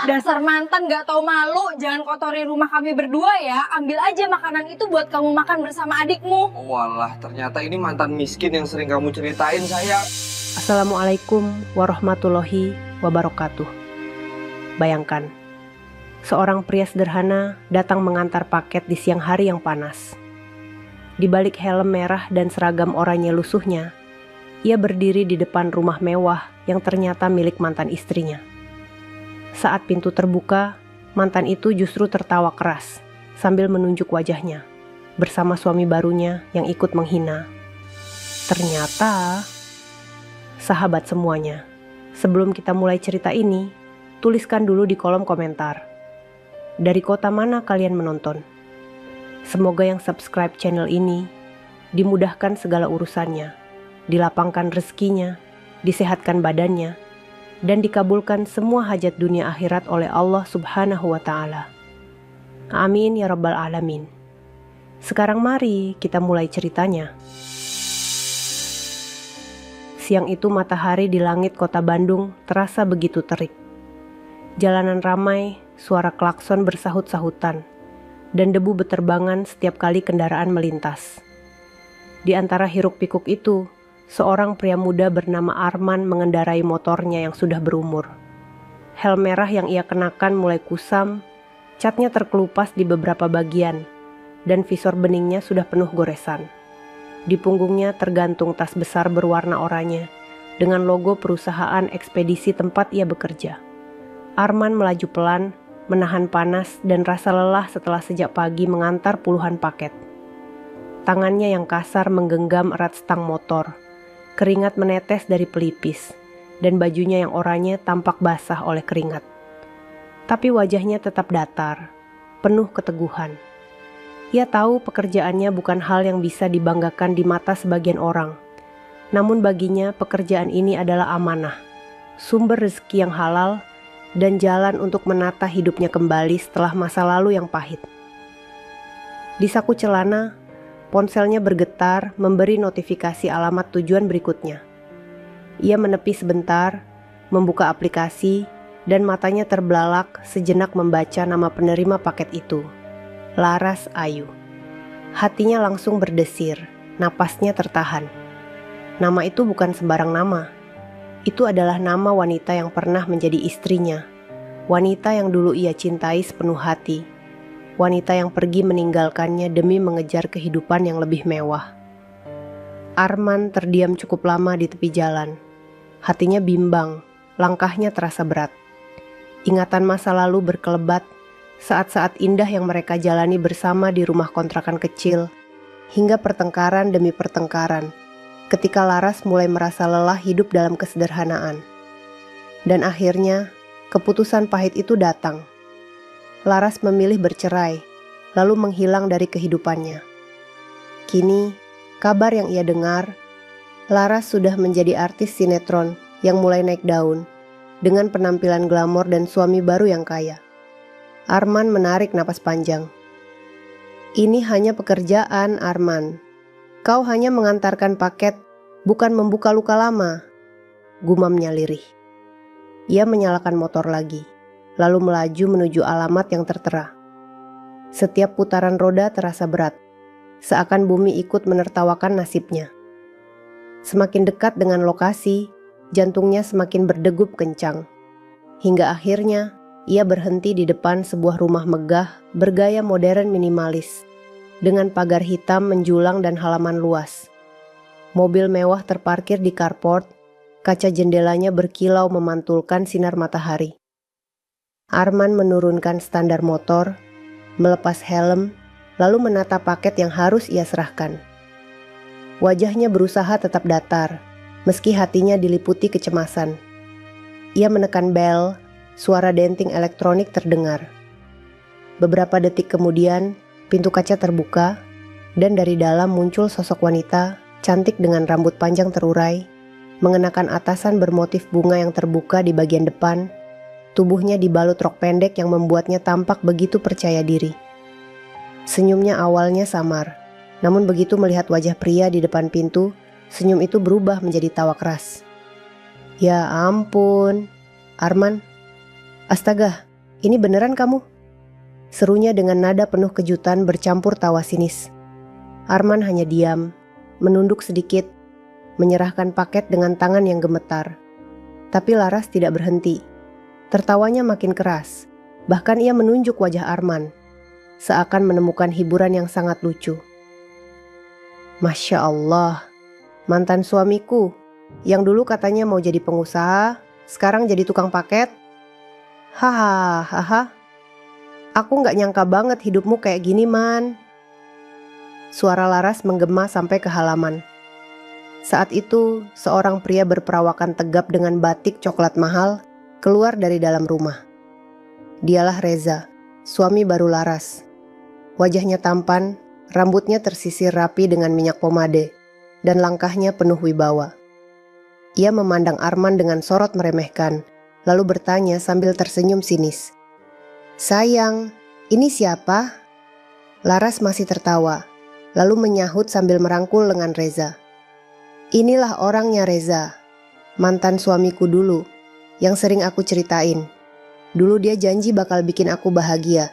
Dasar mantan gak tahu malu, jangan kotori rumah kami berdua ya. Ambil aja makanan itu buat kamu makan bersama adikmu. Walah, ternyata ini mantan miskin yang sering kamu ceritain, sayang. Assalamualaikum warahmatullahi wabarakatuh. Bayangkan, seorang pria sederhana datang mengantar paket di siang hari yang panas. Di balik helm merah dan seragam oranye lusuhnya, ia berdiri di depan rumah mewah yang ternyata milik mantan istrinya. Saat pintu terbuka, mantan itu justru tertawa keras sambil menunjuk wajahnya bersama suami barunya yang ikut menghina. Ternyata, sahabat semuanya, sebelum kita mulai cerita ini, tuliskan dulu di kolom komentar. Dari kota mana kalian menonton? Semoga yang subscribe channel ini dimudahkan segala urusannya, dilapangkan rezekinya, disehatkan badannya, dan dikabulkan semua hajat dunia akhirat oleh Allah Subhanahu wa Ta'ala. Amin ya Rabbal Alamin. Sekarang mari kita mulai ceritanya. Siang itu matahari di langit kota Bandung terasa begitu terik. Jalanan ramai, suara klakson bersahut-sahutan, dan debu beterbangan setiap kali kendaraan melintas. Di antara hiruk-pikuk itu, seorang pria muda bernama Arman mengendarai motornya yang sudah berumur. Helm merah yang ia kenakan mulai kusam, catnya terkelupas di beberapa bagian, dan visor beningnya sudah penuh goresan. Di punggungnya tergantung tas besar berwarna oranye, dengan logo perusahaan ekspedisi tempat ia bekerja. Arman melaju pelan, menahan panas dan rasa lelah setelah sejak pagi mengantar puluhan paket. Tangannya yang kasar menggenggam erat stang motor. Keringat menetes dari pelipis, dan bajunya yang oranye tampak basah oleh keringat. Tapi wajahnya tetap datar, penuh keteguhan. Ia tahu pekerjaannya bukan hal yang bisa dibanggakan di mata sebagian orang. Namun baginya pekerjaan ini adalah amanah, sumber rezeki yang halal, dan jalan untuk menata hidupnya kembali setelah masa lalu yang pahit. Di saku celana, ponselnya bergetar memberi notifikasi alamat tujuan berikutnya. Ia menepi sebentar, membuka aplikasi, dan matanya terbelalak sejenak membaca nama penerima paket itu. Laras Ayu. Hatinya langsung berdesir, napasnya tertahan. Nama itu bukan sembarang nama. Itu adalah nama wanita yang pernah menjadi istrinya. Wanita yang dulu ia cintai sepenuh hati. Wanita yang pergi meninggalkannya demi mengejar kehidupan yang lebih mewah. Arman terdiam cukup lama di tepi jalan. Hatinya bimbang, langkahnya terasa berat. Ingatan masa lalu berkelebat, saat-saat indah yang mereka jalani bersama di rumah kontrakan kecil, hingga pertengkaran demi pertengkaran, ketika Laras mulai merasa lelah hidup dalam kesederhanaan. Dan akhirnya, keputusan pahit itu datang. Laras memilih bercerai, lalu menghilang dari kehidupannya. Kini, kabar yang ia dengar, Laras sudah menjadi artis sinetron yang mulai naik daun, dengan penampilan glamor dan suami baru yang kaya. Arman menarik napas panjang. Ini hanya pekerjaan, Arman. Kau hanya mengantarkan paket, bukan membuka luka lama, gumamnya lirih. Ia menyalakan motor lagi, lalu melaju menuju alamat yang tertera. Setiap putaran roda terasa berat, seakan bumi ikut menertawakan nasibnya. Semakin dekat dengan lokasi, jantungnya semakin berdegup kencang. Hingga akhirnya, ia berhenti di depan sebuah rumah megah bergaya modern minimalis, dengan pagar hitam menjulang dan halaman luas. Mobil mewah terparkir di carport, kaca jendelanya berkilau memantulkan sinar matahari. Arman menurunkan standar motor, melepas helm, lalu menata paket yang harus ia serahkan. Wajahnya berusaha tetap datar, meski hatinya diliputi kecemasan. Ia menekan bel, suara denting elektronik terdengar. Beberapa detik kemudian, pintu kaca terbuka, dan dari dalam muncul sosok wanita, cantik dengan rambut panjang terurai, mengenakan atasan bermotif bunga yang terbuka di bagian depan. Tubuhnya dibalut rok pendek yang membuatnya tampak begitu percaya diri. Senyumnya awalnya samar, namun begitu melihat wajah pria di depan pintu, senyum itu berubah menjadi tawa keras. Ya ampun, Arman. Astaga, ini beneran kamu? Serunya dengan nada penuh kejutan bercampur tawa sinis. Arman hanya diam, menunduk sedikit, menyerahkan paket dengan tangan yang gemetar. Tapi Laras tidak berhenti. Tertawanya makin keras, bahkan ia menunjuk wajah Arman, seakan menemukan hiburan yang sangat lucu. Masya Allah, mantan suamiku, yang dulu katanya mau jadi pengusaha, sekarang jadi tukang paket. Hahaha, aku gak nyangka banget hidupmu kayak gini, Man. Suara Laras menggema sampai ke halaman. Saat itu, seorang pria berperawakan tegap dengan batik coklat mahal keluar dari dalam rumah. Dialah Reza, suami baru Laras. Wajahnya tampan, rambutnya tersisir rapi dengan minyak pomade, dan langkahnya penuh wibawa. Ia memandang Arman dengan sorot meremehkan, lalu bertanya sambil tersenyum sinis. Sayang, ini siapa? Laras masih tertawa, lalu menyahut sambil merangkul lengan Reza. Inilah orangnya Reza, mantan suamiku dulu, yang sering aku ceritain. Dulu dia janji bakal bikin aku bahagia,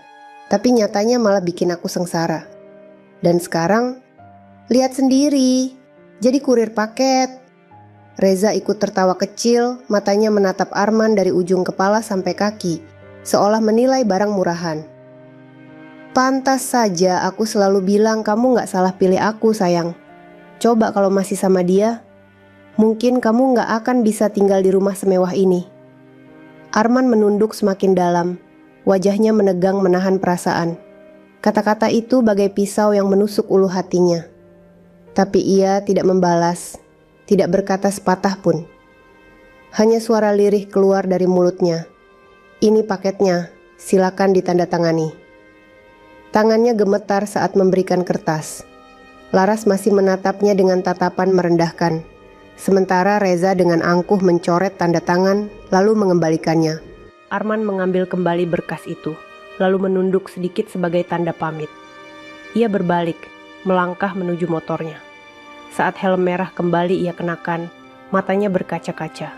tapi nyatanya malah bikin aku sengsara. Dan sekarang, lihat sendiri, jadi kurir paket. Reza ikut tertawa kecil, matanya menatap Arman dari ujung kepala sampai kaki, seolah menilai barang murahan. Pantas saja aku selalu bilang kamu gak salah pilih aku, sayang. Coba kalau masih sama dia, mungkin kamu gak akan bisa tinggal di rumah semewah ini. Arman menunduk semakin dalam, wajahnya menegang menahan perasaan. Kata-kata itu bagai pisau yang menusuk ulu hatinya. Tapi ia tidak membalas, tidak berkata sepatah pun. Hanya suara lirih keluar dari mulutnya. Ini paketnya, silakan ditandatangani. Tangannya gemetar saat memberikan kertas. Laras masih menatapnya dengan tatapan merendahkan. Sementara Reza dengan angkuh mencoret tanda tangan lalu mengembalikannya. Arman mengambil kembali berkas itu, lalu menunduk sedikit sebagai tanda pamit. Ia berbalik, melangkah menuju motornya. Saat helm merah kembali ia kenakan, matanya berkaca-kaca.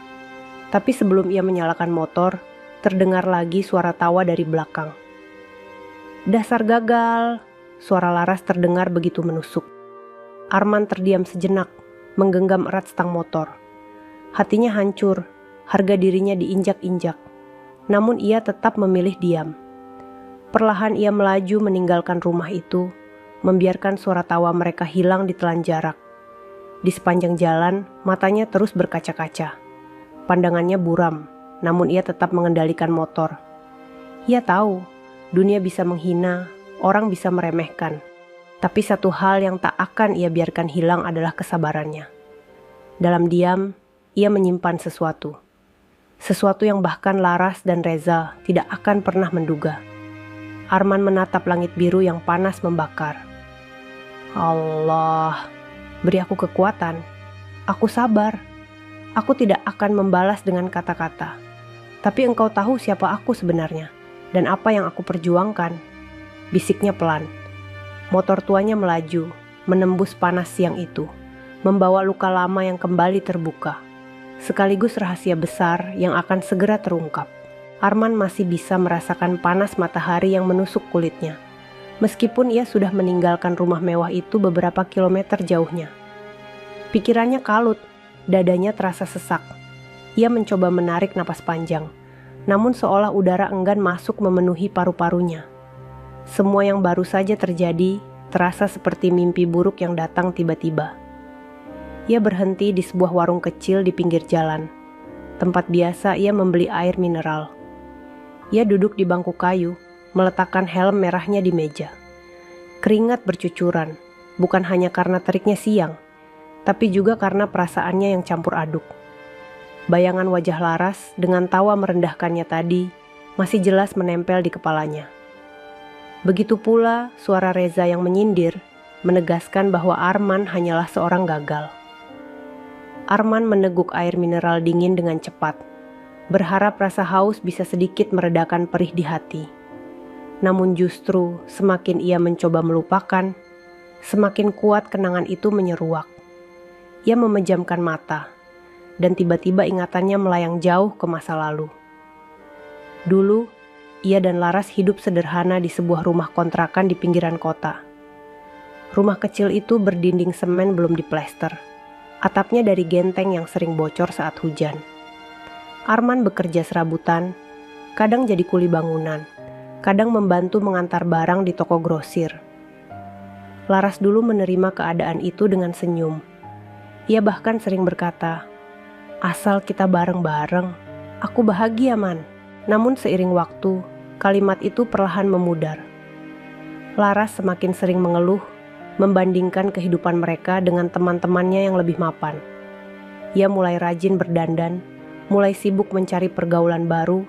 Tapi sebelum ia menyalakan motor, terdengar lagi suara tawa dari belakang. Dasar gagal, suara Laras terdengar begitu menusuk. Arman terdiam sejenak, menggenggam erat stang motor. Hatinya hancur, harga dirinya diinjak-injak. Namun ia tetap memilih diam. Perlahan ia melaju meninggalkan rumah itu, membiarkan suara tawa mereka hilang di telan jarak. Di sepanjang jalan, matanya terus berkaca-kaca. Pandangannya buram, namun ia tetap mengendalikan motor. Ia tahu, dunia bisa menghina, orang bisa meremehkan. Tapi satu hal yang tak akan ia biarkan hilang adalah kesabarannya. Dalam diam, ia menyimpan sesuatu. Sesuatu yang bahkan Laras dan Reza tidak akan pernah menduga. Arman menatap langit biru yang panas membakar. Allah, beri aku kekuatan. Aku sabar. Aku tidak akan membalas dengan kata-kata. Tapi engkau tahu siapa aku sebenarnya dan apa yang aku perjuangkan. Bisiknya pelan. Motor tuanya melaju, menembus panas siang itu, membawa luka lama yang kembali terbuka, sekaligus rahasia besar yang akan segera terungkap. Arman masih bisa merasakan panas matahari yang menusuk kulitnya, meskipun ia sudah meninggalkan rumah mewah itu beberapa kilometer jauhnya. Pikirannya kalut, dadanya terasa sesak. Ia mencoba menarik napas panjang, namun seolah udara enggan masuk memenuhi paru-parunya. Semua yang baru saja terjadi terasa seperti mimpi buruk yang datang tiba-tiba. Ia berhenti di sebuah warung kecil di pinggir jalan. Tempat biasa ia membeli air mineral. Ia duduk di bangku kayu, meletakkan helm merahnya di meja. Keringat bercucuran, bukan hanya karena teriknya siang, tapi juga karena perasaannya yang campur aduk. Bayangan wajah Laras dengan tawa merendahkannya tadi masih jelas menempel di kepalanya. Begitu pula suara Reza yang menyindir, menegaskan bahwa Arman hanyalah seorang gagal. Arman meneguk air mineral dingin dengan cepat, berharap rasa haus bisa sedikit meredakan perih di hati. Namun justru semakin ia mencoba melupakan, semakin kuat kenangan itu menyeruak. Ia memejamkan mata, dan tiba-tiba ingatannya melayang jauh ke masa lalu. Dulu, ia dan Laras hidup sederhana di sebuah rumah kontrakan di pinggiran kota. Rumah kecil itu berdinding semen belum diplester. Atapnya dari genteng yang sering bocor saat hujan. Arman bekerja serabutan, kadang jadi kuli bangunan, kadang membantu mengantar barang di toko grosir. Laras dulu menerima keadaan itu dengan senyum. Ia bahkan sering berkata, "Asal kita bareng-bareng, aku bahagia, Man." Namun seiring waktu, kalimat itu perlahan memudar. Laras semakin sering mengeluh, membandingkan kehidupan mereka dengan teman-temannya yang lebih mapan. Ia mulai rajin berdandan, mulai sibuk mencari pergaulan baru,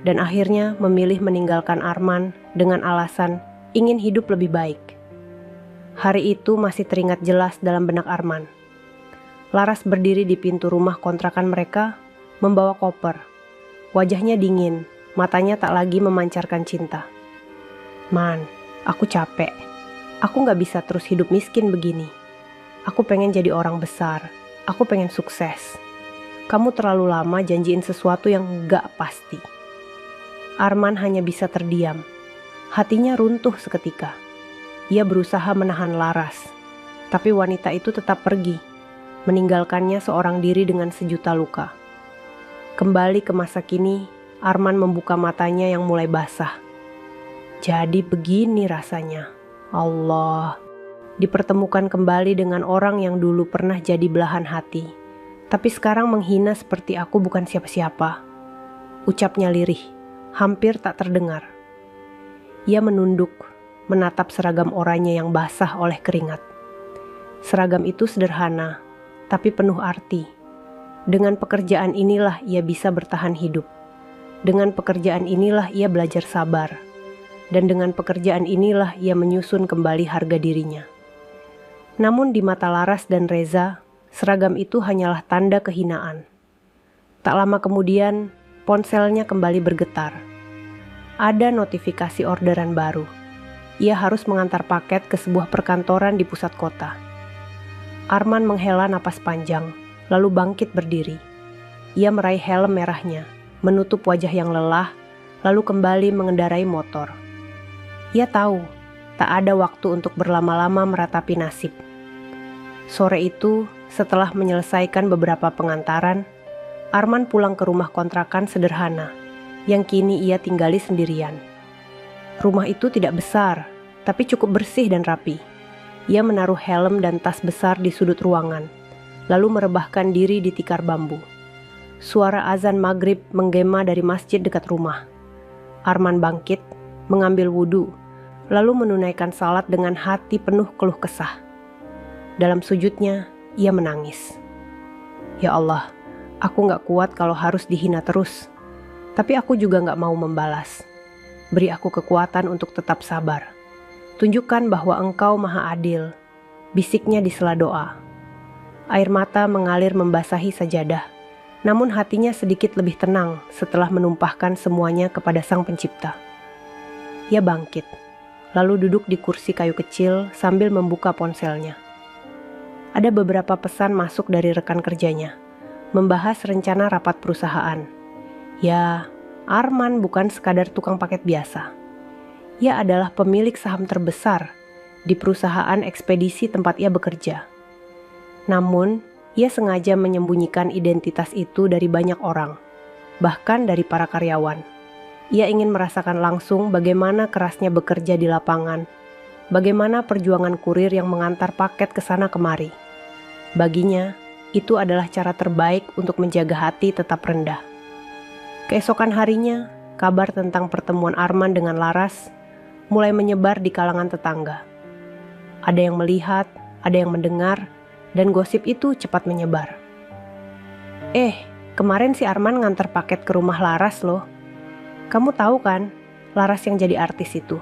dan akhirnya memilih meninggalkan Arman dengan alasan ingin hidup lebih baik. Hari itu masih teringat jelas dalam benak Arman. Laras berdiri di pintu rumah kontrakan mereka, membawa koper. Wajahnya dingin, matanya tak lagi memancarkan cinta. "Man, aku capek. Aku gak bisa terus hidup miskin begini. Aku pengen jadi orang besar. Aku pengen sukses. Kamu terlalu lama janjiin sesuatu yang gak pasti." Arman hanya bisa terdiam. Hatinya runtuh seketika. Ia berusaha menahan Laras, tapi wanita itu tetap pergi, meninggalkannya seorang diri dengan sejuta luka. Kembali ke masa kini, Arman membuka matanya yang mulai basah. Jadi begini rasanya. Allah, dipertemukan kembali dengan orang yang dulu pernah jadi belahan hati, tapi sekarang menghina seperti aku bukan siapa-siapa. Ucapnya lirih, hampir tak terdengar. Ia menunduk, menatap seragam oranye yang basah oleh keringat. Seragam itu sederhana, tapi penuh arti. Dengan pekerjaan inilah ia bisa bertahan hidup. Dengan pekerjaan inilah ia belajar sabar. Dan dengan pekerjaan inilah ia menyusun kembali harga dirinya. Namun di mata Laras dan Reza, seragam itu hanyalah tanda kehinaan. Tak lama kemudian, ponselnya kembali bergetar. Ada notifikasi orderan baru. Ia harus mengantar paket ke sebuah perkantoran di pusat kota. Arman menghela napas panjang, lalu bangkit berdiri. Ia meraih helm merahnya, menutup wajah yang lelah, lalu kembali mengendarai motor. Ia tahu, tak ada waktu untuk berlama-lama meratapi nasib. Sore itu, setelah menyelesaikan beberapa pengantaran, Arman pulang ke rumah kontrakan sederhana, yang kini ia tinggali sendirian. Rumah itu tidak besar, tapi cukup bersih dan rapi. Ia menaruh helm dan tas besar di sudut ruangan, lalu merebahkan diri di tikar bambu. Suara azan maghrib menggema dari masjid dekat rumah. Arman bangkit, mengambil wudhu, lalu menunaikan salat dengan hati penuh keluh kesah. Dalam sujudnya, ia menangis. "Ya Allah, aku gak kuat kalau harus dihina terus. Tapi aku juga gak mau membalas. Beri aku kekuatan untuk tetap sabar. Tunjukkan bahwa Engkau Maha Adil," bisiknya di sela doa. Air mata mengalir membasahi sajadah, namun hatinya sedikit lebih tenang setelah menumpahkan semuanya kepada Sang Pencipta. Ia bangkit, lalu duduk di kursi kayu kecil sambil membuka ponselnya. Ada beberapa pesan masuk dari rekan kerjanya, membahas rencana rapat perusahaan. Ya, Arman bukan sekadar tukang paket biasa. Ia adalah pemilik saham terbesar di perusahaan ekspedisi tempat ia bekerja. Namun, ia sengaja menyembunyikan identitas itu dari banyak orang, bahkan dari para karyawan. Ia ingin merasakan langsung bagaimana kerasnya bekerja di lapangan, bagaimana perjuangan kurir yang mengantar paket ke sana kemari. Baginya, itu adalah cara terbaik untuk menjaga hati tetap rendah. Keesokan harinya, kabar tentang pertemuan Arman dengan Laras mulai menyebar di kalangan tetangga. Ada yang melihat, ada yang mendengar, dan gosip itu cepat menyebar. Kemarin si Arman nganter paket ke rumah Laras loh. Kamu tahu kan, Laras yang jadi artis itu.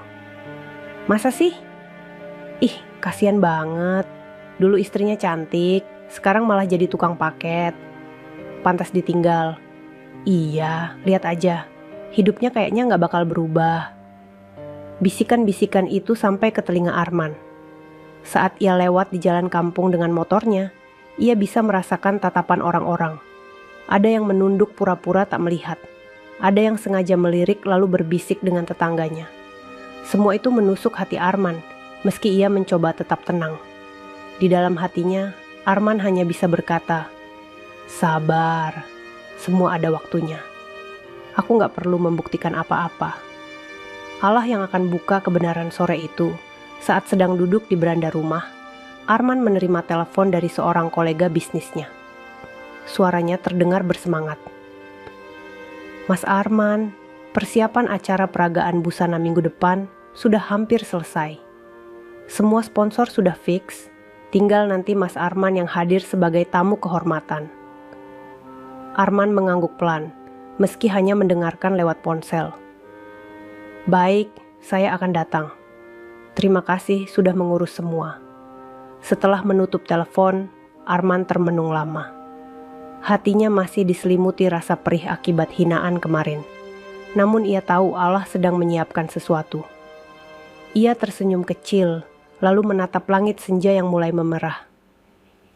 Masa sih? Kasihan banget. Dulu istrinya cantik, sekarang malah jadi tukang paket. Pantas ditinggal. Iya, lihat aja. Hidupnya kayaknya gak bakal berubah. Bisikan-bisikan itu sampai ke telinga Arman. Saat ia lewat di jalan kampung dengan motornya, ia bisa merasakan tatapan orang-orang. Ada yang menunduk pura-pura tak melihat. ada yang sengaja melirik lalu berbisik dengan tetangganya. Semua itu menusuk hati Arman, meski ia mencoba tetap tenang. Di dalam hatinya, Arman hanya bisa berkata, "Sabar, semua ada waktunya. Aku gak perlu membuktikan apa-apa." Allah yang akan buka kebenaran sore itu. Saat sedang duduk di beranda rumah, Arman menerima telepon dari seorang kolega bisnisnya. Suaranya terdengar bersemangat. "Mas Arman, persiapan acara peragaan busana minggu depan sudah hampir selesai. Semua sponsor sudah fix, tinggal nanti Mas Arman yang hadir sebagai tamu kehormatan." Arman mengangguk pelan, meski hanya mendengarkan lewat ponsel. "Baik, saya akan datang. Terima kasih sudah mengurus semua." Setelah menutup telepon, Arman termenung lama. Hatinya masih diselimuti rasa perih akibat hinaan kemarin. Namun ia tahu Allah sedang menyiapkan sesuatu. Ia tersenyum kecil, lalu menatap langit senja yang mulai memerah.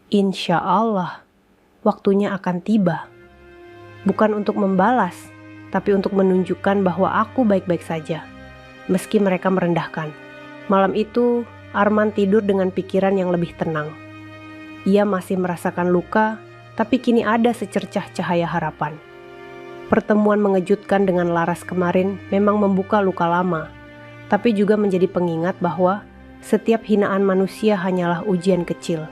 Insya Allah, waktunya akan tiba. Bukan untuk membalas, tapi untuk menunjukkan bahwa aku baik-baik saja, meski mereka merendahkan. Malam itu, Arman tidur dengan pikiran yang lebih tenang. Ia masih merasakan luka, tapi kini ada secercah cahaya harapan. Pertemuan mengejutkan dengan Laras kemarin memang membuka luka lama, tapi juga menjadi pengingat bahwa setiap hinaan manusia hanyalah ujian kecil.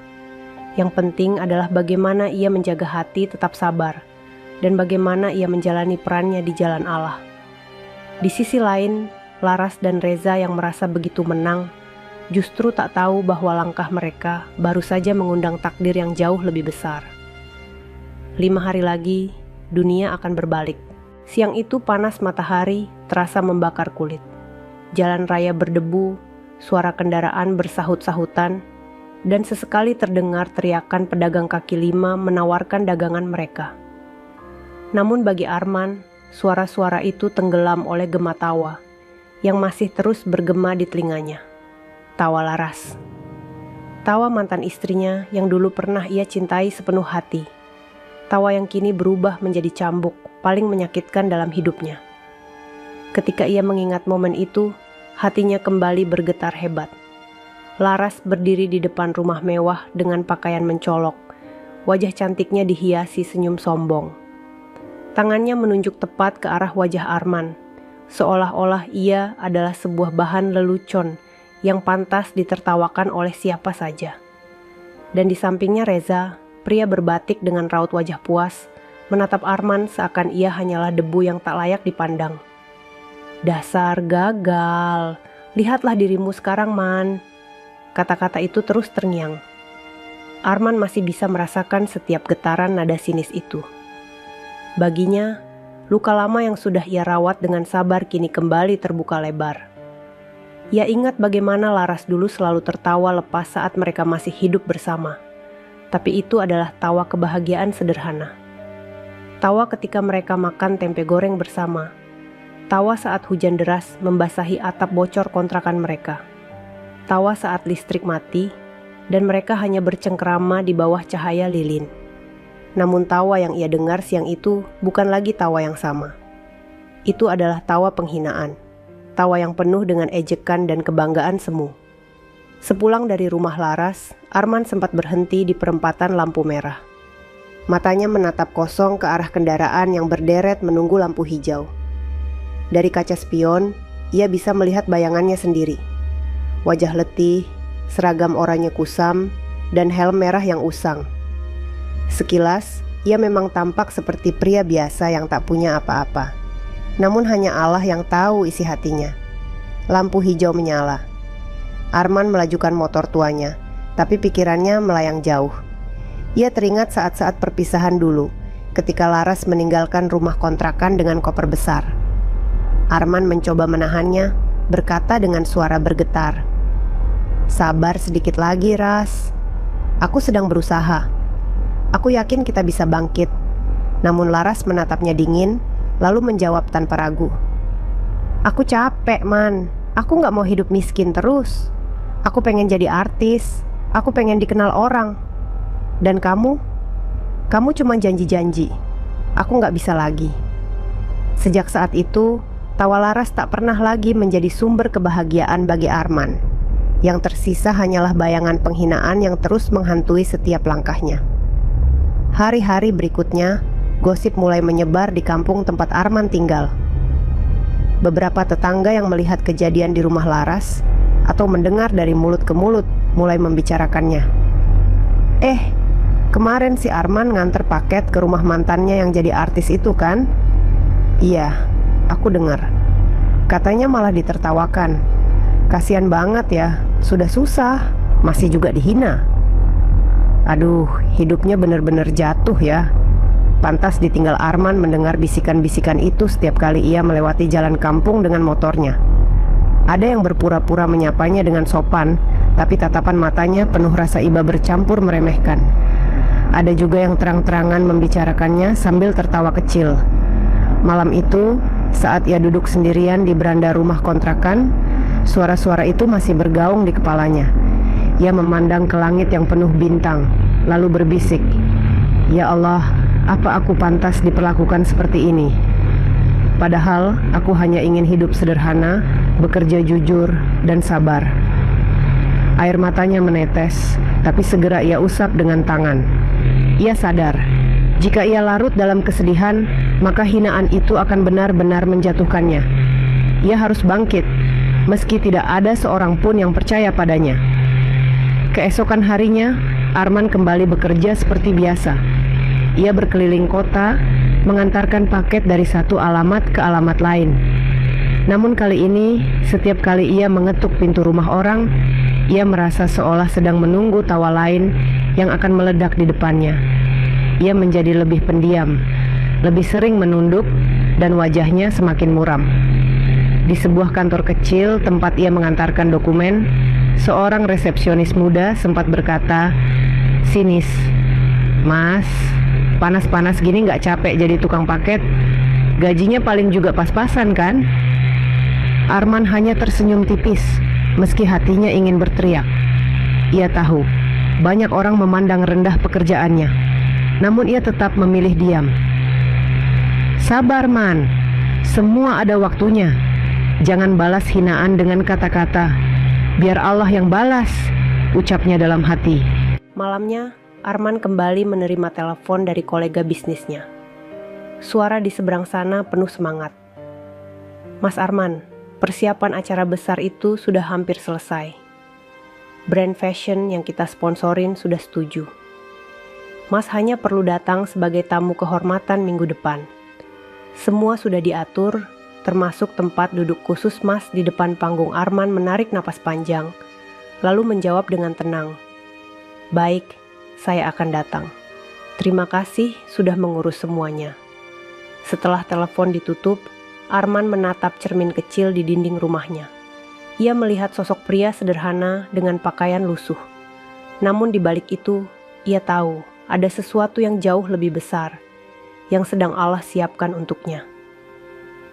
Yang penting adalah bagaimana ia menjaga hati tetap sabar, dan bagaimana ia menjalani perannya di jalan Allah. Di sisi lain, Laras dan Reza yang merasa begitu menang, justru tak tahu bahwa langkah mereka baru saja mengundang takdir yang jauh lebih besar. 5 hari lagi, dunia akan berbalik. Siang itu panas matahari terasa membakar kulit. Jalan raya berdebu, suara kendaraan bersahut-sahutan, dan sesekali terdengar teriakan pedagang kaki lima menawarkan dagangan mereka. Namun bagi Arman, suara-suara itu tenggelam oleh gema tawa yang masih terus bergema di telinganya. Tawa Laras. Tawa mantan istrinya yang dulu pernah ia cintai sepenuh hati. Tawa yang kini berubah menjadi cambuk paling menyakitkan dalam hidupnya. Ketika ia mengingat momen itu, hatinya kembali bergetar hebat. Laras berdiri di depan rumah mewah dengan pakaian mencolok. Wajah cantiknya dihiasi senyum sombong. Tangannya menunjuk tepat ke arah wajah Arman, seolah-olah ia adalah sebuah bahan lelucon yang pantas ditertawakan oleh siapa saja. Dan di sampingnya Reza, pria berbatik dengan raut wajah puas, menatap Arman seakan ia hanyalah debu yang tak layak dipandang. "Dasar gagal, lihatlah dirimu sekarang, Man." Kata-kata itu terus terngiang. Arman masih bisa merasakan setiap getaran nada sinis itu. Baginya, luka lama yang sudah ia rawat dengan sabar kini kembali terbuka lebar. Ia ingat bagaimana Laras dulu selalu tertawa lepas saat mereka masih hidup bersama. Tapi itu adalah tawa kebahagiaan sederhana. Tawa ketika mereka makan tempe goreng bersama. Tawa saat hujan deras membasahi atap bocor kontrakan mereka. Tawa saat listrik mati dan mereka hanya bercengkerama di bawah cahaya lilin. Namun tawa yang ia dengar siang itu bukan lagi tawa yang sama. Itu adalah tawa penghinaan. Tawa yang penuh dengan ejekan dan kebanggaan semu. Sepulang dari rumah Laras, Arman sempat berhenti di perempatan lampu merah. Matanya menatap kosong ke arah kendaraan yang berderet menunggu lampu hijau. Dari kaca spion, ia bisa melihat bayangannya sendiri. Wajah letih, seragam oranye kusam, dan helm merah yang usang. Sekilas, ia memang tampak seperti pria biasa yang tak punya apa-apa. Namun hanya Allah yang tahu isi hatinya. Lampu hijau menyala. Arman melajukan motor tuanya, tapi pikirannya melayang jauh. Ia teringat saat-saat perpisahan dulu, ketika Laras meninggalkan rumah kontrakan dengan koper besar. Arman mencoba menahannya, berkata dengan suara bergetar, "Sabar sedikit lagi, Ras. Aku sedang berusaha. Aku yakin kita bisa bangkit." Namun Laras menatapnya dingin, lalu menjawab tanpa ragu, "Aku capek, Man. Aku gak mau hidup miskin terus. Aku pengen jadi artis. Aku pengen dikenal orang. Dan kamu? Kamu cuma janji-janji. Aku gak bisa lagi." Sejak saat itu, tawa Laras tak pernah lagi menjadi sumber kebahagiaan bagi Arman. Yang tersisa hanyalah bayangan penghinaan yang terus menghantui setiap langkahnya. Hari-hari berikutnya, gosip mulai menyebar di kampung tempat Arman tinggal. Beberapa tetangga yang melihat kejadian di rumah Laras atau mendengar dari mulut ke mulut mulai membicarakannya. Kemarin si Arman nganter paket ke rumah mantannya yang jadi artis itu kan? Iya, aku dengar. Katanya malah ditertawakan. Kasian banget ya, sudah susah, masih juga dihina. Aduh, hidupnya bener-bener jatuh ya. Pantas ditinggal Arman mendengar bisikan-bisikan itu setiap kali ia melewati jalan kampung dengan motornya. Ada yang berpura-pura menyapanya dengan sopan, tapi tatapan matanya penuh rasa iba bercampur meremehkan. Ada juga yang terang-terangan membicarakannya sambil tertawa kecil. Malam itu, saat ia duduk sendirian di beranda rumah kontrakan, suara-suara itu masih bergaung di kepalanya. Ia memandang ke langit yang penuh bintang, lalu berbisik, "Ya Allah, apa aku pantas diperlakukan seperti ini? Padahal aku hanya ingin hidup sederhana, bekerja jujur, dan sabar." Air matanya menetes, tapi segera ia usap dengan tangan. Ia sadar, jika ia larut dalam kesedihan, maka hinaan itu akan benar-benar menjatuhkannya. Ia harus bangkit, meski tidak ada seorang pun yang percaya padanya. Keesokan harinya, Arman kembali bekerja seperti biasa. Ia berkeliling kota, mengantarkan paket dari satu alamat ke alamat lain. Namun kali ini, setiap kali ia mengetuk pintu rumah orang, ia merasa seolah sedang menunggu tawa lain yang akan meledak di depannya. Ia menjadi lebih pendiam, lebih sering menunduk, dan wajahnya semakin muram. Di sebuah kantor kecil tempat ia mengantarkan dokumen, seorang resepsionis muda sempat berkata, sinis, "Mas, panas-panas gini gak capek jadi tukang paket? Gajinya paling juga pas-pasan kan?" Arman hanya tersenyum tipis, meski hatinya ingin berteriak. Ia tahu, banyak orang memandang rendah pekerjaannya, namun ia tetap memilih diam. "Sabar, Man. Semua ada waktunya. Jangan balas hinaan dengan kata-kata. Biar Allah yang balas," ucapnya dalam hati. Malamnya, Arman kembali menerima telepon dari kolega bisnisnya. Suara di seberang sana penuh semangat. "Mas Arman, persiapan acara besar itu sudah hampir selesai. Brand fashion yang kita sponsorin sudah setuju. Mas hanya perlu datang sebagai tamu kehormatan minggu depan. Semua sudah diatur, termasuk tempat duduk khusus Mas." Di depan panggung, Arman menarik napas panjang, lalu menjawab dengan tenang, "Baik, saya akan datang. Terima kasih sudah mengurus semuanya." Setelah telepon ditutup, Arman menatap cermin kecil di dinding rumahnya. Ia melihat sosok pria sederhana dengan pakaian lusuh. Namun di balik itu, ia tahu ada sesuatu yang jauh lebih besar yang sedang Allah siapkan untuknya.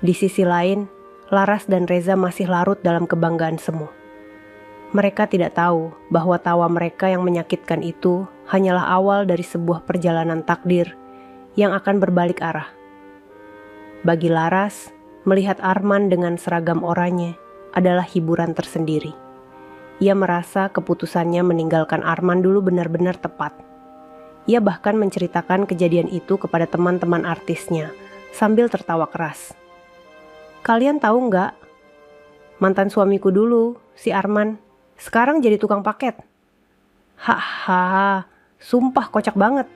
Di sisi lain, Laras dan Reza masih larut dalam kebanggaan semu. Mereka tidak tahu bahwa tawa mereka yang menyakitkan itu hanyalah awal dari sebuah perjalanan takdir yang akan berbalik arah. Bagi Laras, melihat Arman dengan seragam oranye adalah hiburan tersendiri. Ia merasa keputusannya meninggalkan Arman dulu benar-benar tepat. Ia bahkan menceritakan kejadian itu kepada teman-teman artisnya sambil tertawa keras. "Kalian tahu nggak? Mantan suamiku dulu, si Arman, sekarang jadi tukang paket." "Hahaha, sumpah kocak banget."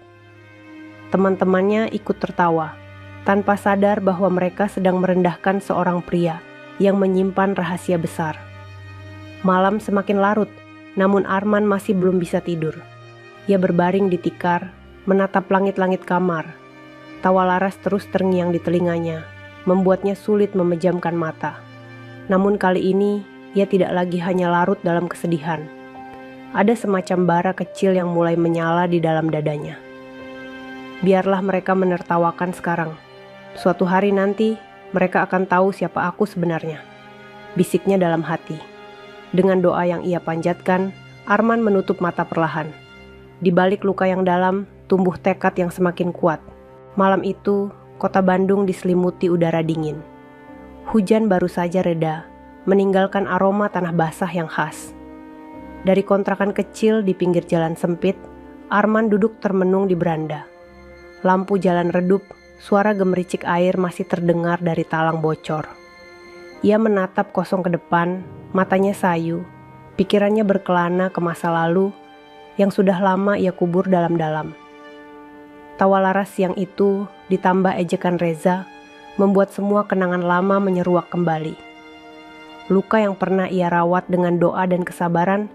Teman-temannya ikut tertawa, tanpa sadar bahwa mereka sedang merendahkan seorang pria yang menyimpan rahasia besar. Malam semakin larut, namun Arman masih belum bisa tidur. Ia berbaring di tikar, menatap langit-langit kamar. Tawa Laras terus terngiang di telinganya, membuatnya sulit memejamkan mata. Namun kali ini, ia tidak lagi hanya larut dalam kesedihan. Ada semacam bara kecil yang mulai menyala di dalam dadanya. Biarlah mereka menertawakan sekarang. Suatu hari nanti, mereka akan tahu siapa aku sebenarnya, bisiknya dalam hati. Dengan doa yang ia panjatkan, Arman menutup mata perlahan. Di balik luka yang dalam, tumbuh tekad yang semakin kuat. Malam itu, kota Bandung diselimuti udara dingin. Hujan baru saja reda, meninggalkan aroma tanah basah yang khas. Dari kontrakan kecil di pinggir jalan sempit, Arman duduk termenung di beranda. Lampu jalan redup, suara gemericik air masih terdengar dari talang bocor. Ia menatap kosong ke depan, matanya sayu, pikirannya berkelana ke masa lalu yang sudah lama ia kubur dalam-dalam. Tawa Laras siang itu ditambah ejekan Reza membuat semua kenangan lama menyeruak kembali. Luka yang pernah ia rawat dengan doa dan kesabaran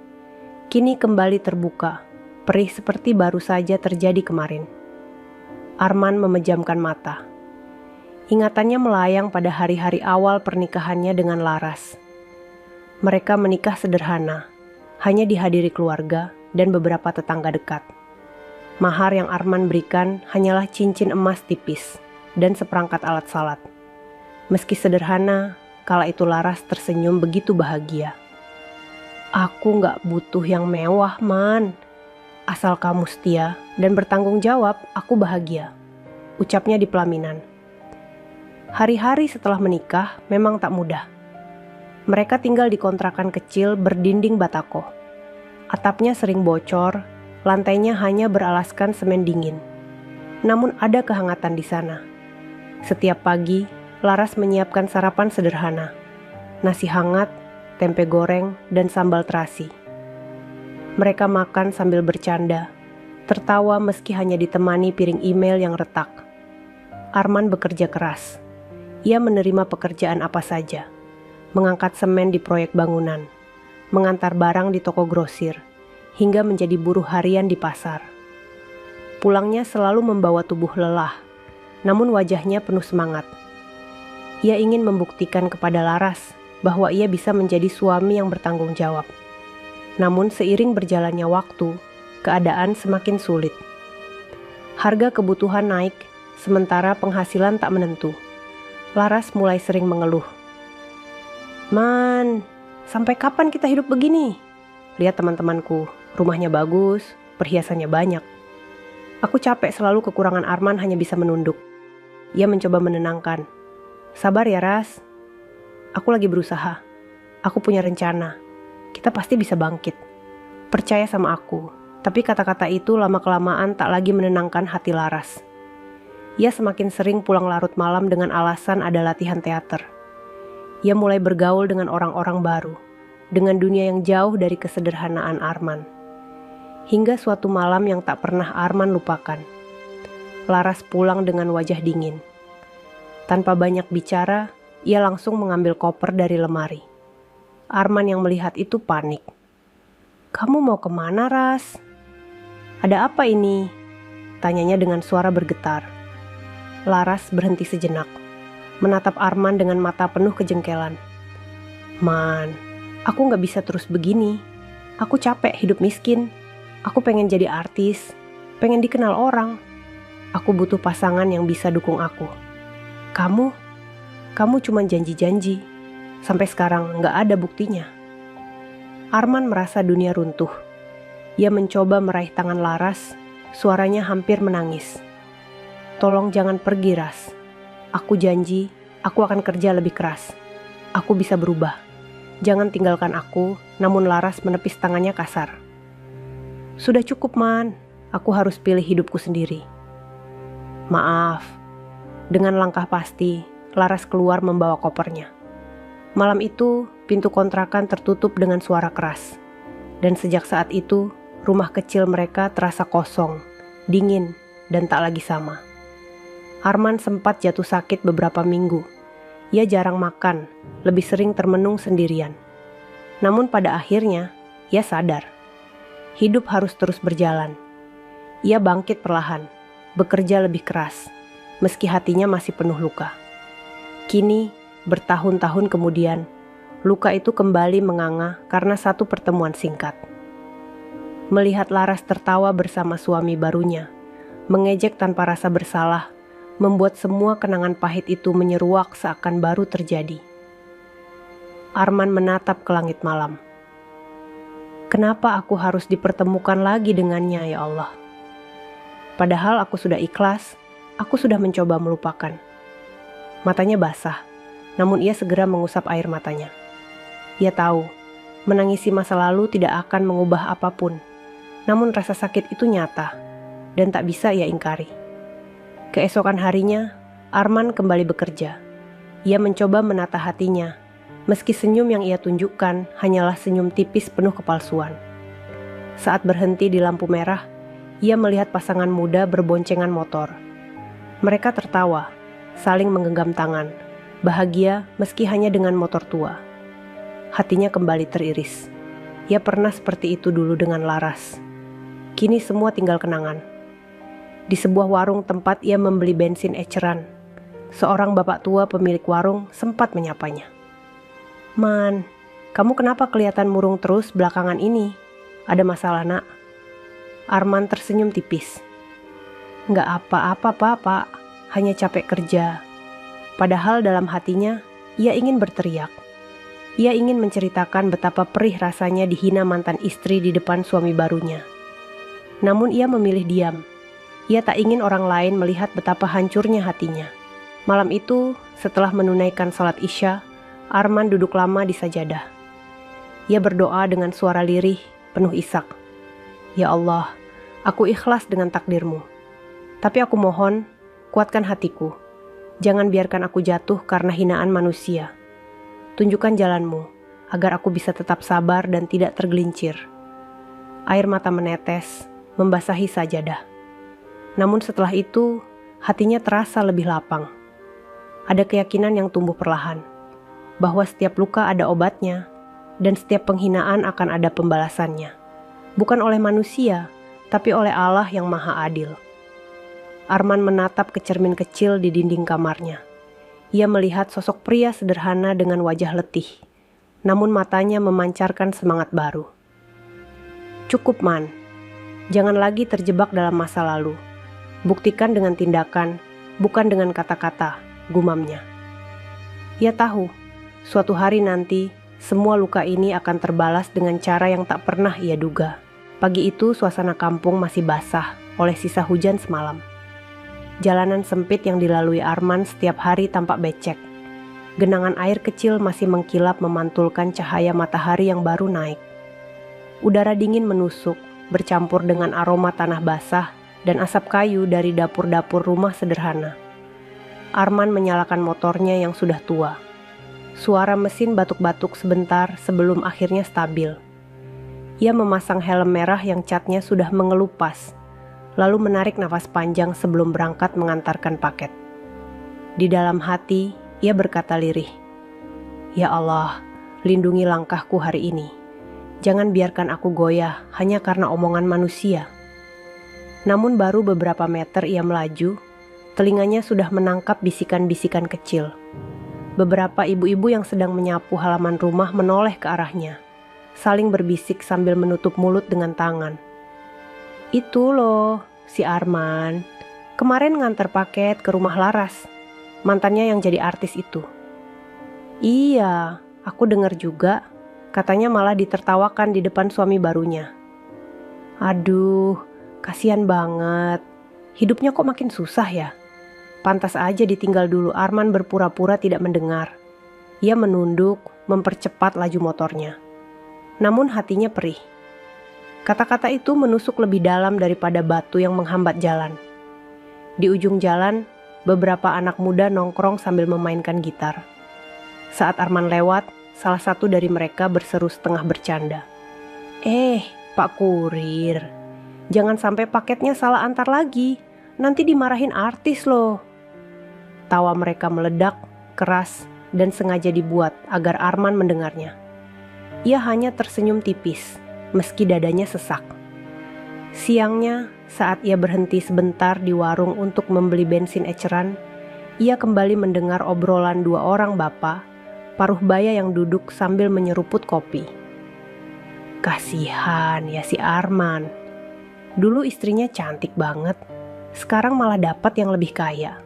kini kembali terbuka, perih seperti baru saja terjadi kemarin. Arman memejamkan mata. Ingatannya melayang pada hari-hari awal pernikahannya dengan Laras. Mereka menikah sederhana, hanya dihadiri keluarga dan beberapa tetangga dekat. Mahar yang Arman berikan hanyalah cincin emas tipis dan seperangkat alat salat. Meski sederhana, kala itu Laras tersenyum begitu bahagia. Aku gak butuh yang mewah, Man. Asal kamu setia dan bertanggung jawab, aku bahagia. Ucapnya di pelaminan. Hari-hari setelah menikah memang tak mudah. Mereka tinggal di kontrakan kecil berdinding batako. Atapnya sering bocor, lantainya hanya beralaskan semen dingin. Namun ada kehangatan di sana. Setiap pagi, Laras menyiapkan sarapan sederhana. Nasi hangat, tempe goreng, dan sambal terasi. Mereka makan sambil bercanda, tertawa meski hanya ditemani piring email yang retak. Arman bekerja keras. Ia menerima pekerjaan apa saja. Mengangkat semen di proyek bangunan, mengantar barang di toko grosir, hingga menjadi buruh harian di pasar. Pulangnya selalu membawa tubuh lelah, namun wajahnya penuh semangat. Ia ingin membuktikan kepada Laras bahwa ia bisa menjadi suami yang bertanggung jawab. Namun seiring berjalannya waktu, keadaan semakin sulit. Harga kebutuhan naik, sementara penghasilan tak menentu. Laras mulai sering mengeluh. Man, sampai kapan kita hidup begini? Lihat teman-temanku, rumahnya bagus, perhiasannya banyak. Aku capek selalu kekurangan Arman hanya bisa menunduk. Ia mencoba menenangkan. Sabar ya Ras. Aku lagi berusaha. Aku punya rencana. Kita pasti bisa bangkit. Percaya sama aku. Tapi kata-kata itu lama-kelamaan tak lagi menenangkan hati Laras. Ia semakin sering pulang larut malam dengan alasan ada latihan teater. Ia mulai bergaul dengan orang-orang baru. Dengan dunia yang jauh dari kesederhanaan Arman. Hingga suatu malam yang tak pernah Arman lupakan. Laras pulang dengan wajah dingin. Tanpa banyak bicara, ia langsung mengambil koper dari lemari. Arman yang melihat itu panik. Kamu mau kemana, Ras? Ada apa ini? Tanyanya dengan suara bergetar. Laras berhenti sejenak, menatap Arman dengan mata penuh kejengkelan. Man, aku gak bisa terus begini. Aku capek hidup miskin. Aku pengen jadi artis, pengen dikenal orang. Aku butuh pasangan yang bisa dukung aku. Kamu cuma janji-janji. Sampai sekarang gak ada buktinya. Arman merasa dunia runtuh. Ia mencoba meraih tangan Laras, suaranya hampir menangis. Tolong jangan pergi, Ras. Aku janji, aku akan kerja lebih keras. Aku bisa berubah. Jangan tinggalkan aku, namun Laras menepis tangannya kasar. Sudah cukup, Man. Aku harus pilih hidupku sendiri. Maaf. Dengan langkah pasti, Laras keluar membawa kopernya. Malam itu, pintu kontrakan tertutup dengan suara keras. Dan sejak saat itu, rumah kecil mereka terasa kosong, dingin, dan tak lagi sama. Arman sempat jatuh sakit beberapa minggu. Ia jarang makan, lebih sering termenung sendirian. Namun pada akhirnya, ia sadar. Hidup harus terus berjalan. Ia bangkit perlahan, bekerja lebih keras, meski hatinya masih penuh luka. Kini, bertahun-tahun kemudian, luka itu kembali menganga karena satu pertemuan singkat. Melihat Laras tertawa bersama suami barunya, mengejek tanpa rasa bersalah, membuat semua kenangan pahit itu menyeruak seakan baru terjadi. Arman menatap ke langit malam. Kenapa aku harus dipertemukan lagi dengannya, ya Allah? Padahal aku sudah ikhlas, aku sudah mencoba melupakan. Matanya basah, namun ia segera mengusap air matanya. Ia tahu, menangisi masa lalu tidak akan mengubah apapun. Namun rasa sakit itu nyata, dan tak bisa ia ingkari. Keesokan harinya, Arman kembali bekerja. Ia mencoba menata hatinya, meski senyum yang ia tunjukkan hanyalah senyum tipis penuh kepalsuan. Saat berhenti di lampu merah, ia melihat pasangan muda berboncengan motor. Mereka tertawa, saling menggenggam tangan, bahagia meski hanya dengan motor tua. Hatinya kembali teriris. Ia pernah seperti itu dulu dengan Laras. Kini semua tinggal kenangan. Di sebuah warung tempat ia membeli bensin eceran, seorang bapak tua pemilik warung sempat menyapanya. "Man, kamu kenapa kelihatan murung terus belakangan ini? Ada masalah, Nak?" Arman tersenyum tipis. "Nggak apa-apa, Pak. Hanya capek kerja." Padahal dalam hatinya, ia ingin berteriak. Ia ingin menceritakan betapa perih rasanya dihina mantan istri di depan suami barunya. Namun ia memilih diam. Ia tak ingin orang lain melihat betapa hancurnya hatinya. Malam itu, setelah menunaikan salat Isya, Arman duduk lama di sajadah. Ia berdoa dengan suara lirih, penuh isak. "Ya Allah, aku ikhlas dengan takdirmu. Tapi aku mohon, kuatkan hatiku. Jangan biarkan aku jatuh karena hinaan manusia. Tunjukkan jalanmu, agar aku bisa tetap sabar dan tidak tergelincir." Air mata menetes, membasahi sajadah. Namun setelah itu, hatinya terasa lebih lapang. Ada keyakinan yang tumbuh perlahan, bahwa setiap luka ada obatnya, dan setiap penghinaan akan ada pembalasannya. Bukan oleh manusia, tapi oleh Allah yang Maha Adil. Arman menatap ke cermin kecil di dinding kamarnya. Ia melihat sosok pria sederhana dengan wajah letih, namun matanya memancarkan semangat baru. "Cukup, Man. Jangan lagi terjebak dalam masa lalu. Buktikan dengan tindakan, bukan dengan kata-kata," gumamnya. Ia tahu, suatu hari nanti, semua luka ini akan terbalas dengan cara yang tak pernah ia duga. Pagi itu suasana kampung masih basah oleh sisa hujan semalam. Jalanan sempit yang dilalui Arman setiap hari tampak becek. Genangan air kecil masih mengkilap memantulkan cahaya matahari yang baru naik. Udara dingin menusuk, bercampur dengan aroma tanah basah dan asap kayu dari dapur-dapur rumah sederhana. Arman menyalakan motornya yang sudah tua. Suara mesin batuk-batuk sebentar sebelum akhirnya stabil. Ia memasang helm merah yang catnya sudah mengelupas, lalu menarik nafas panjang sebelum berangkat mengantarkan paket. Di dalam hati, ia berkata lirih, "Ya Allah, lindungi langkahku hari ini. Jangan biarkan aku goyah hanya karena omongan manusia." Namun baru beberapa meter ia melaju, telinganya sudah menangkap bisikan-bisikan kecil. Beberapa ibu-ibu yang sedang menyapu halaman rumah menoleh ke arahnya, saling berbisik sambil menutup mulut dengan tangan. "Itu loh, si Arman. Kemarin nganter paket ke rumah Laras. Mantannya yang jadi artis itu." "Iya, aku dengar juga. Katanya malah ditertawakan di depan suami barunya." "Aduh, kasihan banget. Hidupnya kok makin susah ya? Pantas aja ditinggal dulu." Arman berpura-pura tidak mendengar. Ia menunduk, mempercepat laju motornya. Namun hatinya perih. Kata-kata itu menusuk lebih dalam daripada batu yang menghambat jalan. Di ujung jalan, beberapa anak muda nongkrong sambil memainkan gitar. Saat Arman lewat, salah satu dari mereka berseru setengah bercanda, Pak Kurir, jangan sampai paketnya salah antar lagi. Nanti dimarahin artis loh." Tawa mereka meledak, keras, dan sengaja dibuat agar Arman mendengarnya. Ia hanya tersenyum tipis, meski dadanya sesak. Siangnya, saat ia berhenti sebentar di warung untuk membeli bensin eceran, ia kembali mendengar obrolan dua orang bapak, paruh baya yang duduk sambil menyeruput kopi. Kasihan ya si Arman. Dulu istrinya cantik banget, sekarang malah dapat yang lebih kaya.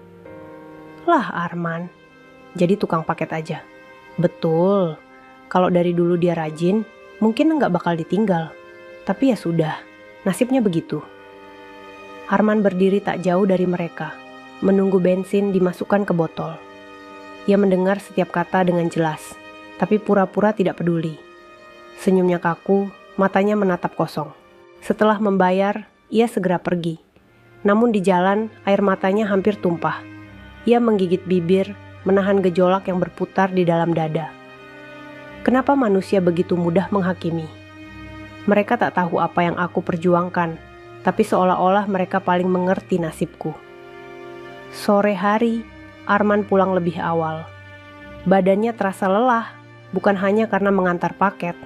Lah Arman, jadi tukang paket aja. Betul, kalau dari dulu dia rajin, mungkin nggak bakal ditinggal. Tapi ya sudah, nasibnya begitu. Arman berdiri tak jauh dari mereka. menunggu bensin dimasukkan ke botol. Ia mendengar setiap kata dengan jelas, tapi pura-pura tidak peduli. Senyumnya kaku, matanya menatap kosong. Setelah membayar, ia segera pergi. Namun di jalan, air matanya hampir tumpah. Ia menggigit bibir, menahan gejolak yang berputar di dalam dada. Kenapa manusia begitu mudah menghakimi? Mereka tak tahu apa yang aku perjuangkan, tapi seolah-olah mereka paling mengerti nasibku. Sore hari, Arman pulang lebih awal. Badannya terasa lelah, bukan hanya karena mengantar paket,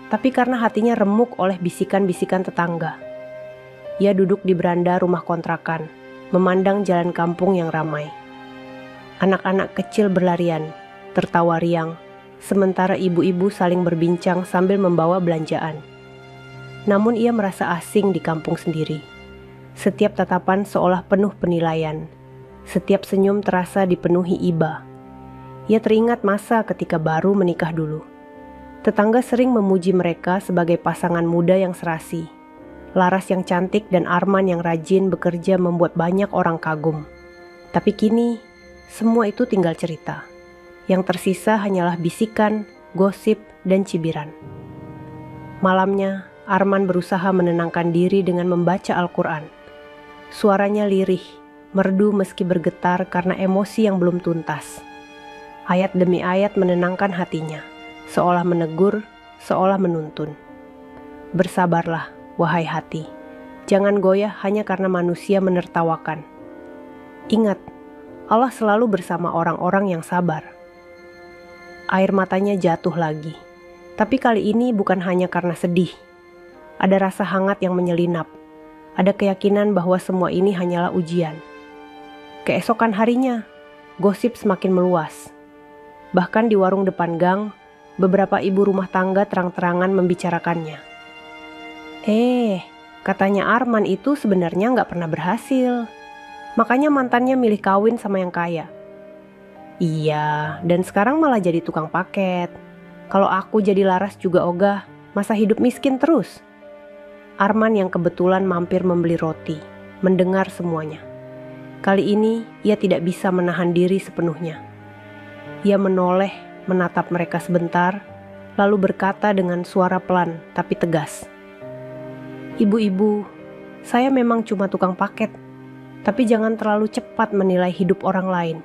tapi karena hatinya remuk oleh bisikan-bisikan tetangga. Ia duduk di beranda rumah kontrakan, memandang jalan kampung yang ramai. Anak-anak kecil berlarian, tertawa riang, sementara ibu-ibu saling berbincang sambil membawa belanjaan. Namun ia merasa asing di kampung sendiri. Setiap tatapan seolah penuh penilaian. Setiap senyum terasa dipenuhi iba. Ia teringat masa ketika baru menikah dulu. Tetangga sering memuji mereka sebagai pasangan muda yang serasi. Laras yang cantik dan Arman yang rajin bekerja membuat banyak orang kagum. Tapi kini, semua itu tinggal cerita. Yang tersisa hanyalah bisikan, gosip, dan cibiran. Malamnya, Arman berusaha menenangkan diri dengan membaca Al-Quran. Suaranya lirih, merdu meski bergetar karena emosi yang belum tuntas. Ayat demi ayat menenangkan hatinya, seolah menegur, seolah menuntun. Bersabarlah, wahai hati. Jangan goyah hanya karena manusia menertawakan. Ingat, Allah selalu bersama orang-orang yang sabar. Air matanya jatuh lagi. Tapi kali ini bukan hanya karena sedih. Ada rasa hangat yang menyelinap. Ada keyakinan bahwa semua ini hanyalah ujian. Keesokan harinya, gosip semakin meluas. Bahkan di warung depan gang, beberapa ibu rumah tangga terang-terangan membicarakannya. Katanya Arman itu sebenarnya nggak pernah berhasil. Makanya mantannya milih kawin sama yang kaya. Iya, dan sekarang malah jadi tukang paket. Kalau aku jadi Laras juga ogah, masa hidup miskin terus. Arman yang kebetulan mampir membeli roti, mendengar semuanya. Kali ini ia tidak bisa menahan diri sepenuhnya. Ia menoleh, menatap mereka sebentar, lalu berkata dengan suara pelan tapi tegas. Ibu-ibu, saya memang cuma tukang paket, tapi jangan terlalu cepat menilai hidup orang lain.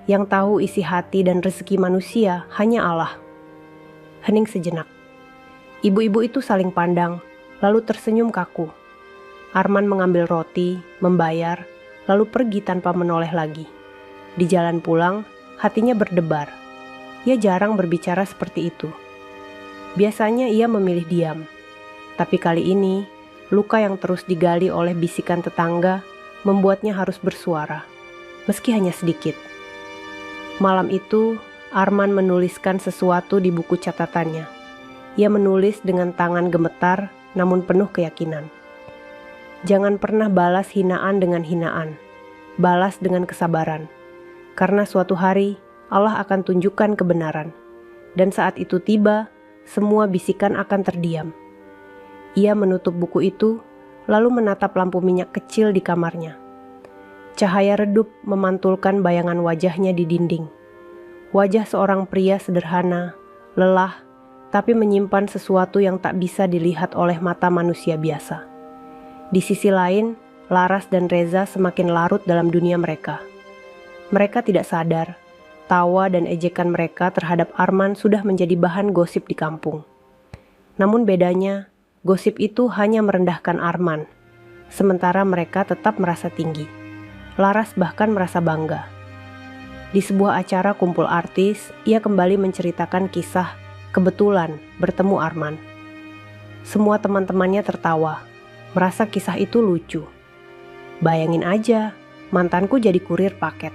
Yang tahu isi hati dan rezeki manusia hanya Allah. Hening sejenak. Ibu-ibu itu saling pandang, lalu tersenyum kaku. Arman mengambil roti, membayar, lalu pergi tanpa menoleh lagi. Di jalan pulang, hatinya berdebar. Ia jarang berbicara seperti itu. Biasanya ia memilih diam. Tapi kali ini, luka yang terus digali oleh bisikan tetangga membuatnya harus bersuara, meski hanya sedikit. Malam itu, Arman menuliskan sesuatu di buku catatannya. Ia menulis dengan tangan gemetar, namun penuh keyakinan. Jangan pernah balas hinaan dengan hinaan. Balas dengan kesabaran. Karena suatu hari, Allah akan tunjukkan kebenaran. Dan saat itu tiba, semua bisikan akan terdiam. Ia menutup buku itu, lalu menatap lampu minyak kecil di kamarnya. Cahaya redup memantulkan bayangan wajahnya di dinding. Wajah seorang pria sederhana, lelah, tapi menyimpan sesuatu yang tak bisa dilihat oleh mata manusia biasa. Di sisi lain, Laras dan Reza semakin larut dalam dunia mereka. Mereka tidak sadar, tawa dan ejekan mereka terhadap Arman sudah menjadi bahan gosip di kampung. Namun bedanya, gosip itu hanya merendahkan Arman, sementara mereka tetap merasa tinggi. Laras bahkan merasa bangga. Di sebuah acara kumpul artis, ia kembali menceritakan kisah kebetulan bertemu Arman. Semua teman-temannya tertawa, merasa kisah itu lucu. Bayangin aja, mantanku jadi kurir paket.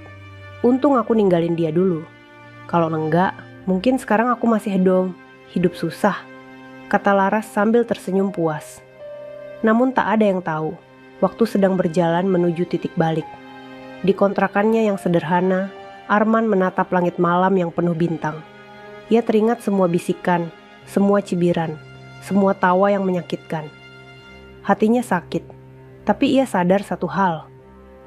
Untung aku ninggalin dia dulu. Kalau enggak, mungkin sekarang aku masih hedong, hidup susah, kata Laras sambil tersenyum puas. Namun tak ada yang tahu, waktu sedang berjalan menuju titik balik. Di kontrakannya yang sederhana, Arman menatap langit malam yang penuh bintang. Ia teringat semua bisikan, semua cibiran, semua tawa yang menyakitkan. Hatinya sakit, tapi ia sadar satu hal.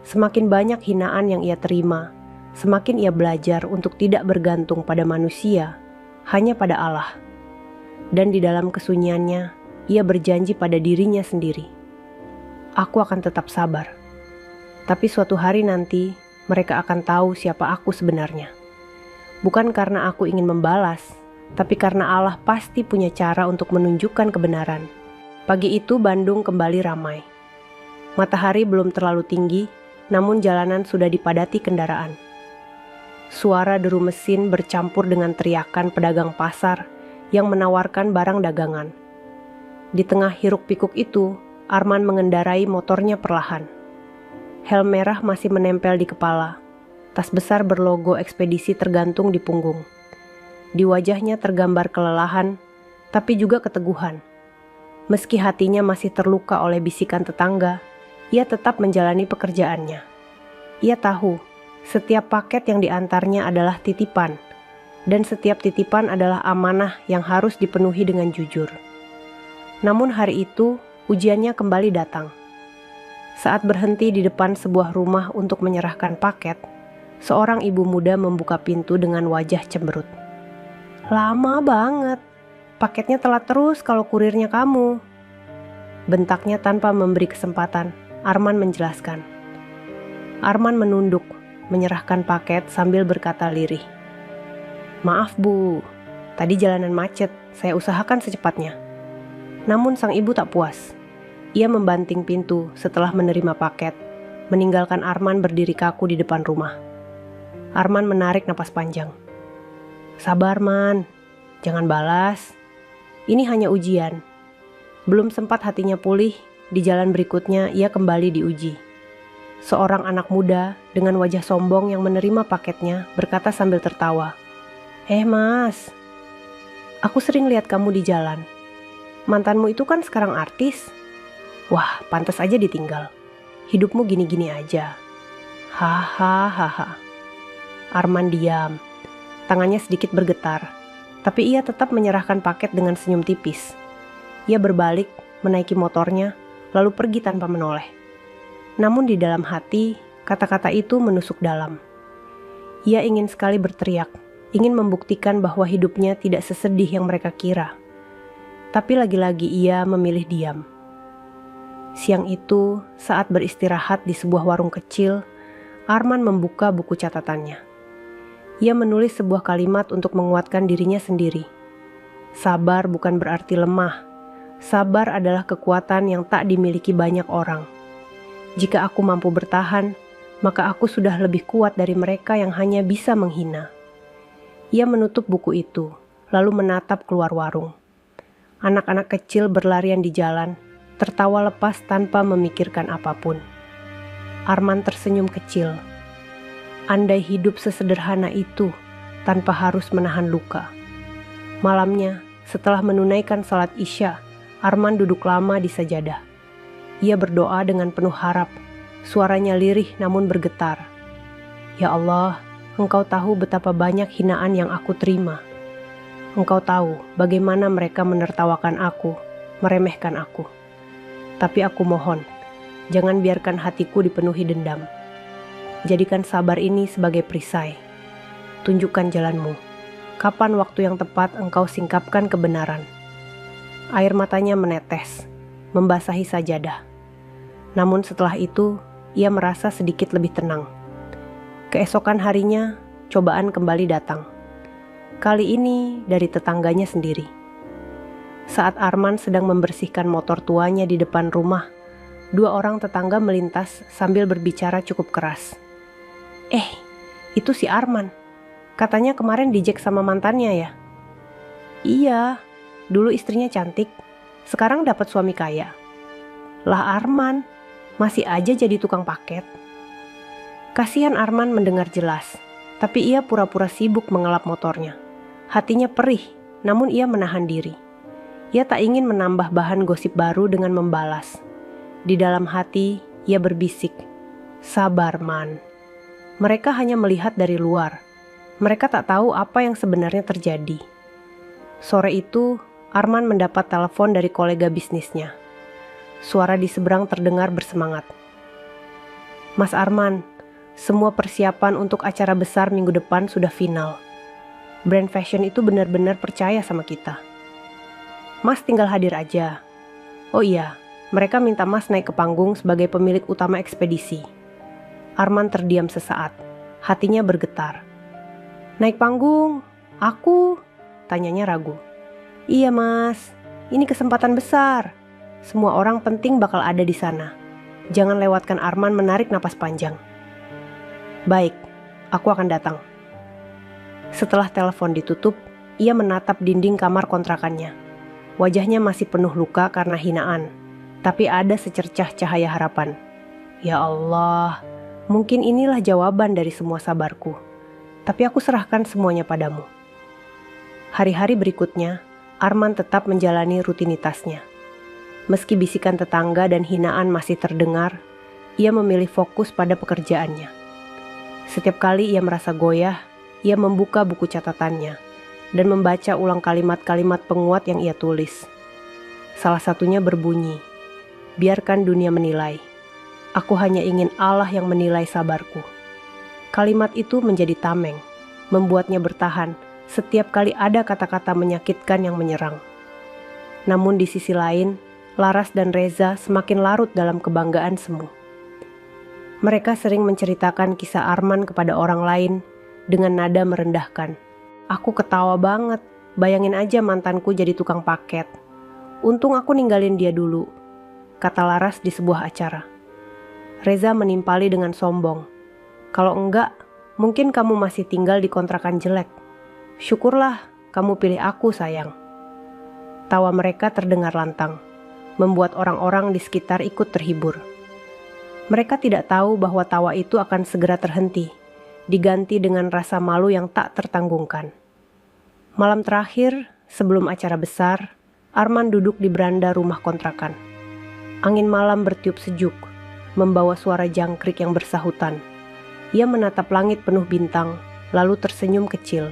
Semakin banyak hinaan yang ia terima, semakin ia belajar untuk tidak bergantung pada manusia, hanya pada Allah. Dan di dalam kesunyiannya, ia berjanji pada dirinya sendiri, "Aku akan tetap sabar. Tapi suatu hari nanti, mereka akan tahu siapa aku sebenarnya. Bukan karena aku ingin membalas, tapi karena Allah pasti punya cara untuk menunjukkan kebenaran." Pagi itu Bandung kembali ramai. Matahari belum terlalu tinggi, namun jalanan sudah dipadati kendaraan. Suara deru mesin bercampur dengan teriakan pedagang pasar yang menawarkan barang dagangan. Di tengah hiruk-pikuk itu, Arman mengendarai motornya perlahan. Helm merah masih menempel di kepala. Tas besar berlogo ekspedisi tergantung di punggung. Di wajahnya tergambar kelelahan, tapi juga keteguhan. Meski hatinya masih terluka oleh bisikan tetangga, ia tetap menjalani pekerjaannya. Ia tahu, setiap paket yang diantarnya adalah titipan, dan setiap titipan adalah amanah yang harus dipenuhi dengan jujur. Namun hari itu, ujiannya kembali datang. Saat berhenti di depan sebuah rumah untuk menyerahkan paket, seorang ibu muda membuka pintu dengan wajah cemberut. "Lama banget, paketnya telat terus kalau kurirnya kamu," bentaknya tanpa memberi kesempatan. Arman menjelaskan. Arman menunduk, menyerahkan paket sambil berkata lirih, "Maaf Bu, tadi jalanan macet, saya usahakan secepatnya." Namun sang ibu tak puas. Ia membanting pintu setelah menerima paket, meninggalkan Arman berdiri kaku di depan rumah. Arman menarik napas panjang. "Sabar Man, jangan balas. Ini hanya ujian." Belum sempat hatinya pulih, di jalan berikutnya ia kembali diuji. Seorang anak muda dengan wajah sombong yang menerima paketnya berkata sambil tertawa, Mas, aku sering lihat kamu di jalan. Mantanmu itu kan sekarang artis. Wah, pantas aja ditinggal. Hidupmu gini-gini aja." Hahaha. Arman diam. Tangannya sedikit bergetar, tapi ia tetap menyerahkan paket dengan senyum tipis. Ia berbalik, menaiki motornya, lalu pergi tanpa menoleh. Namun di dalam hati, kata-kata itu menusuk dalam. Ia ingin sekali berteriak, ingin membuktikan bahwa hidupnya tidak sesedih yang mereka kira. Tapi lagi-lagi ia memilih diam. Siang itu, saat beristirahat di sebuah warung kecil, Arman membuka buku catatannya. Ia menulis sebuah kalimat untuk menguatkan dirinya sendiri. Sabar bukan berarti lemah. Sabar adalah kekuatan yang tak dimiliki banyak orang. Jika aku mampu bertahan, maka aku sudah lebih kuat dari mereka yang hanya bisa menghina. Ia menutup buku itu, lalu menatap keluar warung. Anak-anak kecil berlarian di jalan, tertawa lepas tanpa memikirkan apapun. Arman tersenyum kecil. Andai hidup sesederhana itu, tanpa harus menahan luka. Malamnya, setelah menunaikan salat Isya, Arman duduk lama di sajadah. Ia berdoa dengan penuh harap, suaranya lirih namun bergetar. Ya Allah, Engkau tahu betapa banyak hinaan yang aku terima. Engkau tahu bagaimana mereka menertawakan aku, meremehkan aku. Tapi aku mohon, jangan biarkan hatiku dipenuhi dendam. Jadikan sabar ini sebagai perisai. Tunjukkan jalanmu. Kapan waktu yang tepat engkau singkapkan kebenaran. Air matanya menetes, membasahi sajadah. Namun setelah itu, ia merasa sedikit lebih tenang. Keesokan harinya, cobaan kembali datang. Kali ini dari tetangganya sendiri. Saat Arman sedang membersihkan motor tuanya di depan rumah, dua orang tetangga melintas sambil berbicara cukup keras. Itu si Arman. Katanya kemarin dijek sama mantannya ya? Iya. Dulu istrinya cantik, sekarang dapat suami kaya. Lah Arman, masih aja jadi tukang paket. Kasihan Arman mendengar jelas, tapi ia pura-pura sibuk mengelap motornya. Hatinya perih, namun ia menahan diri. Ia tak ingin menambah bahan gosip baru dengan membalas. Di dalam hati, ia berbisik, "Sabar, Man." Mereka hanya melihat dari luar. Mereka tak tahu apa yang sebenarnya terjadi. Sore itu, Arman mendapat telepon dari kolega bisnisnya. Suara di seberang terdengar bersemangat. Mas Arman, semua persiapan untuk acara besar minggu depan sudah final. Brand fashion itu benar-benar percaya sama kita. Mas tinggal hadir aja. Oh iya, mereka minta Mas naik ke panggung sebagai pemilik utama ekspedisi. Arman terdiam sesaat, hatinya bergetar. Naik panggung? Aku? Tanyanya ragu. Iya Mas, ini kesempatan besar. Semua orang penting bakal ada di sana. Jangan lewatkan. Arman menarik napas panjang. Baik, aku akan datang. Setelah telepon ditutup, ia menatap dinding kamar kontrakannya. Wajahnya masih penuh luka karena hinaan, tapi ada secercah cahaya harapan. Ya Allah, mungkin inilah jawaban dari semua sabarku. Tapi aku serahkan semuanya padamu. Hari-hari berikutnya, Arman tetap menjalani rutinitasnya. Meski bisikan tetangga dan hinaan masih terdengar, ia memilih fokus pada pekerjaannya. Setiap kali ia merasa goyah, ia membuka buku catatannya dan membaca ulang kalimat-kalimat penguat yang ia tulis. Salah satunya berbunyi, "Biarkan dunia menilai. Aku hanya ingin Allah yang menilai sabarku." Kalimat itu menjadi tameng, membuatnya bertahan setiap kali ada kata-kata menyakitkan yang menyerang. Namun di sisi lain, Laras dan Reza semakin larut dalam kebanggaan semu. Mereka sering menceritakan kisah Arman kepada orang lain dengan nada merendahkan. Aku ketawa banget, bayangin aja mantanku jadi tukang paket. Untung aku ninggalin dia dulu, kata Laras di sebuah acara. Reza menimpali dengan sombong. Kalau enggak, mungkin kamu masih tinggal di kontrakan jelek. Syukurlah kamu pilih aku sayang. Tawa mereka terdengar lantang, membuat orang-orang di sekitar ikut terhibur. Mereka tidak tahu bahwa tawa itu akan segera terhenti, diganti dengan rasa malu yang tak tertanggungkan. Malam terakhir, sebelum acara besar, Arman duduk di beranda rumah kontrakan. Angin malam bertiup sejuk, membawa suara jangkrik yang bersahutan. Ia menatap langit penuh bintang, lalu tersenyum kecil.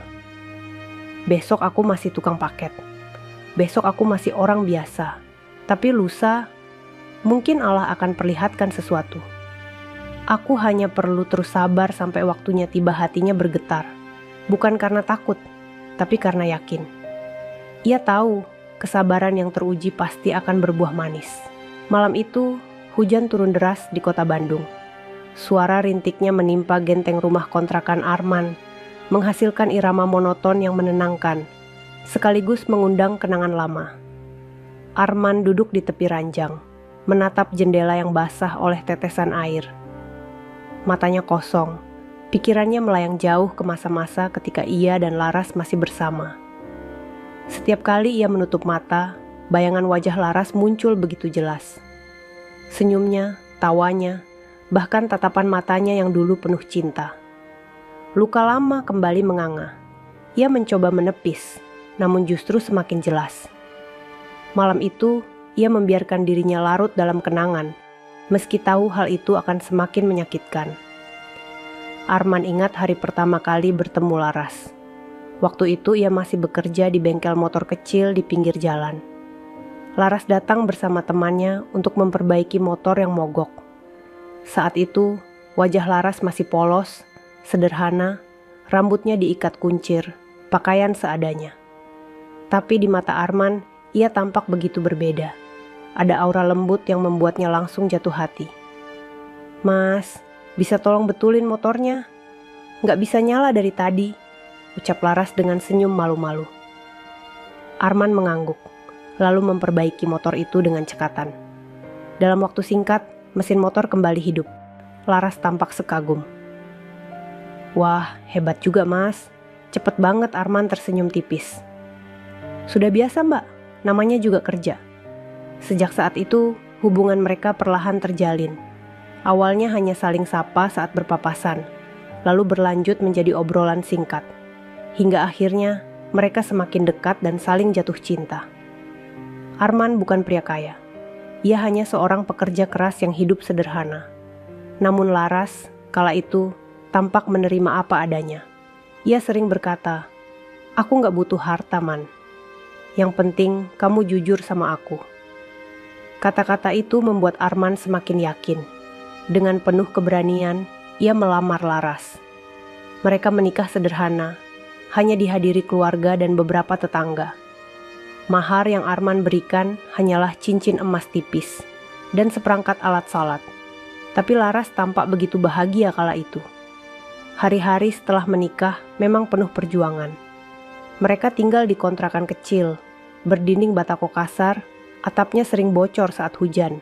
Besok aku masih tukang paket. Besok aku masih orang biasa. Tapi lusa, mungkin Allah akan perlihatkan sesuatu. Aku hanya perlu terus sabar sampai waktunya tiba. Hatinya bergetar. Bukan karena takut, tapi karena yakin. Ia tahu kesabaran yang teruji pasti akan berbuah manis. Malam itu, hujan turun deras di kota Bandung. Suara rintiknya menimpa genteng rumah kontrakan Arman, menghasilkan irama monoton yang menenangkan, sekaligus mengundang kenangan lama. Arman duduk di tepi ranjang, menatap jendela yang basah oleh tetesan air. Matanya kosong, pikirannya melayang jauh ke masa-masa ketika ia dan Laras masih bersama. Setiap kali ia menutup mata, bayangan wajah Laras muncul begitu jelas. Senyumnya, tawanya, bahkan tatapan matanya yang dulu penuh cinta. Luka lama kembali menganga. Ia mencoba menepis, namun justru semakin jelas. Malam itu, ia membiarkan dirinya larut dalam kenangan, meski tahu hal itu akan semakin menyakitkan. Arman ingat hari pertama kali bertemu Laras. Waktu itu ia masih bekerja di bengkel motor kecil di pinggir jalan. Laras datang bersama temannya untuk memperbaiki motor yang mogok. Saat itu, wajah Laras masih polos, sederhana, rambutnya diikat kuncir, pakaian seadanya. Tapi di mata Arman, ia tampak begitu berbeda. Ada aura lembut yang membuatnya langsung jatuh hati. "Mas, bisa tolong betulin motornya? Nggak bisa nyala dari tadi," ucap Laras dengan senyum malu-malu. Arman mengangguk, lalu memperbaiki motor itu dengan cekatan. Dalam waktu singkat, mesin motor kembali hidup. Laras tampak sekagum. "Wah, hebat juga mas. Cepet banget." Arman tersenyum tipis. "Sudah biasa mbak, namanya juga kerja." Sejak saat itu, hubungan mereka perlahan terjalin. Awalnya hanya saling sapa saat berpapasan, lalu berlanjut menjadi obrolan singkat. Hingga akhirnya, mereka semakin dekat dan saling jatuh cinta. Arman bukan pria kaya. Ia hanya seorang pekerja keras yang hidup sederhana. Namun Laras, kala itu, tampak menerima apa adanya. Ia sering berkata, "Aku gak butuh harta, Man. Yang penting kamu jujur sama aku." Kata-kata itu membuat Arman semakin yakin. Dengan penuh keberanian, ia melamar Laras. Mereka menikah sederhana, hanya dihadiri keluarga dan beberapa tetangga. Mahar yang Arman berikan hanyalah cincin emas tipis dan seperangkat alat salat. Tapi Laras tampak begitu bahagia kala itu. Hari-hari setelah menikah memang penuh perjuangan. Mereka tinggal di kontrakan kecil, berdinding batako kasar, atapnya sering bocor saat hujan.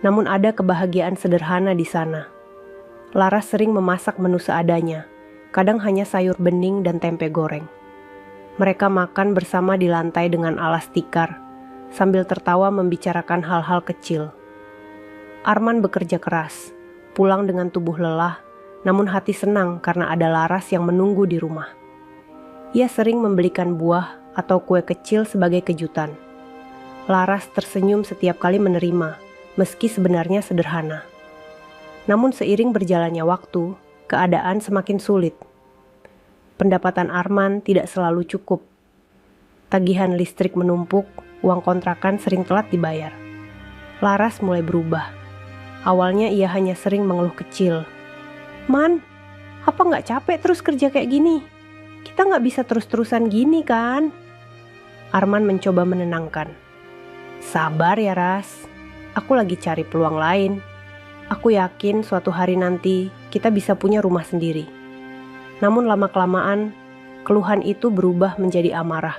Namun ada kebahagiaan sederhana di sana. Laras sering memasak menu seadanya, kadang hanya sayur bening dan tempe goreng. Mereka makan bersama di lantai dengan alas tikar, sambil tertawa membicarakan hal-hal kecil. Arman bekerja keras, pulang dengan tubuh lelah, namun hati senang karena ada Laras yang menunggu di rumah. Ia sering membelikan buah atau kue kecil sebagai kejutan. Laras tersenyum setiap kali menerima, meski sebenarnya sederhana. Namun seiring berjalannya waktu, keadaan semakin sulit. Pendapatan Arman tidak selalu cukup. Tagihan listrik menumpuk, uang kontrakan sering telat dibayar. Laras mulai berubah. Awalnya ia hanya sering mengeluh kecil. "Man, apa nggak capek terus kerja kayak gini? Kita nggak bisa terus-terusan gini kan?" Arman mencoba menenangkan. "Sabar ya Ras, aku lagi cari peluang lain. Aku yakin suatu hari nanti kita bisa punya rumah sendiri." Namun lama-kelamaan, keluhan itu berubah menjadi amarah.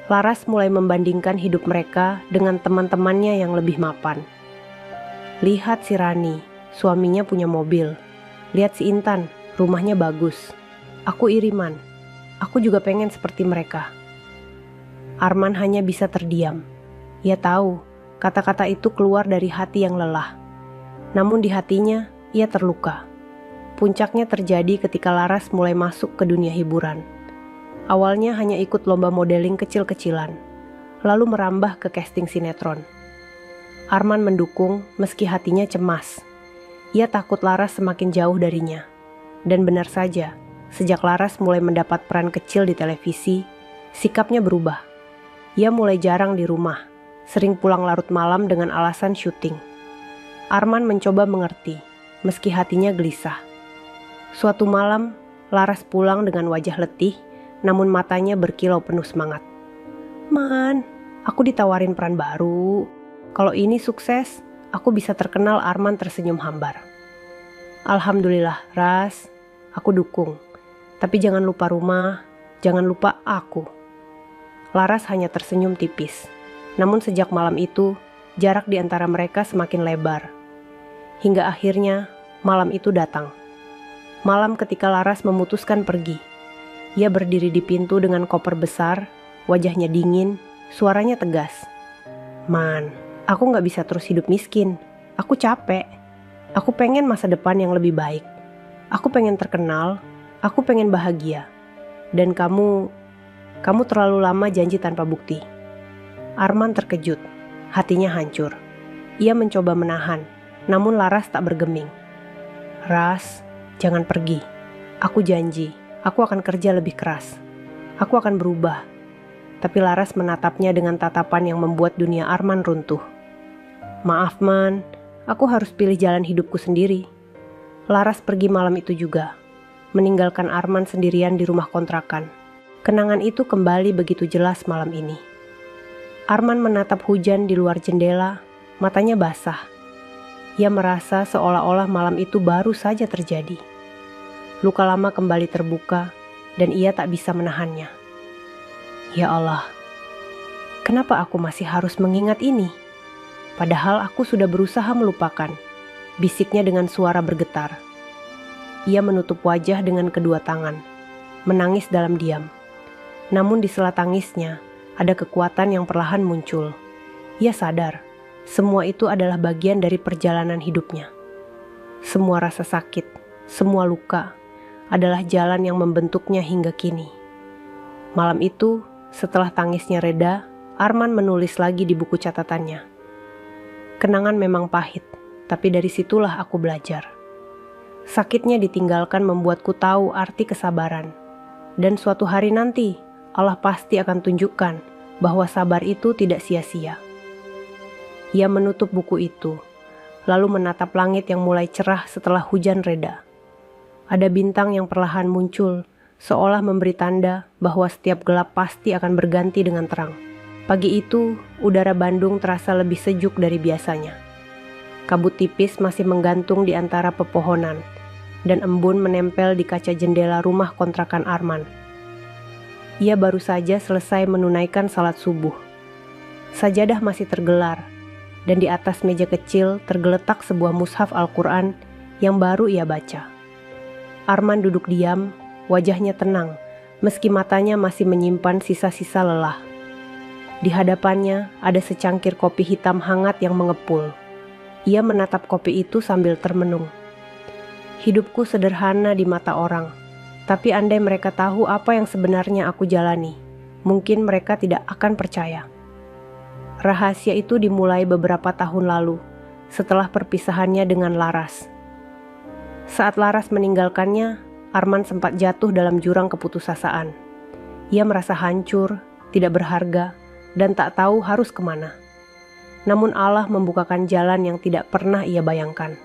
Laras mulai membandingkan hidup mereka dengan teman-temannya yang lebih mapan. "Lihat si Rani, suaminya punya mobil. Lihat si Intan, rumahnya bagus. Aku iri Man, aku juga pengen seperti mereka." Arman hanya bisa terdiam. Ia tahu, kata-kata itu keluar dari hati yang lelah. Namun di hatinya, ia terluka. Puncaknya terjadi ketika Laras mulai masuk ke dunia hiburan. Awalnya hanya ikut lomba modeling kecil-kecilan, lalu merambah ke casting sinetron. Arman mendukung meski hatinya cemas. Ia takut Laras semakin jauh darinya. Dan benar saja, sejak Laras mulai mendapat peran kecil di televisi, sikapnya berubah. Ia mulai jarang di rumah, sering pulang larut malam dengan alasan syuting. Arman mencoba mengerti, meski hatinya gelisah. Suatu malam, Laras pulang dengan wajah letih, namun matanya berkilau penuh semangat. "Man, aku ditawarin peran baru. Kalau ini sukses, aku bisa terkenal." Arman tersenyum hambar. "Alhamdulillah, Ras. Aku dukung. Tapi jangan lupa rumah, jangan lupa aku." Laras hanya tersenyum tipis. Namun sejak malam itu, jarak di antara mereka semakin lebar. Hingga akhirnya, malam itu datang. Malam ketika Laras memutuskan pergi. Ia berdiri di pintu dengan koper besar, wajahnya dingin, suaranya tegas. "Man, aku gak bisa terus hidup miskin. Aku capek. Aku pengen masa depan yang lebih baik. Aku pengen terkenal, aku pengen bahagia. Dan kamu terlalu lama janji tanpa bukti." Arman terkejut, hatinya hancur. Ia mencoba menahan, namun Laras tak bergeming. "Ras, jangan pergi. Aku janji, aku akan kerja lebih keras. Aku akan berubah." Tapi Laras menatapnya dengan tatapan yang membuat dunia Arman runtuh. "Maaf Man, aku harus pilih jalan hidupku sendiri." Laras pergi malam itu juga, meninggalkan Arman sendirian di rumah kontrakan. Kenangan itu kembali begitu jelas malam ini. Arman menatap hujan di luar jendela, matanya basah. Ia merasa seolah-olah malam itu baru saja terjadi. Luka lama kembali terbuka, dan ia tak bisa menahannya. "Ya Allah, kenapa aku masih harus mengingat ini? Padahal aku sudah berusaha melupakan," bisiknya dengan suara bergetar. Ia menutup wajah dengan kedua tangan, menangis dalam diam. Namun di sela tangisnya, ada kekuatan yang perlahan muncul. Ia sadar, semua itu adalah bagian dari perjalanan hidupnya. Semua rasa sakit, semua luka, adalah jalan yang membentuknya hingga kini. Malam itu, setelah tangisnya reda, Arman menulis lagi di buku catatannya. "Kenangan memang pahit, tapi dari situlah aku belajar. Sakitnya ditinggalkan membuatku tahu arti kesabaran. Dan suatu hari nanti, Allah pasti akan tunjukkan bahwa sabar itu tidak sia-sia." Ia menutup buku itu, lalu menatap langit yang mulai cerah setelah hujan reda. Ada bintang yang perlahan muncul, seolah memberi tanda bahwa setiap gelap pasti akan berganti dengan terang. Pagi itu, udara Bandung terasa lebih sejuk dari biasanya. Kabut tipis masih menggantung di antara pepohonan, dan embun menempel di kaca jendela rumah kontrakan Arman. Ia baru saja selesai menunaikan salat subuh. Sajadah masih tergelar, dan di atas meja kecil tergeletak sebuah mushaf Al-Quran yang baru ia baca. Arman duduk diam, wajahnya tenang, meski matanya masih menyimpan sisa-sisa lelah. Di hadapannya ada secangkir kopi hitam hangat yang mengepul. Ia menatap kopi itu sambil termenung. Hidupku sederhana di mata orang, tapi andai mereka tahu apa yang sebenarnya aku jalani, mungkin mereka tidak akan percaya. Rahasia itu dimulai beberapa tahun lalu, setelah perpisahannya dengan Laras. Saat Laras meninggalkannya, Arman sempat jatuh dalam jurang keputusasaan. Ia merasa hancur, tidak berharga, dan tak tahu harus kemana. Namun Allah membukakan jalan yang tidak pernah ia bayangkan.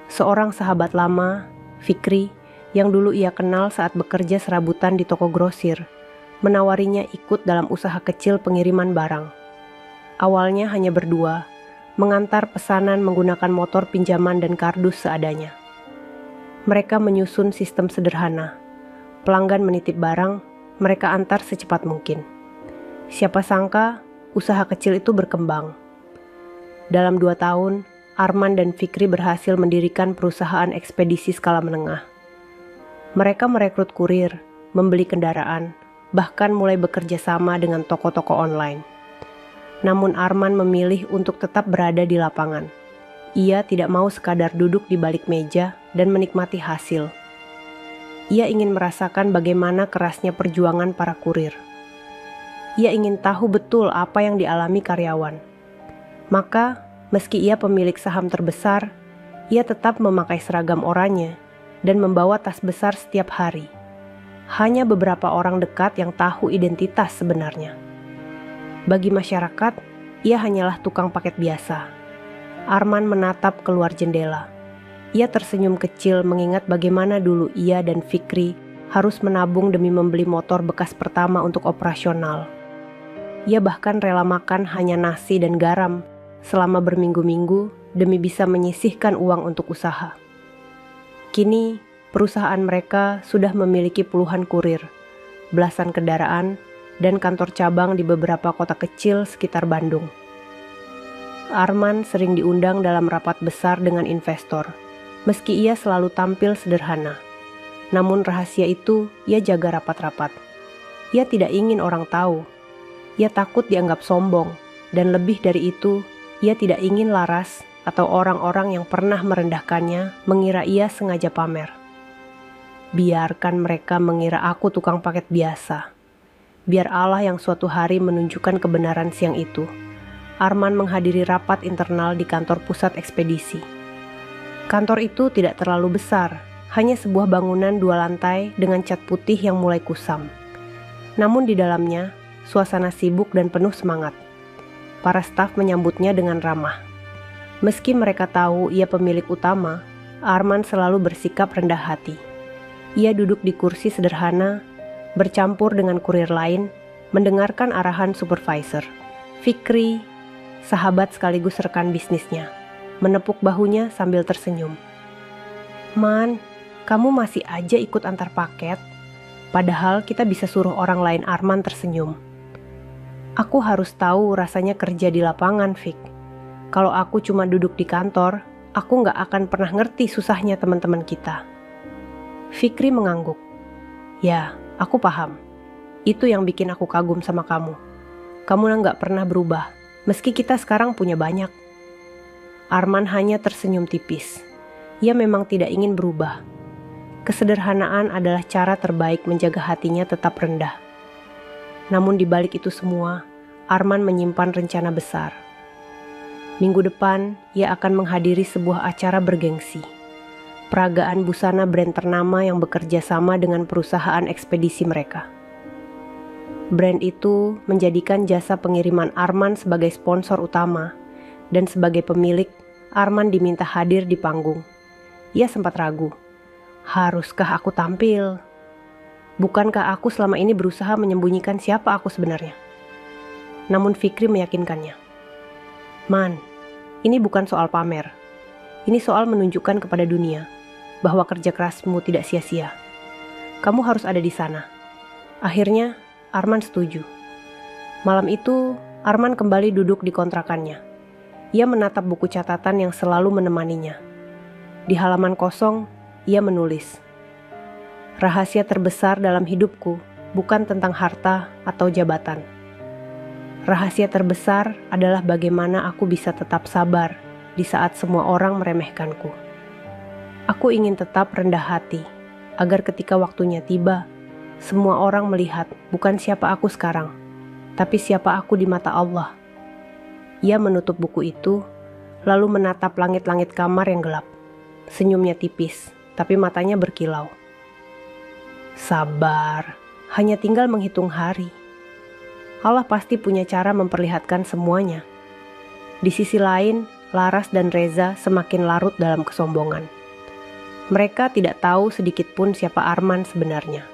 Seorang sahabat lama, Fikri, yang dulu ia kenal saat bekerja serabutan di toko grosir, menawarinya ikut dalam usaha kecil pengiriman barang. Awalnya hanya berdua, mengantar pesanan menggunakan motor pinjaman dan kardus seadanya. Mereka menyusun sistem sederhana. Pelanggan menitip barang, mereka antar secepat mungkin. Siapa sangka, usaha kecil itu berkembang. Dalam 2 tahun, Arman dan Fikri berhasil mendirikan perusahaan ekspedisi skala menengah. Mereka merekrut kurir, membeli kendaraan, bahkan mulai bekerja sama dengan toko-toko online. Namun Arman memilih untuk tetap berada di lapangan. Ia tidak mau sekadar duduk di balik meja dan menikmati hasil. Ia ingin merasakan bagaimana kerasnya perjuangan para kurir. Ia ingin tahu betul apa yang dialami karyawan. Maka, meski ia pemilik saham terbesar, ia tetap memakai seragam oranye dan membawa tas besar setiap hari. Hanya beberapa orang dekat yang tahu identitas sebenarnya. Bagi masyarakat, ia hanyalah tukang paket biasa. Arman menatap keluar jendela. Ia tersenyum kecil mengingat bagaimana dulu ia dan Fikri harus menabung demi membeli motor bekas pertama untuk operasional. Ia bahkan rela makan hanya nasi dan garam selama berminggu-minggu demi bisa menyisihkan uang untuk usaha. Kini, perusahaan mereka sudah memiliki puluhan kurir, belasan kendaraan, dan kantor cabang di beberapa kota kecil sekitar Bandung. Arman sering diundang dalam rapat besar dengan investor, meski ia selalu tampil sederhana. Namun rahasia itu ia jaga rapat-rapat. Ia tidak ingin orang tahu. Ia takut dianggap sombong, dan lebih dari itu, ia tidak ingin Laras atau orang-orang yang pernah merendahkannya mengira ia sengaja pamer. Biarkan mereka mengira aku tukang paket biasa. Biar Allah yang suatu hari menunjukkan kebenaran siang itu. Arman menghadiri rapat internal di kantor pusat ekspedisi. Kantor itu tidak terlalu besar, hanya sebuah bangunan 2 lantai dengan cat putih yang mulai kusam. Namun di dalamnya, suasana sibuk dan penuh semangat. Para staf menyambutnya dengan ramah. Meski mereka tahu ia pemilik utama, Arman selalu bersikap rendah hati. Ia duduk di kursi sederhana, bercampur dengan kurir lain, mendengarkan arahan supervisor. Fikri, sahabat sekaligus rekan bisnisnya, menepuk bahunya sambil tersenyum. Man, kamu masih aja ikut antar paket? Padahal kita bisa suruh orang lain. Arman tersenyum. Aku harus tahu rasanya kerja di lapangan, Fik. Kalau aku cuma duduk di kantor, aku gak akan pernah ngerti susahnya teman-teman kita. Fikri mengangguk. Ya, aku paham. Itu yang bikin aku kagum sama kamu. Kamu gak pernah berubah. Meski kita sekarang punya banyak. Arman hanya tersenyum tipis. Ia memang tidak ingin berubah. Kesederhanaan adalah cara terbaik menjaga hatinya tetap rendah. Namun di balik itu semua, Arman menyimpan rencana besar. Minggu depan, ia akan menghadiri sebuah acara bergengsi. Peragaan busana brand ternama yang bekerja sama dengan perusahaan ekspedisi mereka. Brand itu menjadikan jasa pengiriman Arman sebagai sponsor utama, dan sebagai pemilik, Arman diminta hadir di panggung. Ia sempat ragu. Haruskah aku tampil? Bukankah aku selama ini berusaha menyembunyikan siapa aku sebenarnya? Namun Fikri meyakinkannya. Man, ini bukan soal pamer. Ini soal menunjukkan kepada dunia bahwa kerja kerasmu tidak sia-sia. Kamu harus ada di sana. Akhirnya, Arman setuju. Malam itu, Arman kembali duduk di kontrakannya. Ia menatap buku catatan yang selalu menemaninya. Di halaman kosong, ia menulis, "Rahasia terbesar dalam hidupku bukan tentang harta atau jabatan. Rahasia terbesar adalah bagaimana aku bisa tetap sabar di saat semua orang meremehkanku. Aku ingin tetap rendah hati, agar ketika waktunya tiba, semua orang melihat bukan siapa aku sekarang, tapi siapa aku di mata Allah." Ia menutup buku itu, lalu menatap langit-langit kamar yang gelap. Senyumnya tipis, tapi matanya berkilau. Sabar, hanya tinggal menghitung hari. Allah pasti punya cara memperlihatkan semuanya. Di sisi lain, Laras dan Reza semakin larut dalam kesombongan. Mereka tidak tahu sedikit pun siapa Arman sebenarnya.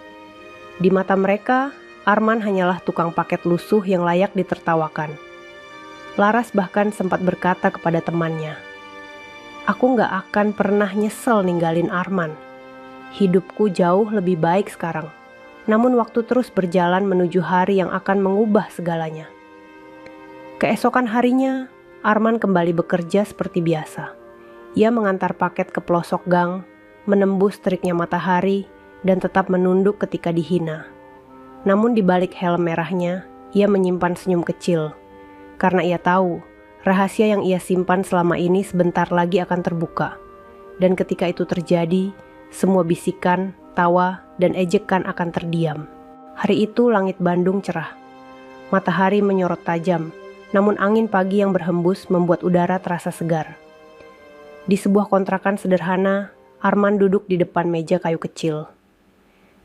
Di mata mereka, Arman hanyalah tukang paket lusuh yang layak ditertawakan. Laras bahkan sempat berkata kepada temannya, "Aku gak akan pernah nyesel ninggalin Arman. Hidupku jauh lebih baik sekarang." Namun waktu terus berjalan menuju hari yang akan mengubah segalanya. Keesokan harinya, Arman kembali bekerja seperti biasa. Ia mengantar paket ke pelosok gang, menembus teriknya matahari, dan tetap menunduk ketika dihina. Namun di balik helm merahnya, ia menyimpan senyum kecil. Karena ia tahu, rahasia yang ia simpan selama ini sebentar lagi akan terbuka. Dan ketika itu terjadi, semua bisikan, tawa, dan ejekan akan terdiam. Hari itu langit Bandung cerah. Matahari menyorot tajam, namun angin pagi yang berhembus membuat udara terasa segar. Di sebuah kontrakan sederhana, Arman duduk di depan meja kayu kecil.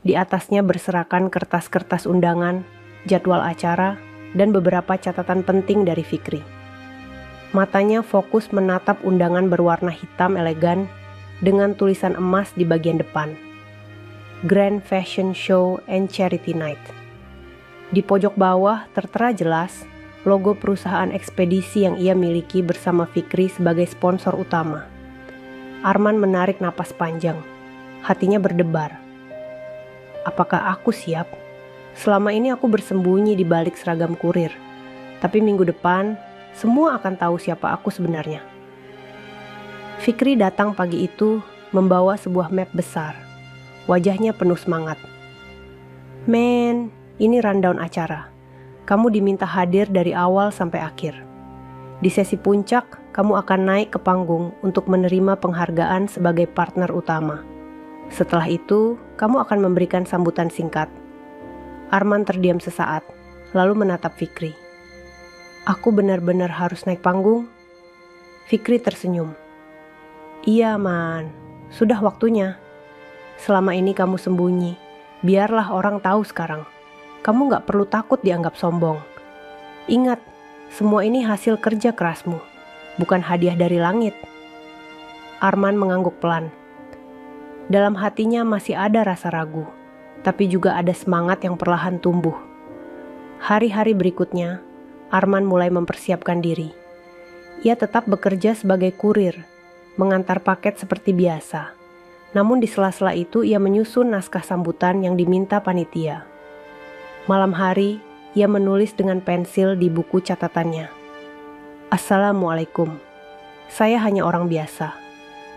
Di atasnya berserakan kertas-kertas undangan, jadwal acara, dan beberapa catatan penting dari Fikri. Matanya fokus menatap undangan berwarna hitam elegan dengan tulisan emas di bagian depan. Grand Fashion Show and Charity Night. Di pojok bawah tertera jelas logo perusahaan ekspedisi yang ia miliki bersama Fikri sebagai sponsor utama. Arman menarik napas panjang. Hatinya berdebar. Apakah aku siap? Selama ini aku bersembunyi di balik seragam kurir. Tapi minggu depan, semua akan tahu siapa aku sebenarnya. Fikri datang pagi itu membawa sebuah map besar. Wajahnya penuh semangat. "Men, ini rundown acara. Kamu diminta hadir dari awal sampai akhir. Di sesi puncak, kamu akan naik ke panggung untuk menerima penghargaan sebagai partner utama. Setelah itu, kamu akan memberikan sambutan singkat." Arman terdiam sesaat, lalu menatap Fikri. "Aku benar-benar harus naik panggung?" Fikri tersenyum. "Iya, Man. Sudah waktunya. Selama ini kamu sembunyi. Biarlah orang tahu sekarang. Kamu gak perlu takut dianggap sombong. Ingat, semua ini hasil kerja kerasmu, bukan hadiah dari langit." Arman mengangguk pelan. Dalam hatinya masih ada rasa ragu, tapi juga ada semangat yang perlahan tumbuh. Hari-hari berikutnya, Arman mulai mempersiapkan diri. Ia tetap bekerja sebagai kurir, mengantar paket seperti biasa. Namun di sela-sela itu ia menyusun naskah sambutan yang diminta panitia. Malam hari, ia menulis dengan pensil di buku catatannya. "Assalamualaikum. Saya hanya orang biasa.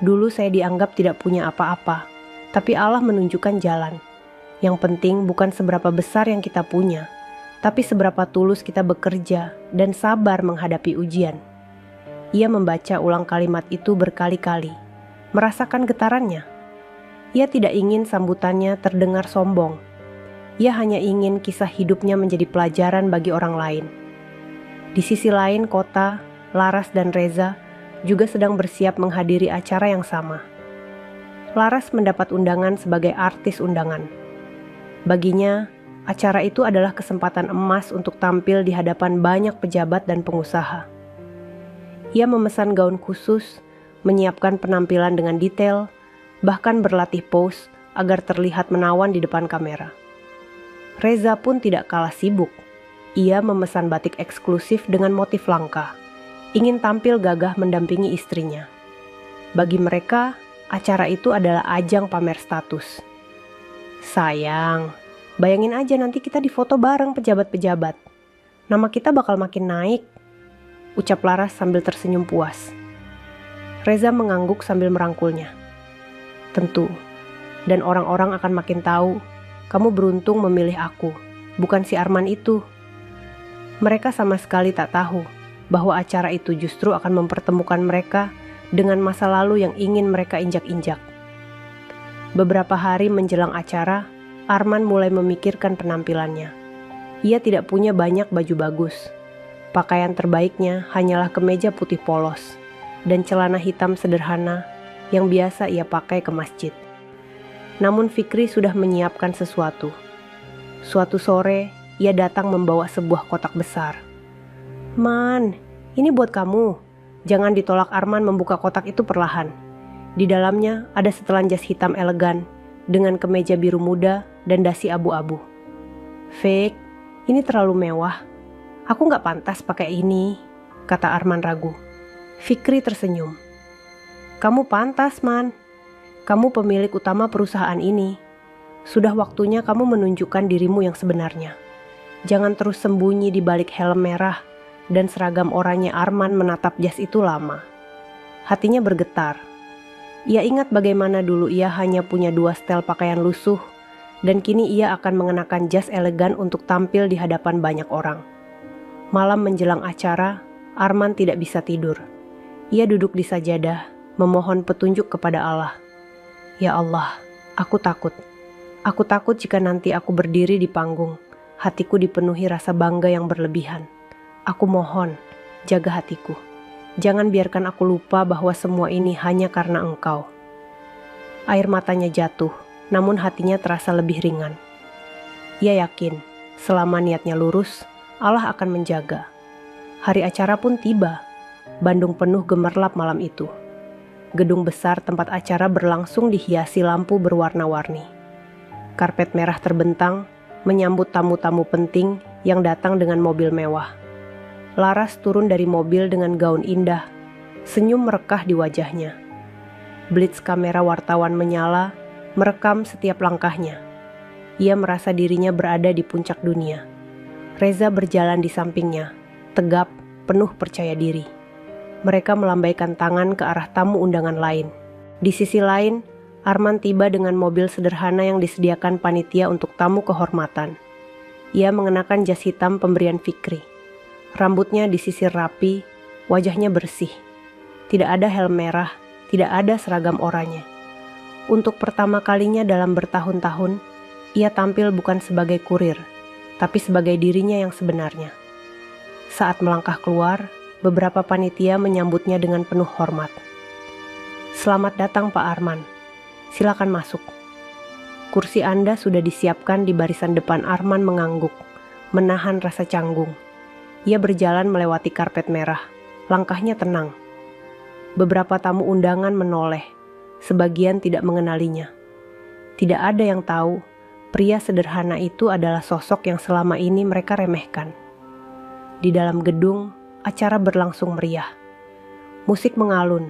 Dulu saya dianggap tidak punya apa-apa, tapi Allah menunjukkan jalan. Yang penting bukan seberapa besar yang kita punya, tapi seberapa tulus kita bekerja dan sabar menghadapi ujian." Ia membaca ulang kalimat itu berkali-kali, merasakan getarannya. Ia tidak ingin sambutannya terdengar sombong. Ia hanya ingin kisah hidupnya menjadi pelajaran bagi orang lain. Di sisi lain kota, Laras dan Reza juga sedang bersiap menghadiri acara yang sama. Laras mendapat undangan sebagai artis undangan. Baginya, acara itu adalah kesempatan emas untuk tampil di hadapan banyak pejabat dan pengusaha. Ia memesan gaun khusus menyiapkan penampilan dengan detail, bahkan berlatih pose agar terlihat menawan di depan kamera. Reza pun tidak kalah sibuk. Ia memesan batik eksklusif dengan motif langka, ingin tampil gagah mendampingi istrinya. Bagi mereka, acara itu adalah ajang pamer status. Sayang, bayangin aja nanti kita difoto bareng pejabat-pejabat. Nama kita bakal makin naik, ucap Laras sambil tersenyum puas. Reza mengangguk sambil merangkulnya. Tentu, dan orang-orang akan makin tahu kamu beruntung memilih aku, bukan si Arman itu. Mereka sama sekali tak tahu bahwa acara itu justru akan mempertemukan mereka dengan masa lalu yang ingin mereka injak-injak. Beberapa hari menjelang acara, Arman mulai memikirkan penampilannya. Ia tidak punya banyak baju bagus. Pakaian terbaiknya hanyalah kemeja putih polos dan celana hitam sederhana yang biasa ia pakai ke masjid. Namun Fikri sudah menyiapkan sesuatu. Suatu sore, ia datang membawa sebuah kotak besar. "Man, ini buat kamu." Jangan ditolak Arman membuka kotak itu perlahan. Di dalamnya ada setelan jas hitam elegan dengan kemeja biru muda dan dasi abu-abu. "Fik, ini terlalu mewah. Aku gak pantas pakai ini," kata Arman ragu. Fikri tersenyum. "Kamu pantas, Man. Kamu pemilik utama perusahaan ini. Sudah waktunya kamu menunjukkan dirimu yang sebenarnya. Jangan terus sembunyi di balik helm merah dan seragam oranye." Arman menatap jas itu lama. Hatinya bergetar. Ia ingat bagaimana dulu ia hanya punya 2 setel pakaian lusuh, dan kini ia akan mengenakan jas elegan untuk tampil di hadapan banyak orang. Malam menjelang acara, Arman tidak bisa tidur. Ia duduk di sajadah, memohon petunjuk kepada Allah. "Ya Allah, aku takut. Aku takut jika nanti aku berdiri di panggung, hatiku dipenuhi rasa bangga yang berlebihan. Aku mohon, jaga hatiku. Jangan biarkan aku lupa bahwa semua ini hanya karena Engkau." Air matanya jatuh, namun hatinya terasa lebih ringan. Ia yakin, selama niatnya lurus, Allah akan menjaga. Hari acara pun tiba. Bandung penuh gemerlap malam itu. Gedung besar tempat acara berlangsung dihiasi lampu berwarna-warni. Karpet merah terbentang, menyambut tamu-tamu penting yang datang dengan mobil mewah. Laras turun dari mobil dengan gaun indah, senyum merekah di wajahnya. Blitz kamera wartawan menyala, merekam setiap langkahnya. Ia merasa dirinya berada di puncak dunia. Reza berjalan di sampingnya, tegap, penuh percaya diri. Mereka melambaikan tangan ke arah tamu undangan lain. Di sisi lain, Arman tiba dengan mobil sederhana yang disediakan panitia untuk tamu kehormatan. Ia mengenakan jas hitam pemberian Fikri. Rambutnya disisir rapi, wajahnya bersih. Tidak ada helm merah, tidak ada seragam oranye. Untuk pertama kalinya dalam bertahun-tahun, ia tampil bukan sebagai kurir, tapi sebagai dirinya yang sebenarnya. Saat melangkah keluar, beberapa panitia menyambutnya dengan penuh hormat. "Selamat datang Pak Arman, silakan masuk." Kursi Anda sudah disiapkan di barisan depan. Arman mengangguk, menahan rasa canggung. Ia berjalan melewati karpet merah, langkahnya tenang. Beberapa tamu undangan menoleh, sebagian tidak mengenalinya. Tidak ada yang tahu, pria sederhana itu adalah sosok yang selama ini mereka remehkan. Di dalam gedung, acara berlangsung meriah. Musik mengalun,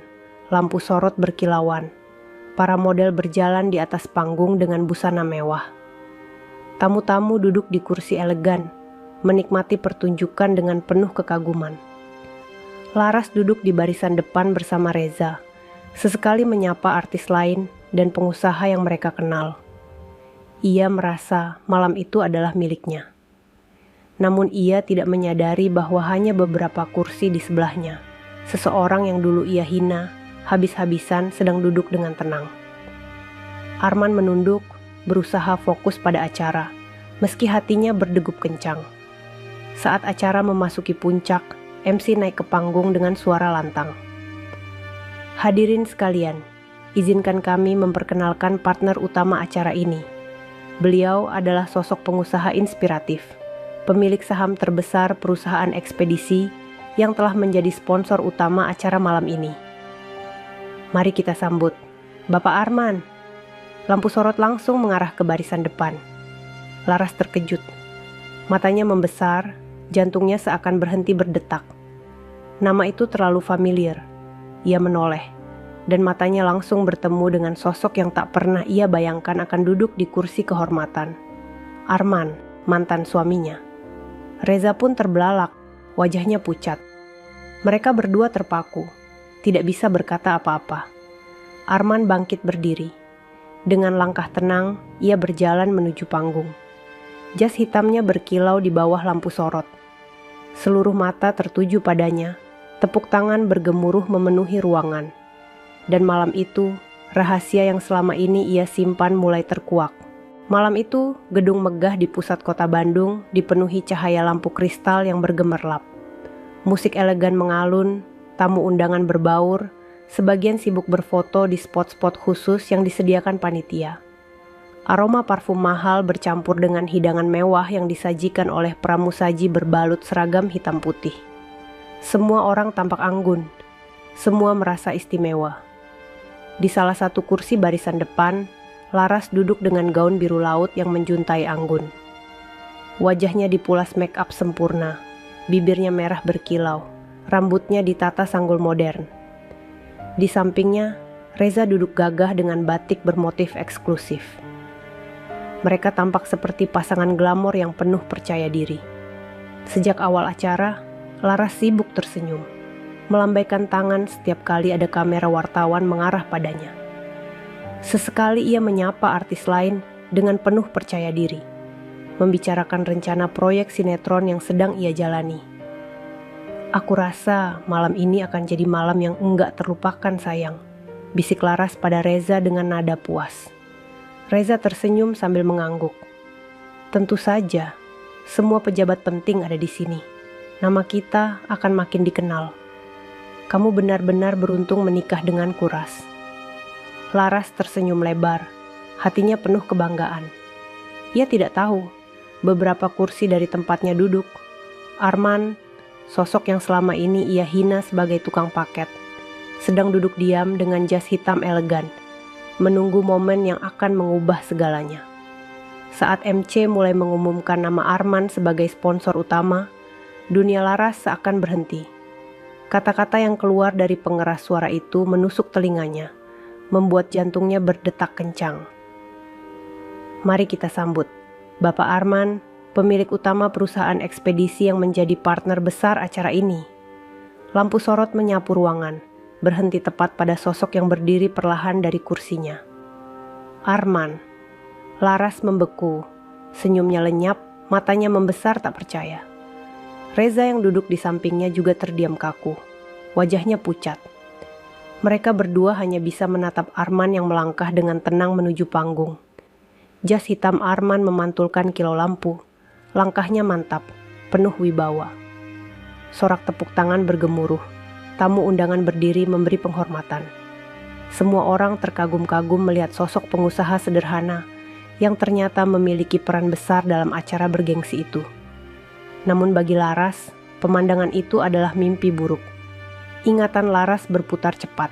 lampu sorot berkilauan. Para model berjalan di atas panggung dengan busana mewah. Tamu-tamu duduk di kursi elegan, menikmati pertunjukan dengan penuh kekaguman. Laras duduk di barisan depan bersama Reza, sesekali menyapa artis lain dan pengusaha yang mereka kenal. Ia merasa malam itu adalah miliknya. Namun ia tidak menyadari bahwa hanya beberapa kursi di sebelahnya, seseorang yang dulu ia hina, habis-habisan sedang duduk dengan tenang. Arman menunduk, berusaha fokus pada acara, meski hatinya berdegup kencang. Saat acara memasuki puncak, MC naik ke panggung dengan suara lantang. "Hadirin sekalian, izinkan kami memperkenalkan partner utama acara ini. Beliau adalah sosok pengusaha inspiratif, pemilik saham terbesar perusahaan ekspedisi yang telah menjadi sponsor utama acara malam ini." Mari kita sambut. Bapak Arman. Lampu sorot langsung mengarah ke barisan depan. Laras terkejut. Matanya membesar, jantungnya seakan berhenti berdetak. Nama itu terlalu familiar. Ia menoleh, dan matanya langsung bertemu dengan sosok yang tak pernah ia bayangkan akan duduk di kursi kehormatan. Arman, mantan suaminya. Reza pun terbelalak, wajahnya pucat. Mereka berdua terpaku, tidak bisa berkata apa-apa. Arman bangkit berdiri. Dengan langkah tenang, ia berjalan menuju panggung. Jas hitamnya berkilau di bawah lampu sorot. Seluruh mata tertuju padanya, tepuk tangan bergemuruh memenuhi ruangan. Dan malam itu, rahasia yang selama ini ia simpan mulai terkuak. Malam itu, gedung megah di pusat kota Bandung dipenuhi cahaya lampu kristal yang bergemerlap. Musik elegan mengalun, tamu undangan berbaur, sebagian sibuk berfoto di spot-spot khusus yang disediakan panitia. Aroma parfum mahal bercampur dengan hidangan mewah yang disajikan oleh pramusaji berbalut seragam hitam putih. Semua orang tampak anggun, semua merasa istimewa. Di salah satu kursi barisan depan, Laras duduk dengan gaun biru laut yang menjuntai anggun. Wajahnya dipulas make up sempurna, bibirnya merah berkilau, rambutnya ditata sanggul modern. Di sampingnya, Reza duduk gagah dengan batik bermotif eksklusif. Mereka tampak seperti pasangan glamor yang penuh percaya diri. Sejak awal acara, Laras sibuk tersenyum, melambaikan tangan setiap kali ada kamera wartawan mengarah padanya. Sesekali ia menyapa artis lain dengan penuh percaya diri, membicarakan rencana proyek sinetron yang sedang ia jalani. "Aku rasa malam ini akan jadi malam yang enggak terlupakan sayang," bisik Laras pada Reza dengan nada puas. Reza tersenyum sambil mengangguk. "Tentu saja, semua pejabat penting ada di sini. Nama kita akan makin dikenal. Kamu benar-benar beruntung menikah denganku, Ras." Laras tersenyum lebar, hatinya penuh kebanggaan. Ia tidak tahu, beberapa kursi dari tempatnya duduk, Arman, sosok yang selama ini ia hina sebagai tukang paket, sedang duduk diam dengan jas hitam elegan, menunggu momen yang akan mengubah segalanya. Saat MC mulai mengumumkan nama Arman sebagai sponsor utama, dunia Laras seakan berhenti. Kata-kata yang keluar dari pengeras suara itu menusuk telinganya, membuat jantungnya berdetak kencang. Mari kita sambut Bapak Arman, pemilik utama perusahaan ekspedisi yang menjadi partner besar acara ini. Lampu sorot menyapu ruangan, berhenti tepat pada sosok yang berdiri perlahan dari kursinya. Arman. Laras membeku, senyumnya lenyap, matanya membesar tak percaya. Reza yang duduk di sampingnya juga terdiam kaku, wajahnya pucat. Mereka berdua hanya bisa menatap Arman yang melangkah dengan tenang menuju panggung. Jas hitam Arman memantulkan kilau lampu, langkahnya mantap, penuh wibawa. Sorak tepuk tangan bergemuruh, tamu undangan berdiri memberi penghormatan. Semua orang terkagum-kagum melihat sosok pengusaha sederhana yang ternyata memiliki peran besar dalam acara bergengsi itu. Namun bagi Laras, pemandangan itu adalah mimpi buruk. Ingatan Laras berputar cepat.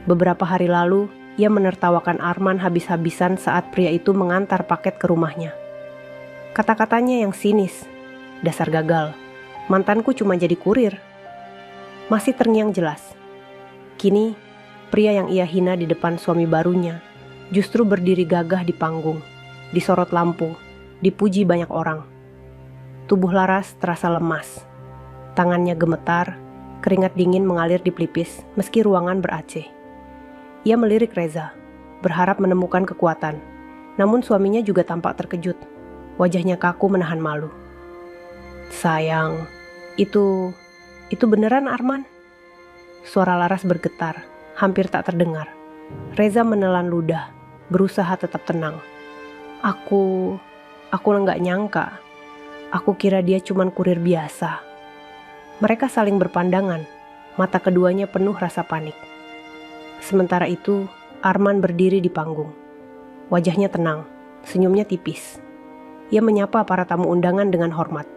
Beberapa hari lalu, ia menertawakan Arman habis-habisan saat pria itu mengantar paket ke rumahnya. Kata-katanya yang sinis, "Dasar gagal, mantanku cuma jadi kurir." Masih terngiang jelas. Kini, pria yang ia hina di depan suami barunya justru berdiri gagah di panggung, disorot lampu, dipuji banyak orang. Tubuh Laras terasa lemas. Tangannya gemetar, keringat dingin mengalir di pelipis meski ruangan ber-AC. Ia melirik Reza, berharap menemukan kekuatan. Namun suaminya juga tampak terkejut. Wajahnya kaku menahan malu. "Sayang, itu beneran Arman?" Suara Laras bergetar, hampir tak terdengar. Reza menelan ludah, berusaha tetap tenang. Aku nggak nyangka. Aku kira dia cuman kurir biasa." Mereka saling berpandangan, mata keduanya penuh rasa panik. Sementara itu, Arman berdiri di panggung. Wajahnya tenang, senyumnya tipis. Ia menyapa para tamu undangan dengan hormat.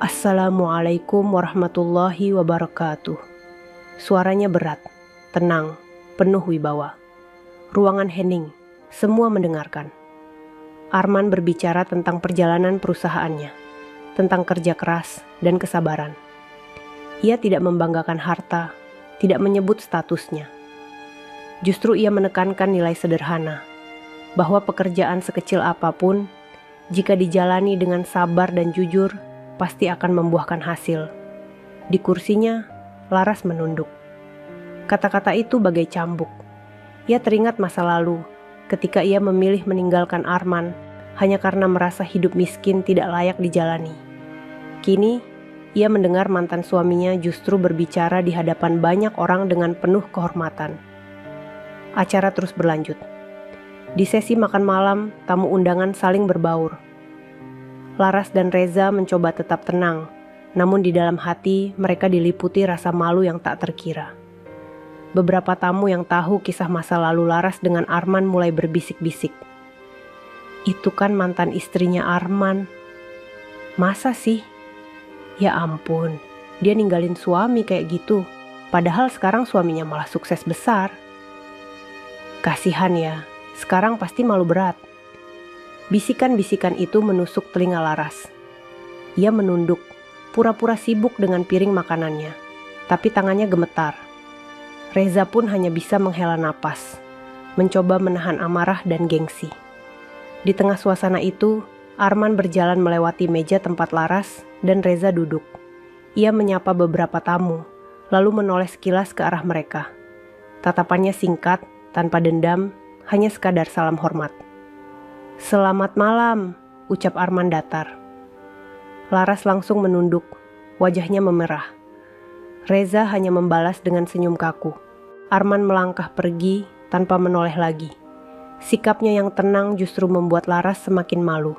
"Assalamualaikum warahmatullahi wabarakatuh." Suaranya berat, tenang, penuh wibawa. Ruangan hening, semua mendengarkan. Arman berbicara tentang perjalanan perusahaannya, tentang kerja keras dan kesabaran. Ia tidak membanggakan harta, tidak menyebut statusnya. Justru ia menekankan nilai sederhana, bahwa pekerjaan sekecil apapun, jika dijalani dengan sabar dan jujur, pasti akan membuahkan hasil. Di kursinya, Laras menunduk. Kata-kata itu bagai cambuk. Ia teringat masa lalu, ketika ia memilih meninggalkan Arman hanya karena merasa hidup miskin tidak layak dijalani. Kini, ia mendengar mantan suaminya justru berbicara di hadapan banyak orang dengan penuh kehormatan. Acara terus berlanjut. Di sesi makan malam, tamu undangan saling berbaur. Laras dan Reza mencoba tetap tenang, namun di dalam hati mereka diliputi rasa malu yang tak terkira. Beberapa tamu yang tahu kisah masa lalu Laras dengan Arman mulai berbisik-bisik. Itu kan mantan istrinya Arman. Masa sih? Ya ampun, dia ninggalin suami kayak gitu. Padahal sekarang suaminya malah sukses besar. Kasihan ya, sekarang pasti malu berat. Bisikan-bisikan itu menusuk telinga Laras. Ia menunduk, pura-pura sibuk dengan piring makanannya, tapi tangannya gemetar. Reza pun hanya bisa menghela napas, mencoba menahan amarah dan gengsi. Di tengah suasana itu, Arman berjalan melewati meja tempat Laras dan Reza duduk. Ia menyapa beberapa tamu, lalu menoleh sekilas ke arah mereka. Tatapannya singkat, tanpa dendam, hanya sekadar salam hormat. "Selamat malam," ucap Arman datar. Laras langsung menunduk, wajahnya memerah. Reza hanya membalas dengan senyum kaku. Arman melangkah pergi tanpa menoleh lagi. Sikapnya yang tenang justru membuat Laras semakin malu.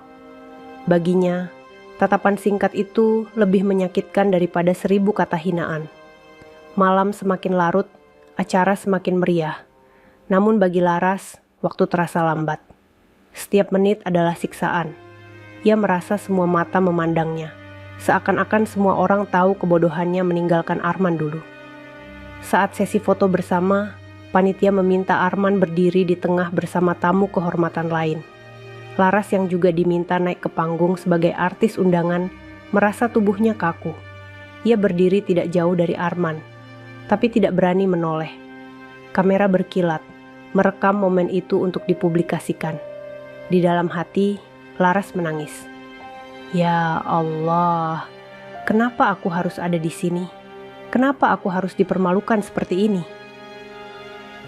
Baginya, tatapan singkat itu lebih menyakitkan daripada 1000 kata hinaan. Malam semakin larut, acara semakin meriah. Namun bagi Laras, waktu terasa lambat. Setiap menit adalah siksaan. Ia merasa semua mata memandangnya, seakan-akan semua orang tahu kebodohannya meninggalkan Arman dulu. Saat sesi foto bersama, panitia meminta Arman berdiri di tengah bersama tamu kehormatan lain. Laras yang juga diminta naik ke panggung sebagai artis undangan merasa tubuhnya kaku. Ia berdiri tidak jauh dari Arman, tapi tidak berani menoleh. Kamera berkilat, merekam momen itu untuk dipublikasikan. Di dalam hati, Laras menangis. Ya Allah, kenapa aku harus ada di sini? Kenapa aku harus dipermalukan seperti ini?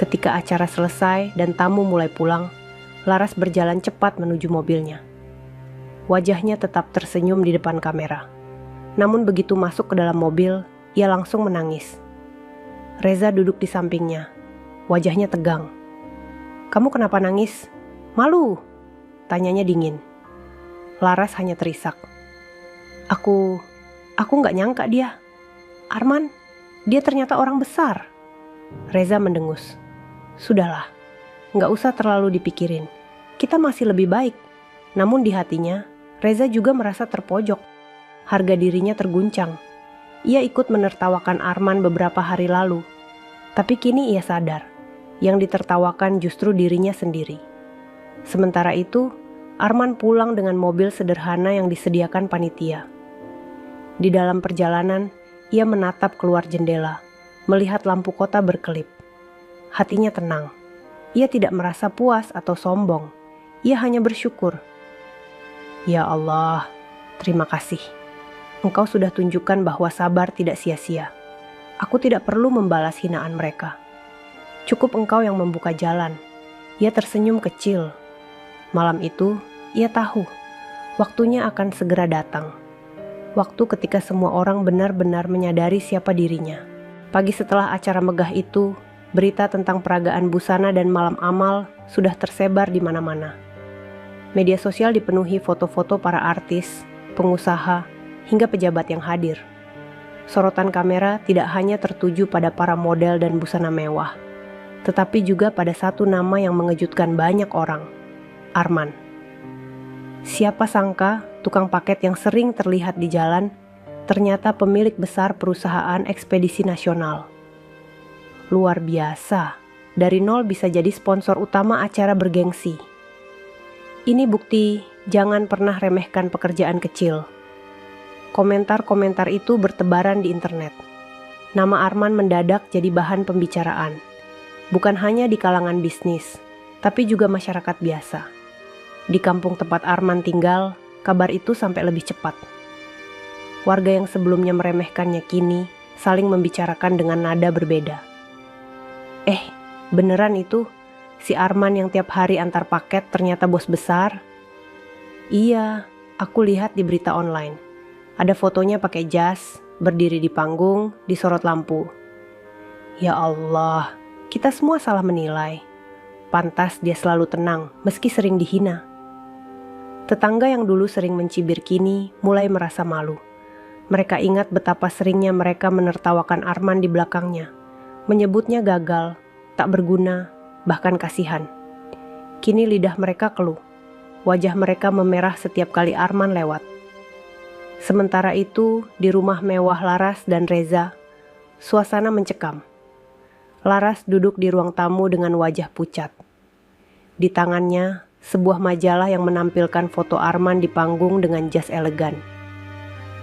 Ketika acara selesai dan tamu mulai pulang, Laras berjalan cepat menuju mobilnya. Wajahnya tetap tersenyum di depan kamera. Namun begitu masuk ke dalam mobil, ia langsung menangis. Reza duduk di sampingnya. Wajahnya tegang. "Kamu kenapa nangis?" "Malu," tanyanya dingin. Laras hanya terisak. Aku gak nyangka dia. Arman, dia ternyata orang besar." Reza mendengus. "Sudahlah, gak usah terlalu dipikirin. Kita masih lebih baik." Namun di hatinya, Reza juga merasa terpojok. Harga dirinya terguncang. Ia ikut menertawakan Arman beberapa hari lalu. Tapi kini ia sadar, yang ditertawakan justru dirinya sendiri. Sementara itu, Arman pulang dengan mobil sederhana yang disediakan panitia. Di dalam perjalanan, ia menatap keluar jendela, melihat lampu kota berkelip. Hatinya tenang. Ia tidak merasa puas atau sombong. Ia hanya bersyukur. Ya Allah, terima kasih. Engkau sudah tunjukkan bahwa sabar tidak sia-sia. Aku tidak perlu membalas hinaan mereka. Cukup engkau yang membuka jalan. Ia tersenyum kecil. Malam itu, ia tahu waktunya akan segera datang. Waktu ketika semua orang benar-benar menyadari siapa dirinya. Pagi setelah acara megah itu, berita tentang peragaan busana dan malam amal sudah tersebar di mana-mana. Media sosial dipenuhi foto-foto para artis, pengusaha, hingga pejabat yang hadir. Sorotan kamera tidak hanya tertuju pada para model dan busana mewah, tetapi juga pada satu nama yang mengejutkan banyak orang, Arman. Siapa sangka tukang paket yang sering terlihat di jalan ternyata pemilik besar perusahaan ekspedisi nasional. Luar biasa, dari nol bisa jadi sponsor utama acara bergengsi. Ini bukti jangan pernah remehkan pekerjaan kecil. Komentar-komentar itu bertebaran di internet. Nama Arman mendadak jadi bahan pembicaraan. Bukan hanya di kalangan bisnis, tapi juga masyarakat biasa. Di kampung tempat Arman tinggal, kabar itu sampai lebih cepat. Warga yang sebelumnya meremehkannya kini saling membicarakan dengan nada berbeda. Beneran itu? Si Arman yang tiap hari antar paket ternyata bos besar? Iya, aku lihat di berita online. Ada fotonya pakai jas, berdiri di panggung, disorot lampu. Ya Allah, kita semua salah menilai. Pantas dia selalu tenang, meski sering dihina. Tetangga yang dulu sering mencibir kini mulai merasa malu. Mereka ingat betapa seringnya mereka menertawakan Arman di belakangnya, menyebutnya gagal, tak berguna, bahkan kasihan. Kini lidah mereka keluh. Wajah mereka memerah setiap kali Arman lewat. Sementara itu, di rumah mewah Laras dan Reza, suasana mencekam. Laras duduk di ruang tamu dengan wajah pucat. Di tangannya, sebuah majalah yang menampilkan foto Arman di panggung dengan jas elegan.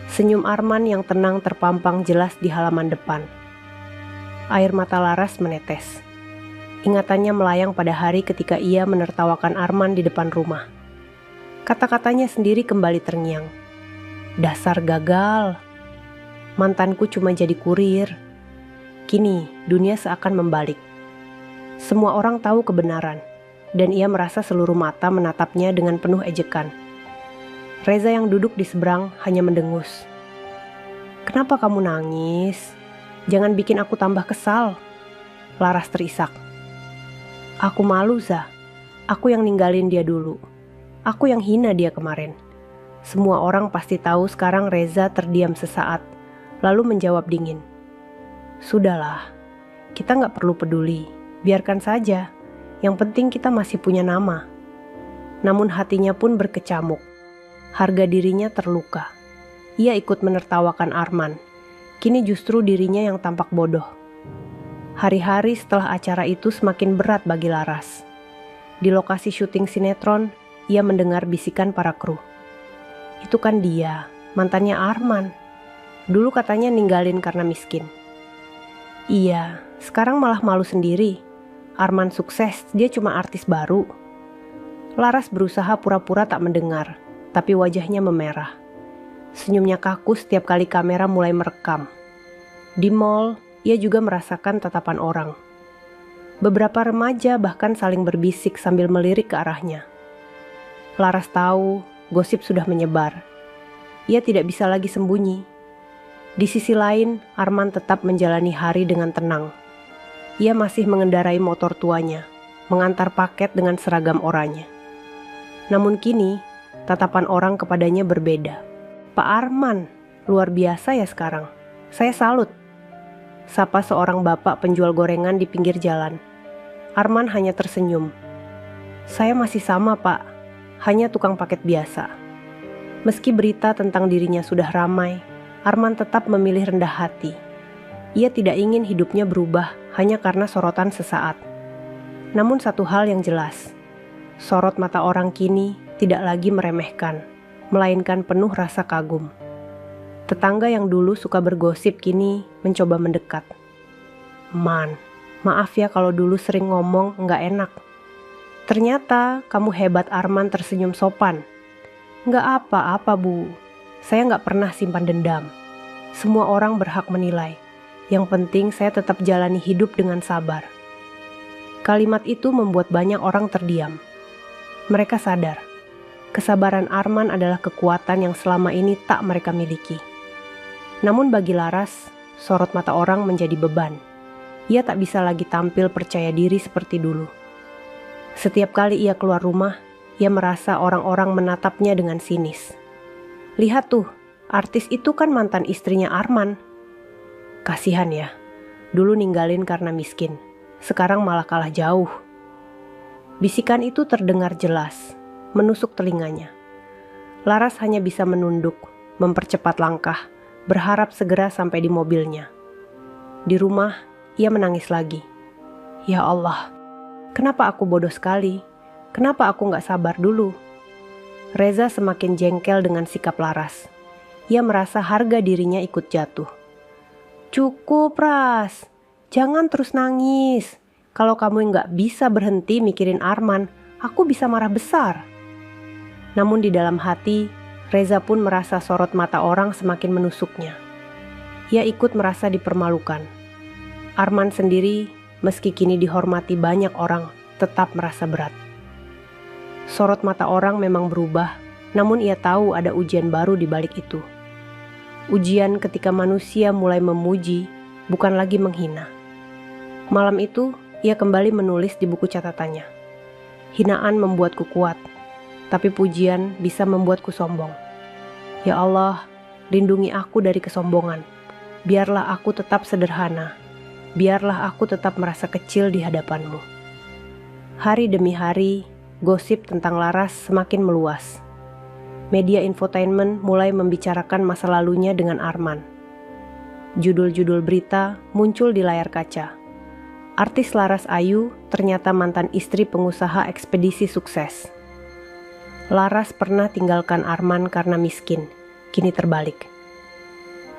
Senyum Arman yang tenang terpampang jelas di halaman depan. Air mata Laras menetes. Ingatannya melayang pada hari ketika ia menertawakan Arman di depan rumah. Kata-katanya sendiri kembali terngiang. Dasar gagal. Mantanku cuma jadi kurir. Kini dunia seakan membalik. Semua orang tahu kebenaran, dan ia merasa seluruh mata menatapnya dengan penuh ejekan. Reza yang duduk di seberang hanya mendengus. Kenapa kamu nangis? Jangan bikin aku tambah kesal. Laras terisak. Aku malu, Zah. Aku yang ninggalin dia dulu. Aku yang hina dia kemarin. Semua orang pasti tahu sekarang Reza terdiam sesaat, lalu menjawab dingin. Sudahlah, kita nggak perlu peduli. Biarkan saja. Yang penting kita masih punya nama. Namun hatinya pun berkecamuk. Harga dirinya terluka. Ia ikut menertawakan Arman. Kini justru dirinya yang tampak bodoh. Hari-hari setelah acara itu semakin berat bagi Laras. Di lokasi syuting sinetron, ia mendengar bisikan para kru. Itu kan dia, mantannya Arman. Dulu katanya ninggalin karena miskin. Iya, sekarang malah malu sendiri. Arman sukses, dia cuma artis baru. Laras berusaha pura-pura tak mendengar, tapi wajahnya memerah. Senyumnya kaku setiap kali kamera mulai merekam. Di mall, ia juga merasakan tatapan orang. Beberapa remaja bahkan saling berbisik sambil melirik ke arahnya. Laras tahu gosip sudah menyebar. Ia tidak bisa lagi sembunyi. Di sisi lain, Arman tetap menjalani hari dengan tenang. Ia masih mengendarai motor tuanya, mengantar paket dengan seragam oranye. Namun kini, tatapan orang kepadanya berbeda. Pak Arman, luar biasa ya sekarang. Saya salut. Sapa seorang bapak penjual gorengan di pinggir jalan. Arman hanya tersenyum. Saya masih sama, Pak. Hanya tukang paket biasa. Meski berita tentang dirinya sudah ramai, Arman tetap memilih rendah hati. Ia tidak ingin hidupnya berubah hanya karena sorotan sesaat. Namun satu hal yang jelas, sorot mata orang kini tidak lagi meremehkan, melainkan penuh rasa kagum. Tetangga yang dulu suka bergosip kini mencoba mendekat. Man, maaf ya kalau dulu sering ngomong nggak enak. Ternyata kamu hebat. Arman tersenyum sopan. Nggak apa-apa, Bu. Saya nggak pernah simpan dendam. Semua orang berhak menilai. Yang penting saya tetap jalani hidup dengan sabar. Kalimat itu membuat banyak orang terdiam. Mereka sadar, kesabaran Arman adalah kekuatan yang selama ini tak mereka miliki. Namun bagi Laras, sorot mata orang menjadi beban. Ia tak bisa lagi tampil percaya diri seperti dulu. Setiap kali ia keluar rumah, ia merasa orang-orang menatapnya dengan sinis. Lihat tuh, artis itu kan mantan istrinya Arman. Kasihan ya, dulu ninggalin karena miskin, sekarang malah kalah jauh. Bisikan itu terdengar jelas, menusuk telinganya. Laras hanya bisa menunduk, mempercepat langkah, berharap segera sampai di mobilnya. Di rumah, ia menangis lagi. Ya Allah, kenapa aku bodoh sekali? Kenapa aku gak sabar dulu? Reza semakin jengkel dengan sikap Laras. Ia merasa harga dirinya ikut jatuh. Cukup, Ras. Jangan terus nangis. Kalau kamu nggak bisa berhenti mikirin Arman, aku bisa marah besar. Namun di dalam hati, Reza pun merasa sorot mata orang semakin menusuknya. Ia ikut merasa dipermalukan. Arman sendiri, meski kini dihormati banyak orang, tetap merasa berat. Sorot mata orang memang berubah, namun ia tahu ada ujian baru di balik itu. Ujian ketika manusia mulai memuji, bukan lagi menghina. Malam itu, ia kembali menulis di buku catatannya. Hinaan membuatku kuat, tapi pujian bisa membuatku sombong. Ya Allah, lindungi aku dari kesombongan. Biarlah aku tetap sederhana. Biarlah aku tetap merasa kecil di hadapanmu. Hari demi hari, gosip tentang Laras semakin meluas. Media infotainment mulai membicarakan masa lalunya dengan Arman. Judul-judul berita muncul di layar kaca. Artis Laras Ayu ternyata mantan istri pengusaha ekspedisi sukses. Laras pernah tinggalkan Arman karena miskin, kini terbalik.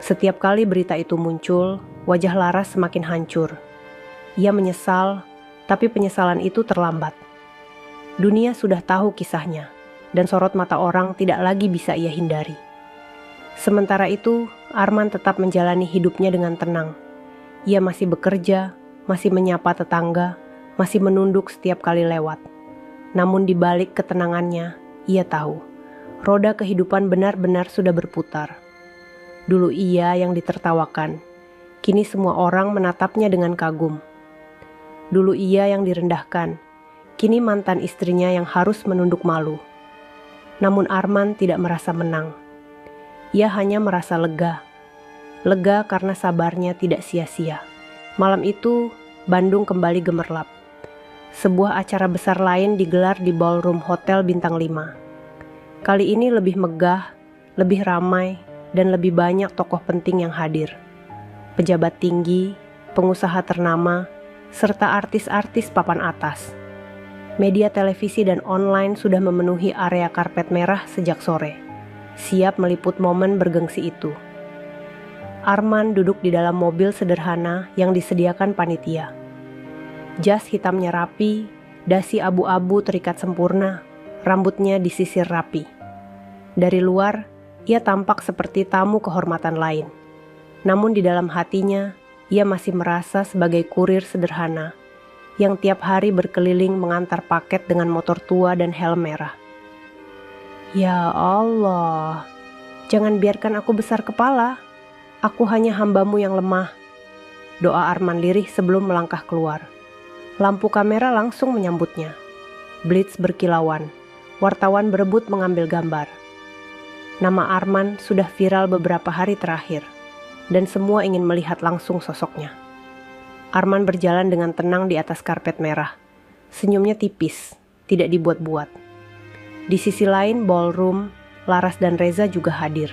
Setiap kali berita itu muncul, wajah Laras semakin hancur. Ia menyesal, tapi penyesalan itu terlambat. Dunia sudah tahu kisahnya, dan sorot mata orang tidak lagi bisa ia hindari. Sementara itu, Arman tetap menjalani hidupnya dengan tenang. Ia masih bekerja, masih menyapa tetangga, masih menunduk setiap kali lewat. Namun di balik ketenangannya, ia tahu, roda kehidupan benar-benar sudah berputar. Dulu ia yang ditertawakan, kini semua orang menatapnya dengan kagum. Dulu ia yang direndahkan, kini mantan istrinya yang harus menunduk malu. Namun Arman tidak merasa menang. Ia hanya merasa lega. Lega karena sabarnya tidak sia-sia. Malam itu, Bandung kembali gemerlap. Sebuah acara besar lain digelar di ballroom Hotel Bintang 5. Kali ini lebih megah, lebih ramai, dan lebih banyak tokoh penting yang hadir. Pejabat tinggi, pengusaha ternama, serta artis-artis papan atas. Media televisi dan online sudah memenuhi area karpet merah sejak sore, siap meliput momen bergengsi itu. Arman duduk di dalam mobil sederhana yang disediakan panitia. Jas hitamnya rapi, dasi abu-abu terikat sempurna, rambutnya disisir rapi. Dari luar, ia tampak seperti tamu kehormatan lain. Namun di dalam hatinya, ia masih merasa sebagai kurir sederhana yang tiap hari berkeliling mengantar paket dengan motor tua dan helm merah. Ya Allah, jangan biarkan aku besar kepala. Aku hanya hambamu yang lemah. Doa Arman lirih sebelum melangkah keluar. Lampu kamera langsung menyambutnya. Blitz berkilauan. Wartawan berebut mengambil gambar. Nama Arman sudah viral beberapa hari terakhir, dan semua ingin melihat langsung sosoknya. Arman berjalan dengan tenang di atas karpet merah. Senyumnya tipis, tidak dibuat-buat. Di sisi lain ballroom, Laras dan Reza juga hadir.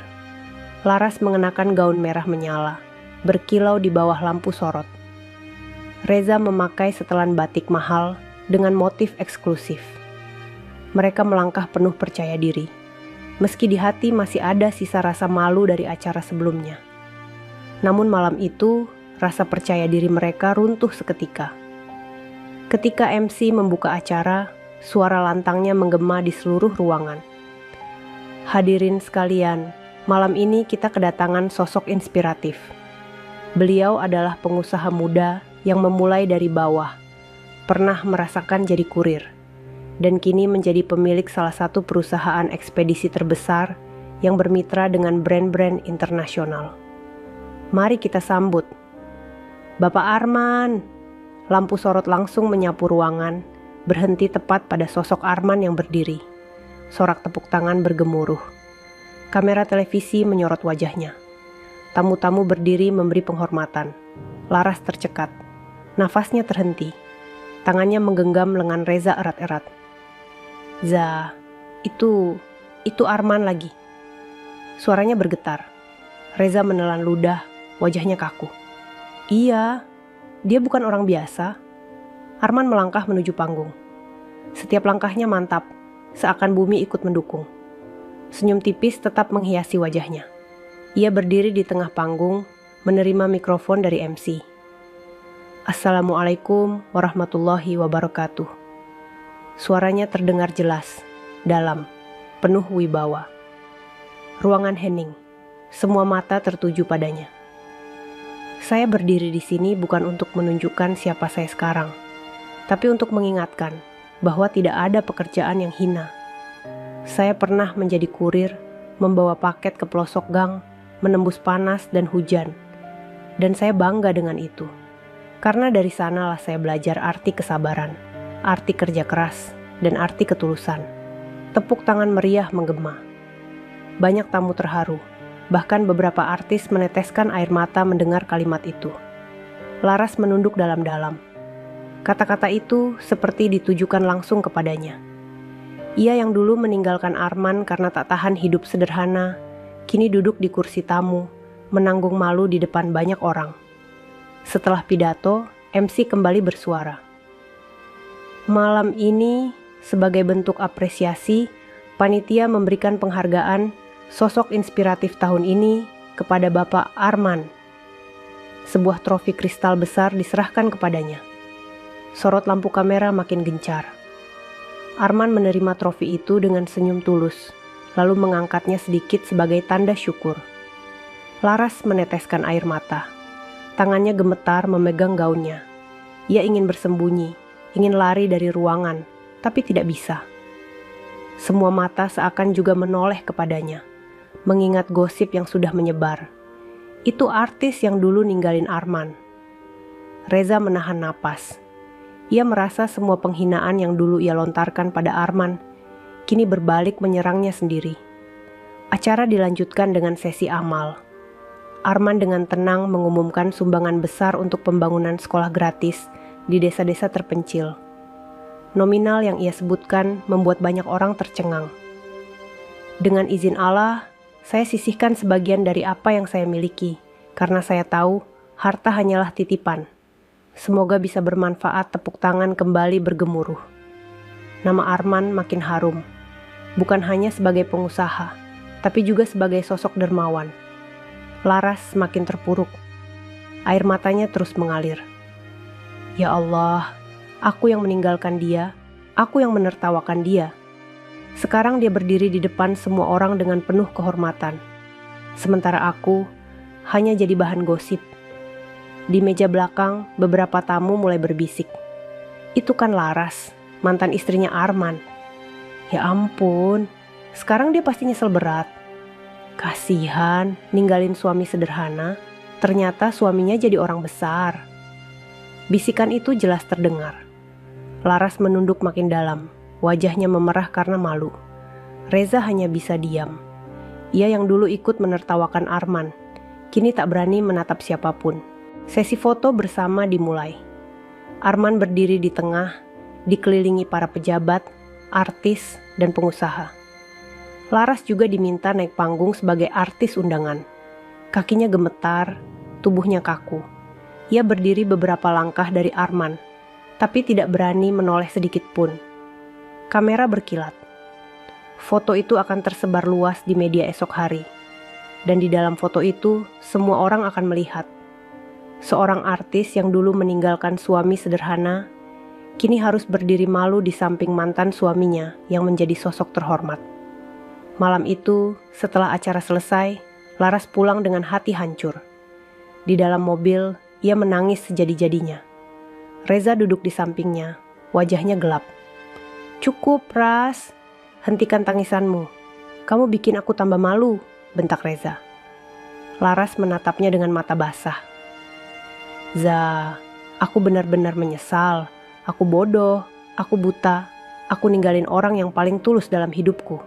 Laras mengenakan gaun merah menyala, berkilau di bawah lampu sorot. Reza memakai setelan batik mahal dengan motif eksklusif. Mereka melangkah penuh percaya diri, meski di hati masih ada sisa rasa malu dari acara sebelumnya. Namun malam itu, rasa percaya diri mereka runtuh seketika. Ketika MC membuka acara, suara lantangnya menggema di seluruh ruangan. Hadirin sekalian, malam ini kita kedatangan sosok inspiratif. Beliau adalah pengusaha muda yang memulai dari bawah, pernah merasakan jadi kurir, dan kini menjadi pemilik salah satu perusahaan ekspedisi terbesar yang bermitra dengan brand-brand internasional. Mari kita sambut Bapak Arman. Lampu sorot langsung menyapu ruangan, berhenti tepat pada sosok Arman yang berdiri. Sorak tepuk tangan bergemuruh. Kamera televisi menyorot wajahnya. Tamu-tamu berdiri memberi penghormatan. Laras tercekat. Nafasnya terhenti. Tangannya menggenggam lengan Reza erat-erat. Za, itu Arman lagi. Suaranya bergetar. Reza menelan ludah, wajahnya kaku. Iya, Dia bukan orang biasa. Arman melangkah menuju panggung. Setiap langkahnya mantap, seakan bumi ikut mendukung. Senyum tipis tetap menghiasi wajahnya. Ia berdiri di tengah panggung, menerima mikrofon dari MC. Assalamualaikum warahmatullahi wabarakatuh. Suaranya terdengar jelas, dalam, penuh wibawa. Ruangan hening, semua mata tertuju padanya. Saya berdiri di sini bukan untuk menunjukkan siapa saya sekarang, tapi untuk mengingatkan bahwa tidak ada pekerjaan yang hina. Saya pernah menjadi kurir, membawa paket ke pelosok gang, menembus panas dan hujan. Dan saya bangga dengan itu. Karena dari sanalah saya belajar arti kesabaran, arti kerja keras, dan arti ketulusan. Tepuk tangan meriah menggema. Banyak tamu terharu. Bahkan beberapa artis meneteskan air mata mendengar kalimat itu. Laras menunduk dalam-dalam. Kata-kata itu seperti ditujukan langsung kepadanya. Ia yang dulu meninggalkan Arman karena tak tahan hidup sederhana, kini duduk di kursi tamu, menanggung malu di depan banyak orang. Setelah pidato, MC kembali bersuara. Malam ini, sebagai bentuk apresiasi, panitia memberikan penghargaan sosok inspiratif tahun ini kepada Bapak Arman. Sebuah trofi kristal besar diserahkan kepadanya. Sorot lampu kamera makin gencar. Arman menerima trofi itu dengan senyum tulus, lalu mengangkatnya sedikit sebagai tanda syukur. Laras meneteskan air mata. Tangannya gemetar memegang gaunnya. Ia ingin bersembunyi, ingin lari dari ruangan, tapi tidak bisa. Semua mata seakan juga menoleh kepadanya, mengingat gosip yang sudah menyebar. Itu artis yang dulu ninggalin Arman. Reza menahan napas. Ia merasa semua penghinaan yang dulu ia lontarkan pada Arman kini berbalik menyerangnya sendiri. Acara dilanjutkan dengan sesi amal. Arman dengan tenang mengumumkan sumbangan besar untuk pembangunan sekolah gratis di desa-desa terpencil. Nominal yang ia sebutkan membuat banyak orang tercengang. Dengan izin Allah, saya sisihkan sebagian dari apa yang saya miliki, karena saya tahu harta hanyalah titipan. Semoga bisa bermanfaat. Tepuk tangan kembali bergemuruh. Nama Arman makin harum, bukan hanya sebagai pengusaha, tapi juga sebagai sosok dermawan. Laras makin terpuruk. Air matanya terus mengalir. Ya Allah, aku yang meninggalkan dia, aku yang menertawakan dia. Sekarang dia berdiri di depan semua orang dengan penuh kehormatan. Sementara aku hanya jadi bahan gosip. Di meja belakang, beberapa tamu mulai berbisik. Itu kan Laras, mantan istrinya Arman. Ya ampun, sekarang dia pasti nyesel berat. Kasihan, ninggalin suami sederhana, ternyata suaminya jadi orang besar. Bisikan itu jelas terdengar. Laras menunduk makin dalam. Wajahnya memerah karena malu. Reza hanya bisa diam. Ia yang dulu ikut menertawakan Arman, kini tak berani menatap siapapun. Sesi foto bersama dimulai. Arman berdiri di tengah, dikelilingi para pejabat, artis, dan pengusaha. Laras juga diminta naik panggung sebagai artis undangan. Kakinya gemetar, tubuhnya kaku. Ia berdiri beberapa langkah dari Arman, tapi tidak berani menoleh sedikit pun. Kamera berkilat. Foto itu akan tersebar luas di media esok hari. Dan di dalam foto itu, semua orang akan melihat. Seorang artis yang dulu meninggalkan suami sederhana, kini harus berdiri malu di samping mantan suaminya yang menjadi sosok terhormat. Malam itu, setelah acara selesai, Laras pulang dengan hati hancur. Di dalam mobil, ia menangis sejadi-jadinya. Reza duduk di sampingnya, wajahnya gelap. Cukup, Ras. Hentikan tangisanmu. Kamu bikin aku tambah malu, bentak Reza. Laras menatapnya dengan mata basah. Za, aku benar-benar menyesal. Aku bodoh, aku buta, aku ninggalin orang yang paling tulus dalam hidupku.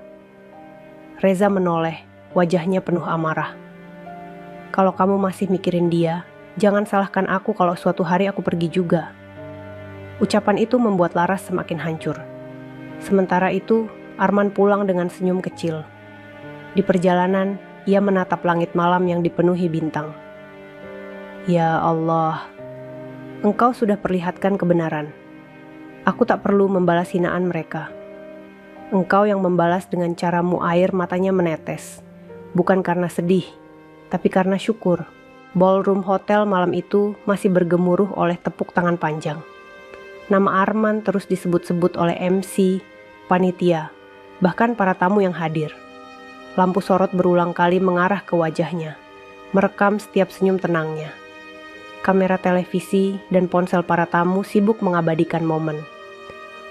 Reza menoleh, wajahnya penuh amarah. Kalau kamu masih mikirin dia, jangan salahkan aku kalau suatu hari aku pergi juga. Ucapan itu membuat Laras semakin hancur. Sementara itu, Arman pulang dengan senyum kecil. Di perjalanan, ia menatap langit malam yang dipenuhi bintang. Ya Allah, Engkau sudah perlihatkan kebenaran. Aku tak perlu membalas hinaan mereka. Engkau yang membalas dengan caramu air matanya menetes. Bukan karena sedih, tapi karena syukur. Ballroom hotel malam itu masih bergemuruh oleh tepuk tangan panjang. Nama Arman terus disebut-sebut oleh MC, panitia, bahkan para tamu yang hadir. Lampu sorot berulang kali mengarah ke wajahnya, merekam setiap senyum tenangnya. Kamera televisi dan ponsel para tamu sibuk mengabadikan momen.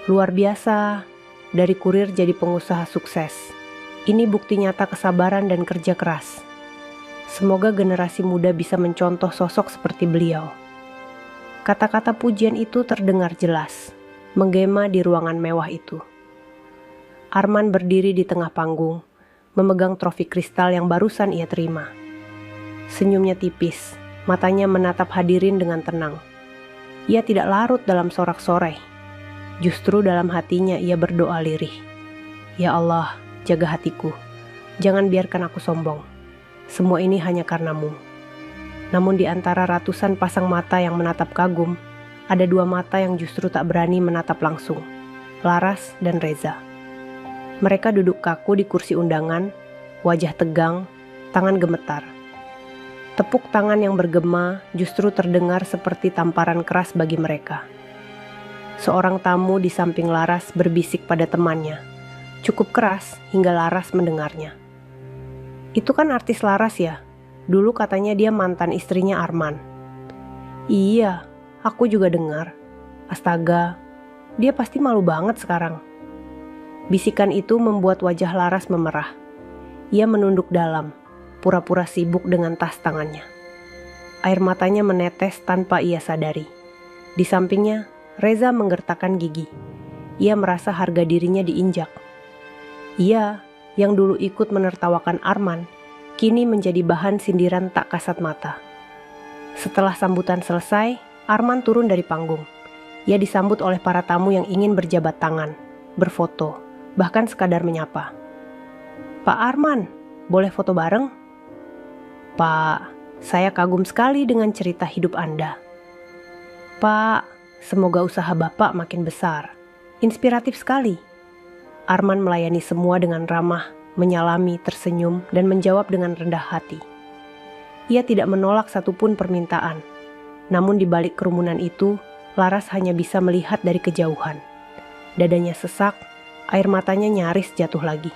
Luar biasa, dari kurir jadi pengusaha sukses. Ini bukti nyata kesabaran dan kerja keras. Semoga generasi muda bisa mencontoh sosok seperti beliau. Kata-kata pujian itu terdengar jelas, menggema di ruangan mewah itu. Arman berdiri di tengah panggung, memegang trofi kristal yang barusan ia terima. Senyumnya tipis, matanya menatap hadirin dengan tenang. Ia tidak larut dalam sorak-sorai. Justru dalam hatinya ia berdoa lirih. Ya Allah, jaga hatiku. Jangan biarkan aku sombong. Semua ini hanya karenamu. Namun di antara ratusan pasang mata yang menatap kagum, ada dua mata yang justru tak berani menatap langsung. Laras dan Reza. Mereka duduk kaku di kursi undangan, wajah tegang, tangan gemetar. Tepuk tangan yang bergema justru terdengar seperti tamparan keras bagi mereka. Seorang tamu di samping Laras berbisik pada temannya, cukup keras hingga Laras mendengarnya. Itu kan artis Laras ya? Dulu katanya dia mantan istrinya Arman. Iya, aku juga dengar. Astaga, dia pasti malu banget sekarang. Bisikan itu membuat wajah Laras memerah. Ia menunduk dalam, pura-pura sibuk dengan tas tangannya. Air matanya menetes tanpa ia sadari. Di sampingnya, Reza menggertakkan gigi. Ia merasa harga dirinya diinjak. Ia, yang dulu ikut menertawakan Arman, kini menjadi bahan sindiran tak kasat mata. Setelah sambutan selesai, Arman turun dari panggung. Ia disambut oleh para tamu yang ingin berjabat tangan, berfoto, bahkan sekadar menyapa. Pak Arman, boleh foto bareng? Pak, saya kagum sekali dengan cerita hidup Anda. Pak, semoga usaha Bapak makin besar. Inspiratif sekali. Arman melayani semua dengan ramah, menyalami, tersenyum, dan menjawab dengan rendah hati. Ia tidak menolak satupun permintaan. Namun di balik kerumunan itu, Laras hanya bisa melihat dari kejauhan. Dadanya sesak, air matanya nyaris jatuh lagi.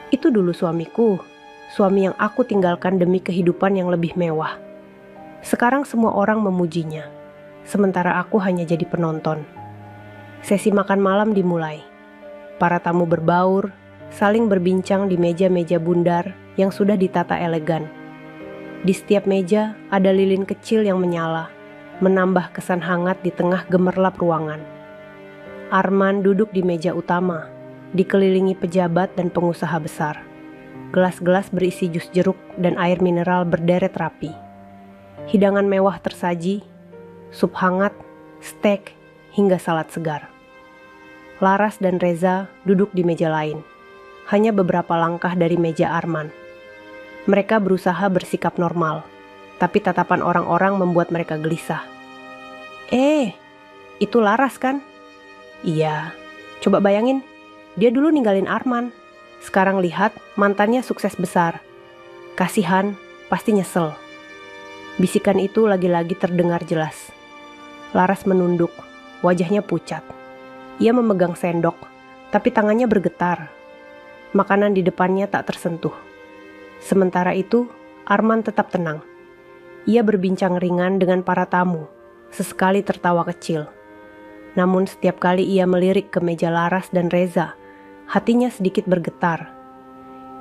Itu dulu suamiku, suami yang aku tinggalkan demi kehidupan yang lebih mewah. Sekarang semua orang memujinya. Sementara aku hanya jadi penonton. Sesi makan malam dimulai. Para tamu berbaur, saling berbincang di meja-meja bundar yang sudah ditata elegan. Di setiap meja ada lilin kecil yang menyala, menambah kesan hangat di tengah gemerlap ruangan. Arman duduk di meja utama, dikelilingi pejabat dan pengusaha besar. Gelas-gelas berisi jus jeruk dan air mineral berderet rapi. Hidangan mewah tersaji, sup hangat, steak, hingga salad segar. Laras dan Reza duduk di meja lain, hanya beberapa langkah dari meja Arman. Mereka berusaha bersikap normal, tapi tatapan orang-orang membuat mereka gelisah. Itu Laras kan? Iya, coba bayangin, dia dulu ninggalin Arman. Sekarang lihat mantannya sukses besar. Kasihan, pasti nyesel. Bisikan itu lagi-lagi terdengar jelas. Laras menunduk, wajahnya pucat. Ia memegang sendok, tapi tangannya bergetar. Makanan di depannya tak tersentuh. Sementara itu, Arman tetap tenang. Ia berbincang ringan dengan para tamu, sesekali tertawa kecil. Namun setiap kali ia melirik ke meja Laras dan Reza, hatinya sedikit bergetar.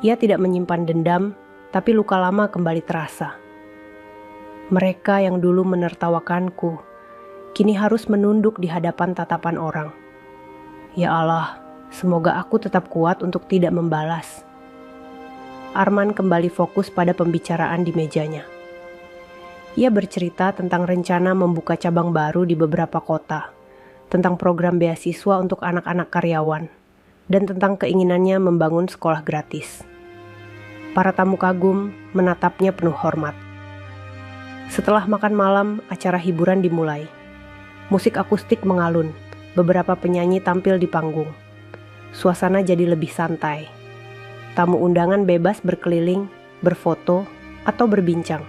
Ia tidak menyimpan dendam, tapi luka lama kembali terasa. Mereka yang dulu menertawakanku, kini harus menunduk di hadapan tatapan orang. Ya Allah, semoga aku tetap kuat untuk tidak membalas. Arman kembali fokus pada pembicaraan di mejanya. Ia bercerita tentang rencana membuka cabang baru di beberapa kota, tentang program beasiswa untuk anak-anak karyawan, dan tentang keinginannya membangun sekolah gratis. Para tamu kagum menatapnya penuh hormat. Setelah makan malam, acara hiburan dimulai. Musik akustik mengalun, beberapa penyanyi tampil di panggung. Suasana jadi lebih santai. Tamu undangan bebas berkeliling, berfoto, atau berbincang.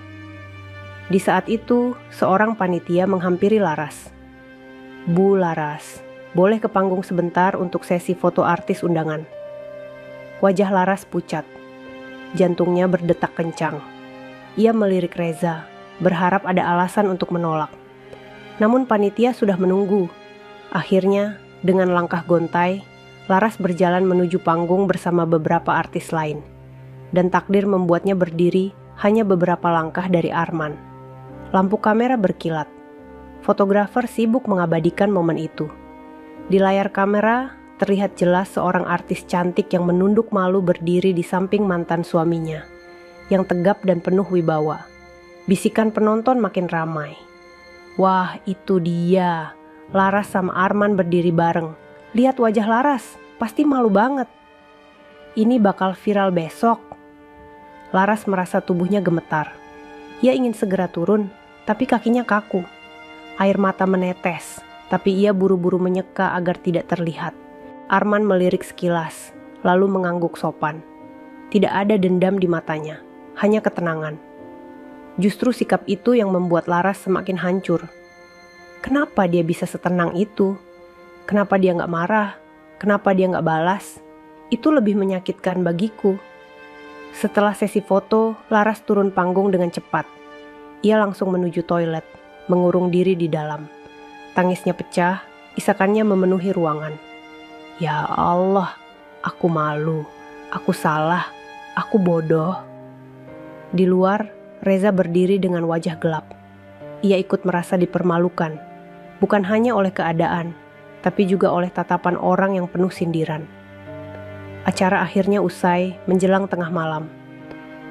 Di saat itu, seorang panitia menghampiri Laras. "Bu Laras, boleh ke panggung sebentar untuk sesi foto artis undangan." Wajah Laras pucat. Jantungnya berdetak kencang. Ia melirik Reza, berharap ada alasan untuk menolak. Namun panitia sudah menunggu. Akhirnya, dengan langkah gontai, Laras berjalan menuju panggung bersama beberapa artis lain. Dan takdir membuatnya berdiri hanya beberapa langkah dari Arman. Lampu kamera berkilat. Fotografer sibuk mengabadikan momen itu. Di layar kamera, terlihat jelas seorang artis cantik yang menunduk malu berdiri di samping mantan suaminya, yang tegap dan penuh wibawa. Bisikan penonton makin ramai. "Wah, itu dia. Laras sama Arman berdiri bareng. Lihat wajah Laras, pasti malu banget. Ini bakal viral besok." Laras merasa tubuhnya gemetar. Ia ingin segera turun, tapi kakinya kaku. Air mata menetes, tapi ia buru-buru menyeka agar tidak terlihat. Arman melirik sekilas, lalu mengangguk sopan. Tidak ada dendam di matanya, hanya ketenangan. Justru sikap itu yang membuat Laras semakin hancur. Kenapa dia bisa setenang itu? Kenapa dia gak marah? Kenapa dia gak balas? Itu lebih menyakitkan bagiku. Setelah sesi foto, Laras turun panggung dengan cepat. Ia langsung menuju toilet, mengurung diri di dalam. Tangisnya pecah, isakannya memenuhi ruangan. "Ya Allah, aku malu, aku salah, aku bodoh." Di luar, Reza berdiri dengan wajah gelap. Ia ikut merasa dipermalukan, bukan hanya oleh keadaan, tapi juga oleh tatapan orang yang penuh sindiran. Acara akhirnya usai menjelang tengah malam.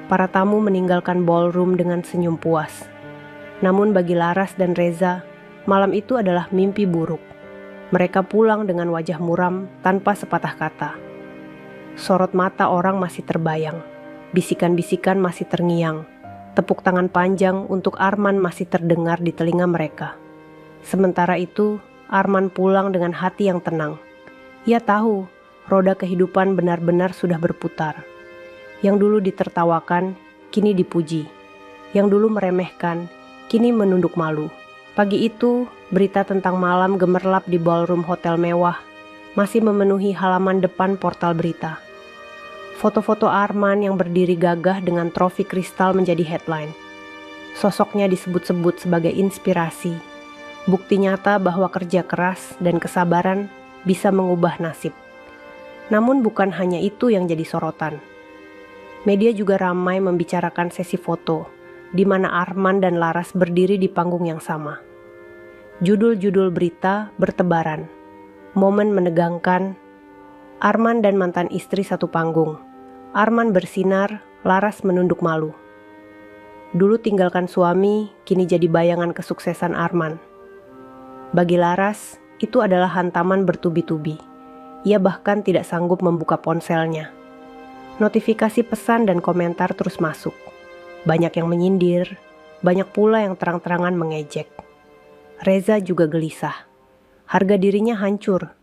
Para tamu meninggalkan ballroom dengan senyum puas. Namun bagi Laras dan Reza, malam itu adalah mimpi buruk. Mereka pulang dengan wajah muram tanpa sepatah kata. Sorot mata orang masih terbayang. Bisikan-bisikan masih terngiang. Tepuk tangan panjang untuk Arman masih terdengar di telinga mereka. Sementara itu, Arman pulang dengan hati yang tenang. Ia tahu roda kehidupan benar-benar sudah berputar. Yang dulu ditertawakan, kini dipuji. Yang dulu meremehkan, kini menunduk malu. Pagi itu, berita tentang malam gemerlap di ballroom hotel mewah masih memenuhi halaman depan portal berita. Foto-foto Arman yang berdiri gagah dengan trofi kristal menjadi headline. Sosoknya disebut-sebut sebagai inspirasi, bukti nyata bahwa kerja keras dan kesabaran bisa mengubah nasib. Namun bukan hanya itu yang jadi sorotan. Media juga ramai membicarakan sesi foto, di mana Arman dan Laras berdiri di panggung yang sama. Judul-judul berita bertebaran. Momen menegangkan. Arman dan mantan istri satu panggung. Arman bersinar, Laras menunduk malu. Dulu tinggalkan suami, kini jadi bayangan kesuksesan Arman. Bagi Laras, itu adalah hantaman bertubi-tubi. Ia bahkan tidak sanggup membuka ponselnya. Notifikasi pesan dan komentar terus masuk. Banyak yang menyindir, banyak pula yang terang-terangan mengejek. Reza juga gelisah. Harga dirinya hancur.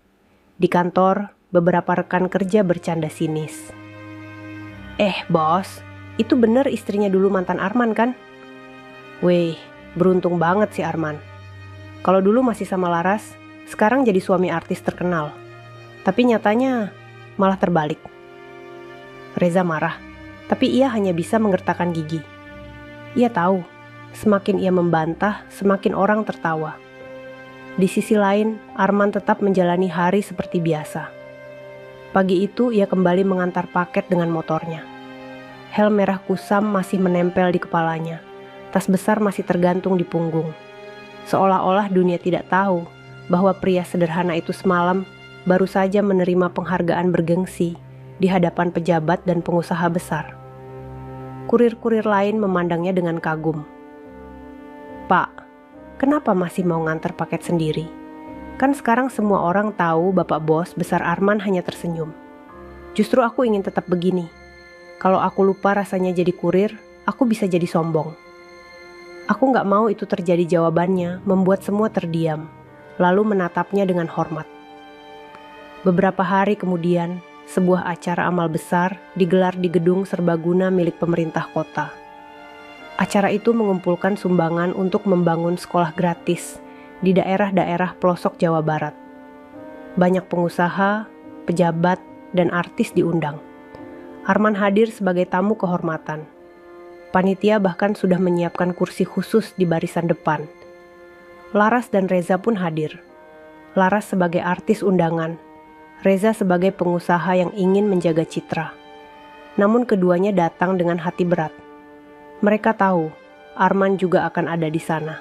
Di kantor, beberapa rekan kerja bercanda sinis. Bos, itu bener istrinya dulu mantan Arman kan? Weh, beruntung banget si Arman. Kalau dulu masih sama Laras, sekarang jadi suami artis terkenal. Tapi nyatanya malah terbalik. Reza marah, tapi ia hanya bisa menggertakkan gigi. Ia tahu, semakin ia membantah, semakin orang tertawa. Di sisi lain, Arman tetap menjalani hari seperti biasa. Pagi itu ia kembali mengantar paket dengan motornya. Helm merah kusam masih menempel di kepalanya. Tas besar masih tergantung di punggung. Seolah-olah dunia tidak tahu bahwa pria sederhana itu semalam baru saja menerima penghargaan bergengsi di hadapan pejabat dan pengusaha besar. Kurir-kurir lain memandangnya dengan kagum. "Pak, kenapa masih mau ngantar paket sendiri? Kan sekarang semua orang tahu Bapak Bos besar Arman hanya tersenyum. Justru aku ingin tetap begini. Kalau aku lupa rasanya jadi kurir, aku bisa jadi sombong." Aku gak mau itu terjadi, jawabannya membuat semua terdiam, lalu menatapnya dengan hormat. Beberapa hari kemudian, sebuah acara amal besar digelar di gedung serbaguna milik pemerintah kota. Acara itu mengumpulkan sumbangan untuk membangun sekolah gratis di daerah-daerah pelosok Jawa Barat. Banyak pengusaha, pejabat, dan artis diundang. Arman hadir sebagai tamu kehormatan. Panitia bahkan sudah menyiapkan kursi khusus di barisan depan. Laras dan Reza pun hadir. Laras sebagai artis undangan, Reza sebagai pengusaha yang ingin menjaga citra. Namun keduanya datang dengan hati berat. Mereka tahu Arman juga akan ada di sana.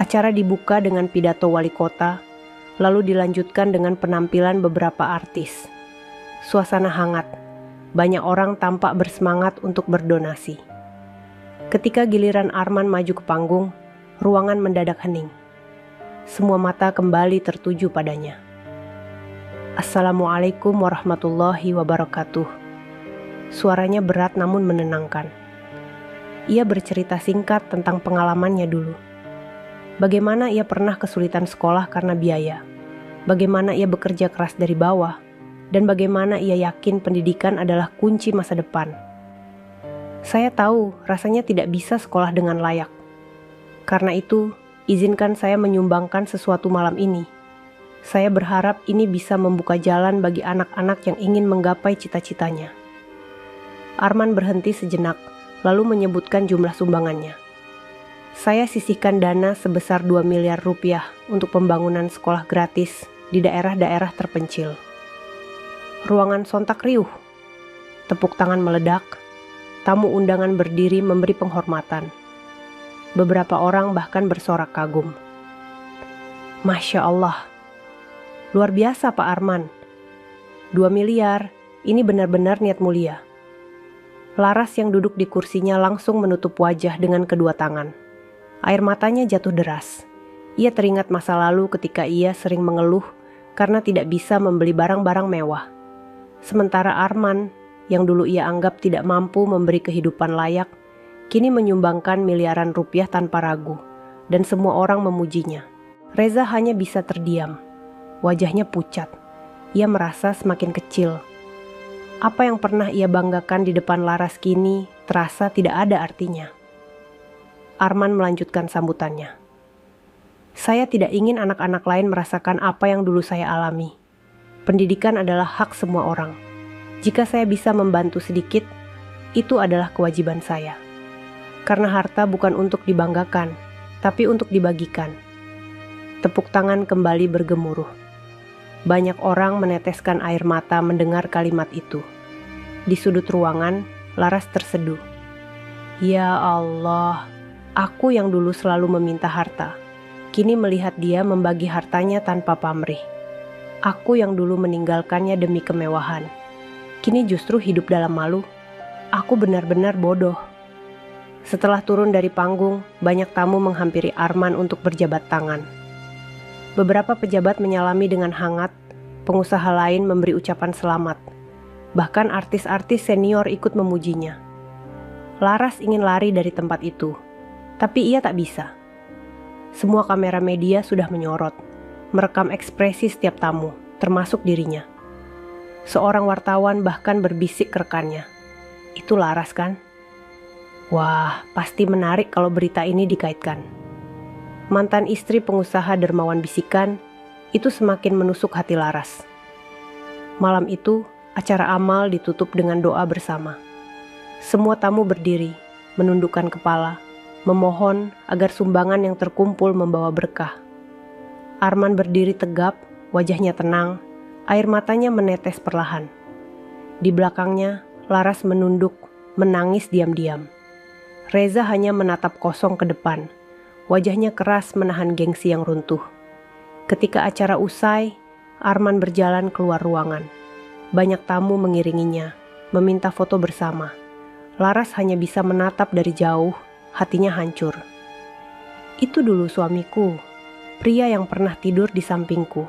Acara dibuka dengan pidato wali kota, lalu dilanjutkan dengan penampilan beberapa artis. Suasana hangat, banyak orang tampak bersemangat untuk berdonasi. Ketika giliran Arman maju ke panggung, ruangan mendadak hening. Semua mata kembali tertuju padanya. Assalamualaikum warahmatullahi wabarakatuh. Suaranya berat namun menenangkan. Ia bercerita singkat tentang pengalamannya dulu. Bagaimana ia pernah kesulitan sekolah karena biaya. Bagaimana ia bekerja keras dari bawah. Dan bagaimana ia yakin pendidikan adalah kunci masa depan. Saya tahu rasanya tidak bisa sekolah dengan layak. Karena itu, izinkan saya menyumbangkan sesuatu malam ini. Saya berharap ini bisa membuka jalan bagi anak-anak yang ingin menggapai cita-citanya. Arman berhenti sejenak, lalu menyebutkan jumlah sumbangannya. Saya sisihkan dana sebesar 2 miliar rupiah untuk pembangunan sekolah gratis di daerah-daerah terpencil. Ruangan sontak riuh. Tepuk tangan meledak. Tamu undangan berdiri memberi penghormatan. Beberapa orang bahkan bersorak kagum. Masya Allah. Luar biasa Pak Arman. 2 miliar, ini benar-benar niat mulia. Laras yang duduk di kursinya langsung menutup wajah dengan kedua tangan. Air matanya jatuh deras. Ia teringat masa lalu ketika ia sering mengeluh karena tidak bisa membeli barang-barang mewah. Sementara Arman, yang dulu ia anggap tidak mampu memberi kehidupan layak, kini menyumbangkan miliaran rupiah tanpa ragu, dan semua orang memujinya. Reza hanya bisa terdiam. Wajahnya pucat. Ia merasa semakin kecil. Apa yang pernah ia banggakan di depan Laras kini terasa tidak ada artinya. Arman melanjutkan sambutannya. Saya tidak ingin anak-anak lain merasakan apa yang dulu saya alami. Pendidikan adalah hak semua orang. Jika saya bisa membantu sedikit, itu adalah kewajiban saya. Karena harta bukan untuk dibanggakan, tapi untuk dibagikan. Tepuk tangan kembali bergemuruh. Banyak orang meneteskan air mata mendengar kalimat itu. Di sudut ruangan, Laras terseduh. Ya Allah, aku yang dulu selalu meminta harta, kini melihat dia membagi hartanya tanpa pamrih. Aku yang dulu meninggalkannya demi kemewahan, kini justru hidup dalam malu. Aku benar-benar bodoh. Setelah turun dari panggung, banyak tamu menghampiri Arman untuk berjabat tangan. Beberapa pejabat menyalami dengan hangat, pengusaha lain memberi ucapan selamat. Bahkan artis-artis senior ikut memujinya. Laras ingin lari dari tempat itu, tapi ia tak bisa. Semua kamera media sudah menyorot, merekam ekspresi setiap tamu, termasuk dirinya. Seorang wartawan bahkan berbisik ke rekannya. Itu Laras kan? Wah, pasti menarik kalau berita ini dikaitkan. Mantan istri pengusaha dermawan bisikan, itu semakin menusuk hati Laras. Malam itu, acara amal ditutup dengan doa bersama. Semua tamu berdiri, menundukkan kepala, memohon agar sumbangan yang terkumpul membawa berkah. Arman berdiri tegap, wajahnya tenang, air matanya menetes perlahan. Di belakangnya, Laras menunduk, menangis diam-diam. Reza hanya menatap kosong ke depan. Wajahnya keras menahan gengsi yang runtuh. Ketika acara usai, Arman berjalan keluar ruangan. Banyak tamu mengiringinya, meminta foto bersama. Laras hanya bisa menatap dari jauh, hatinya hancur. Itu dulu suamiku, pria yang pernah tidur di sampingku,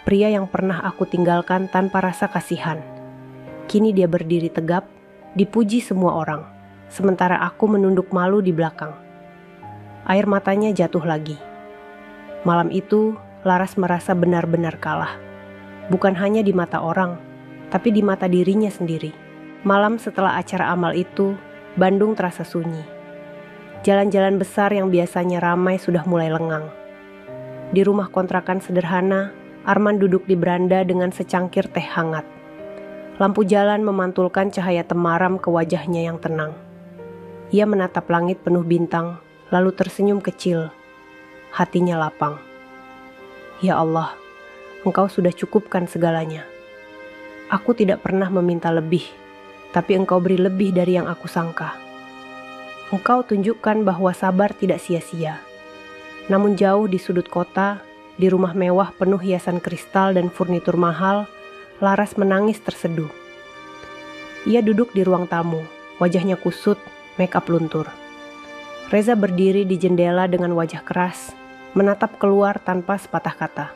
pria yang pernah aku tinggalkan tanpa rasa kasihan. Kini dia berdiri tegap, dipuji semua orang, sementara aku menunduk malu di belakang. Air matanya jatuh lagi. Malam itu, Laras merasa benar-benar kalah. Bukan hanya di mata orang, tapi di mata dirinya sendiri. Malam setelah acara amal itu, Bandung terasa sunyi. Jalan-jalan besar yang biasanya ramai sudah mulai lengang. Di rumah kontrakan sederhana, Arman duduk di beranda dengan secangkir teh hangat. Lampu jalan memantulkan cahaya temaram ke wajahnya yang tenang. Ia menatap langit penuh bintang, lalu tersenyum kecil. Hatinya lapang. Ya Allah, Engkau sudah cukupkan segalanya. Aku tidak pernah meminta lebih, tapi Engkau beri lebih dari yang aku sangka. Engkau tunjukkan bahwa sabar tidak sia-sia. Namun jauh di sudut kota, di rumah mewah penuh hiasan kristal dan furnitur mahal, Laras menangis terseduh. Ia duduk di ruang tamu, wajahnya kusut, make up luntur. Reza berdiri di jendela dengan wajah keras, menatap keluar tanpa sepatah kata.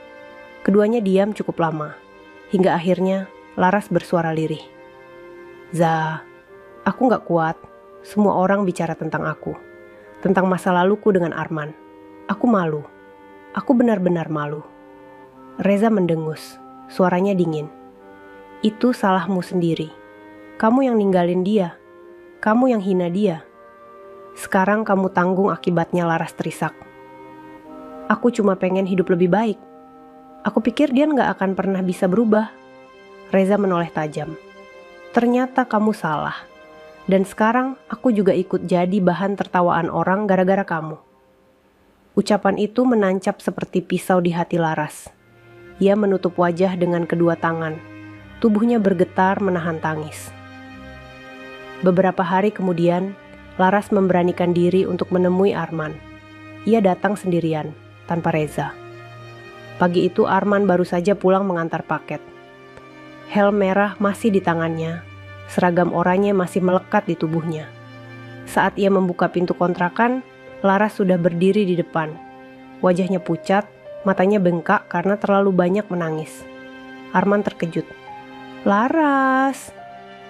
Keduanya diam cukup lama, hingga akhirnya Laras bersuara lirih. "Za, aku gak kuat. Semua orang bicara tentang aku, tentang masa laluku dengan Arman. Aku malu. Aku benar-benar malu." Reza mendengus, suaranya dingin. "Itu salahmu sendiri. Kamu yang ninggalin dia. Kamu yang hina dia. Sekarang kamu tanggung akibatnya." Laras terisak. "Aku cuma pengen hidup lebih baik. Aku pikir dia nggak akan pernah bisa berubah." Reza menoleh tajam. "Ternyata kamu salah. Dan sekarang aku juga ikut jadi bahan tertawaan orang gara-gara kamu." Ucapan itu menancap seperti pisau di hati Laras. Ia menutup wajah dengan kedua tangan. Tubuhnya bergetar menahan tangis. Beberapa hari kemudian, Laras memberanikan diri untuk menemui Arman. Ia datang sendirian, tanpa Reza. Pagi itu Arman baru saja pulang mengantar paket. Helm merah masih di tangannya, seragam oranye masih melekat di tubuhnya. Saat ia membuka pintu kontrakan, Laras sudah berdiri di depan. Wajahnya pucat, matanya bengkak karena terlalu banyak menangis. Arman terkejut. "Laras!"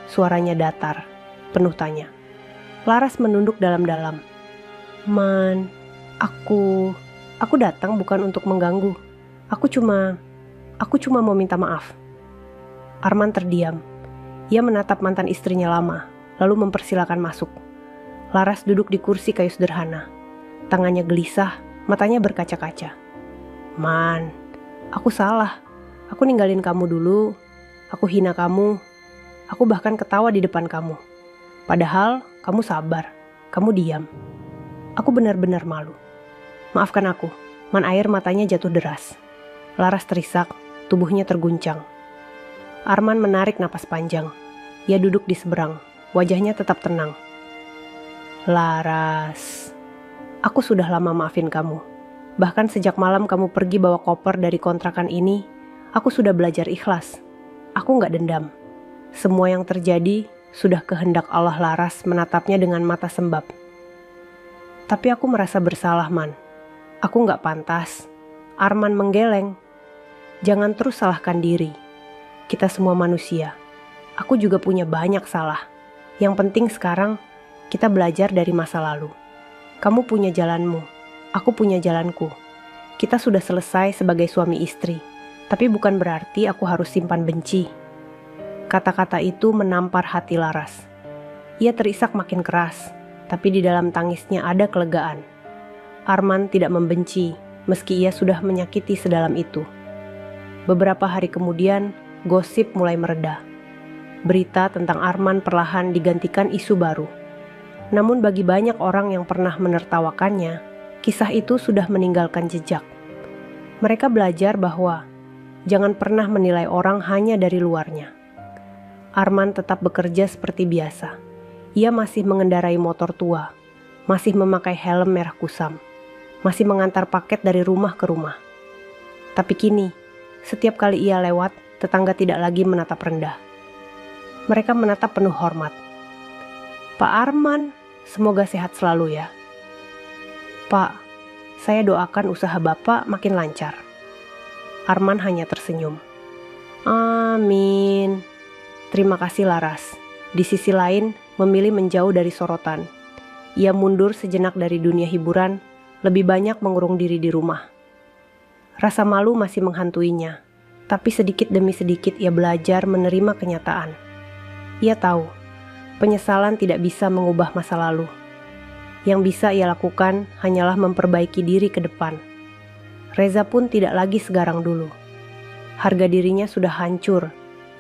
Suaranya datar, penuh tanya. Laras menunduk dalam-dalam. "Man, aku datang bukan untuk mengganggu. Aku cuma mau minta maaf." Arman terdiam. Ia menatap mantan istrinya lama, lalu mempersilakan masuk. Laras duduk di kursi kayu sederhana. Tangannya gelisah, matanya berkaca-kaca. "Man, aku salah. Aku ninggalin kamu dulu. Aku hina kamu. Aku bahkan ketawa di depan kamu. Padahal kamu sabar. Kamu diam. Aku benar-benar malu. Maafkan aku." Man, air matanya jatuh deras. Laras terisak, tubuhnya terguncang. Arman menarik napas panjang. Ia duduk di seberang, wajahnya tetap tenang. "Laras, aku sudah lama maafin kamu. Bahkan sejak malam kamu pergi bawa koper dari kontrakan ini, aku sudah belajar ikhlas. Aku gak dendam. Semua yang terjadi sudah kehendak Allah." Laras menatapnya dengan mata sembab. "Tapi aku merasa bersalah, Man. Aku gak pantas." Arman menggeleng. "Jangan terus salahkan diri. Kita semua manusia. Aku juga punya banyak salah. Yang penting sekarang kita belajar dari masa lalu. Kamu punya jalanmu, aku punya jalanku. Kita sudah selesai sebagai suami istri, tapi bukan berarti aku harus simpan benci." Kata-kata itu menampar hati Laras. Ia terisak makin keras, tapi di dalam tangisnya ada kelegaan. Arman tidak membenci, meski ia sudah menyakiti sedalam itu. Beberapa hari kemudian, gosip mulai mereda. Berita tentang Arman perlahan digantikan isu baru. Namun bagi banyak orang yang pernah menertawakannya, kisah itu sudah meninggalkan jejak. Mereka belajar bahwa jangan pernah menilai orang hanya dari luarnya. Arman tetap bekerja seperti biasa. Ia masih mengendarai motor tua, masih memakai helm merah kusam, masih mengantar paket dari rumah ke rumah. Tapi kini, setiap kali ia lewat, tetangga tidak lagi menatap rendah. Mereka menatap penuh hormat. "Pak Arman, semoga sehat selalu ya." "Pak, saya doakan usaha Bapak makin lancar." Arman hanya tersenyum. "Amin." "Terima kasih Laras." Di sisi lain, memilih menjauh dari sorotan. Ia mundur sejenak dari dunia hiburan, lebih banyak mengurung diri di rumah. Rasa malu masih menghantuinya, tapi sedikit demi sedikit ia belajar menerima kenyataan. Ia tahu, penyesalan tidak bisa mengubah masa lalu. Yang bisa ia lakukan hanyalah memperbaiki diri ke depan. Reza pun tidak lagi segarang dulu. Harga dirinya sudah hancur,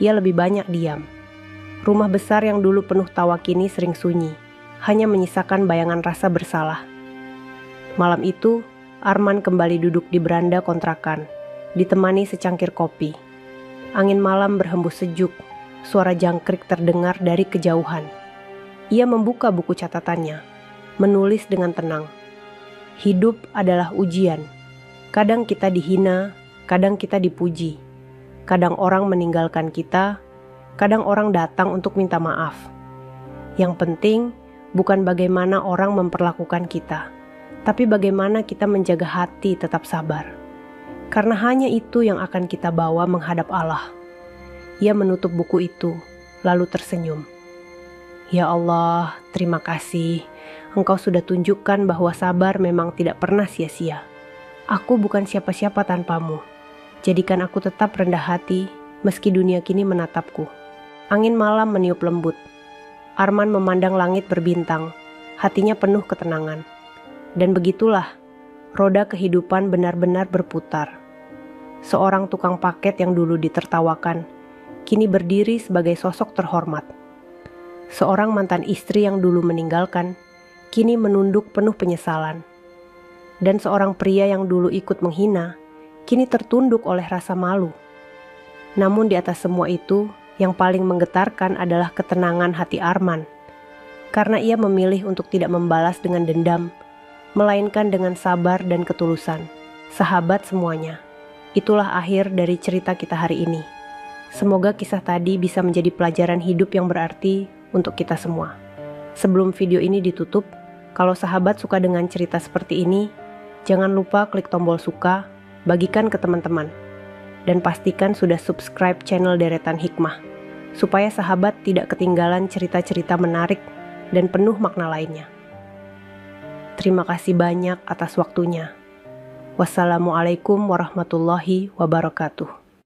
ia lebih banyak diam. Rumah besar yang dulu penuh tawa kini sering sunyi, hanya menyisakan bayangan rasa bersalah. Malam itu, Arman kembali duduk di beranda kontrakan, ditemani secangkir kopi. Angin malam berhembus sejuk, suara jangkrik terdengar dari kejauhan. Ia membuka buku catatannya, menulis dengan tenang. Hidup adalah ujian. Kadang kita dihina, kadang kita dipuji. Kadang orang meninggalkan kita, kadang orang datang untuk minta maaf. Yang penting bukan bagaimana orang memperlakukan kita, tapi bagaimana kita menjaga hati tetap sabar. Karena hanya itu yang akan kita bawa menghadap Allah. Ia menutup buku itu, lalu tersenyum. Ya Allah, terima kasih. Engkau sudah tunjukkan bahwa sabar memang tidak pernah sia-sia. Aku bukan siapa-siapa tanpamu. Jadikan aku tetap rendah hati, meski dunia kini menatapku. Angin malam meniup lembut. Arman memandang langit berbintang, hatinya penuh ketenangan. Dan begitulah, roda kehidupan benar-benar berputar. Seorang tukang paket yang dulu ditertawakan, kini berdiri sebagai sosok terhormat. Seorang mantan istri yang dulu meninggalkan, kini menunduk penuh penyesalan. Dan seorang pria yang dulu ikut menghina, kini tertunduk oleh rasa malu. Namun di atas semua itu, yang paling menggetarkan adalah ketenangan hati Arman. Karena ia memilih untuk tidak membalas dengan dendam, melainkan dengan sabar dan ketulusan. Sahabat semuanya, itulah akhir dari cerita kita hari ini. Semoga kisah tadi bisa menjadi pelajaran hidup yang berarti untuk kita semua. Sebelum video ini ditutup, kalau sahabat suka dengan cerita seperti ini, jangan lupa klik tombol suka, bagikan ke teman-teman, dan pastikan sudah subscribe channel Deretan Hikmah, supaya sahabat tidak ketinggalan cerita-cerita menarik dan penuh makna lainnya. Terima kasih banyak atas waktunya. Wassalamualaikum warahmatullahi wabarakatuh.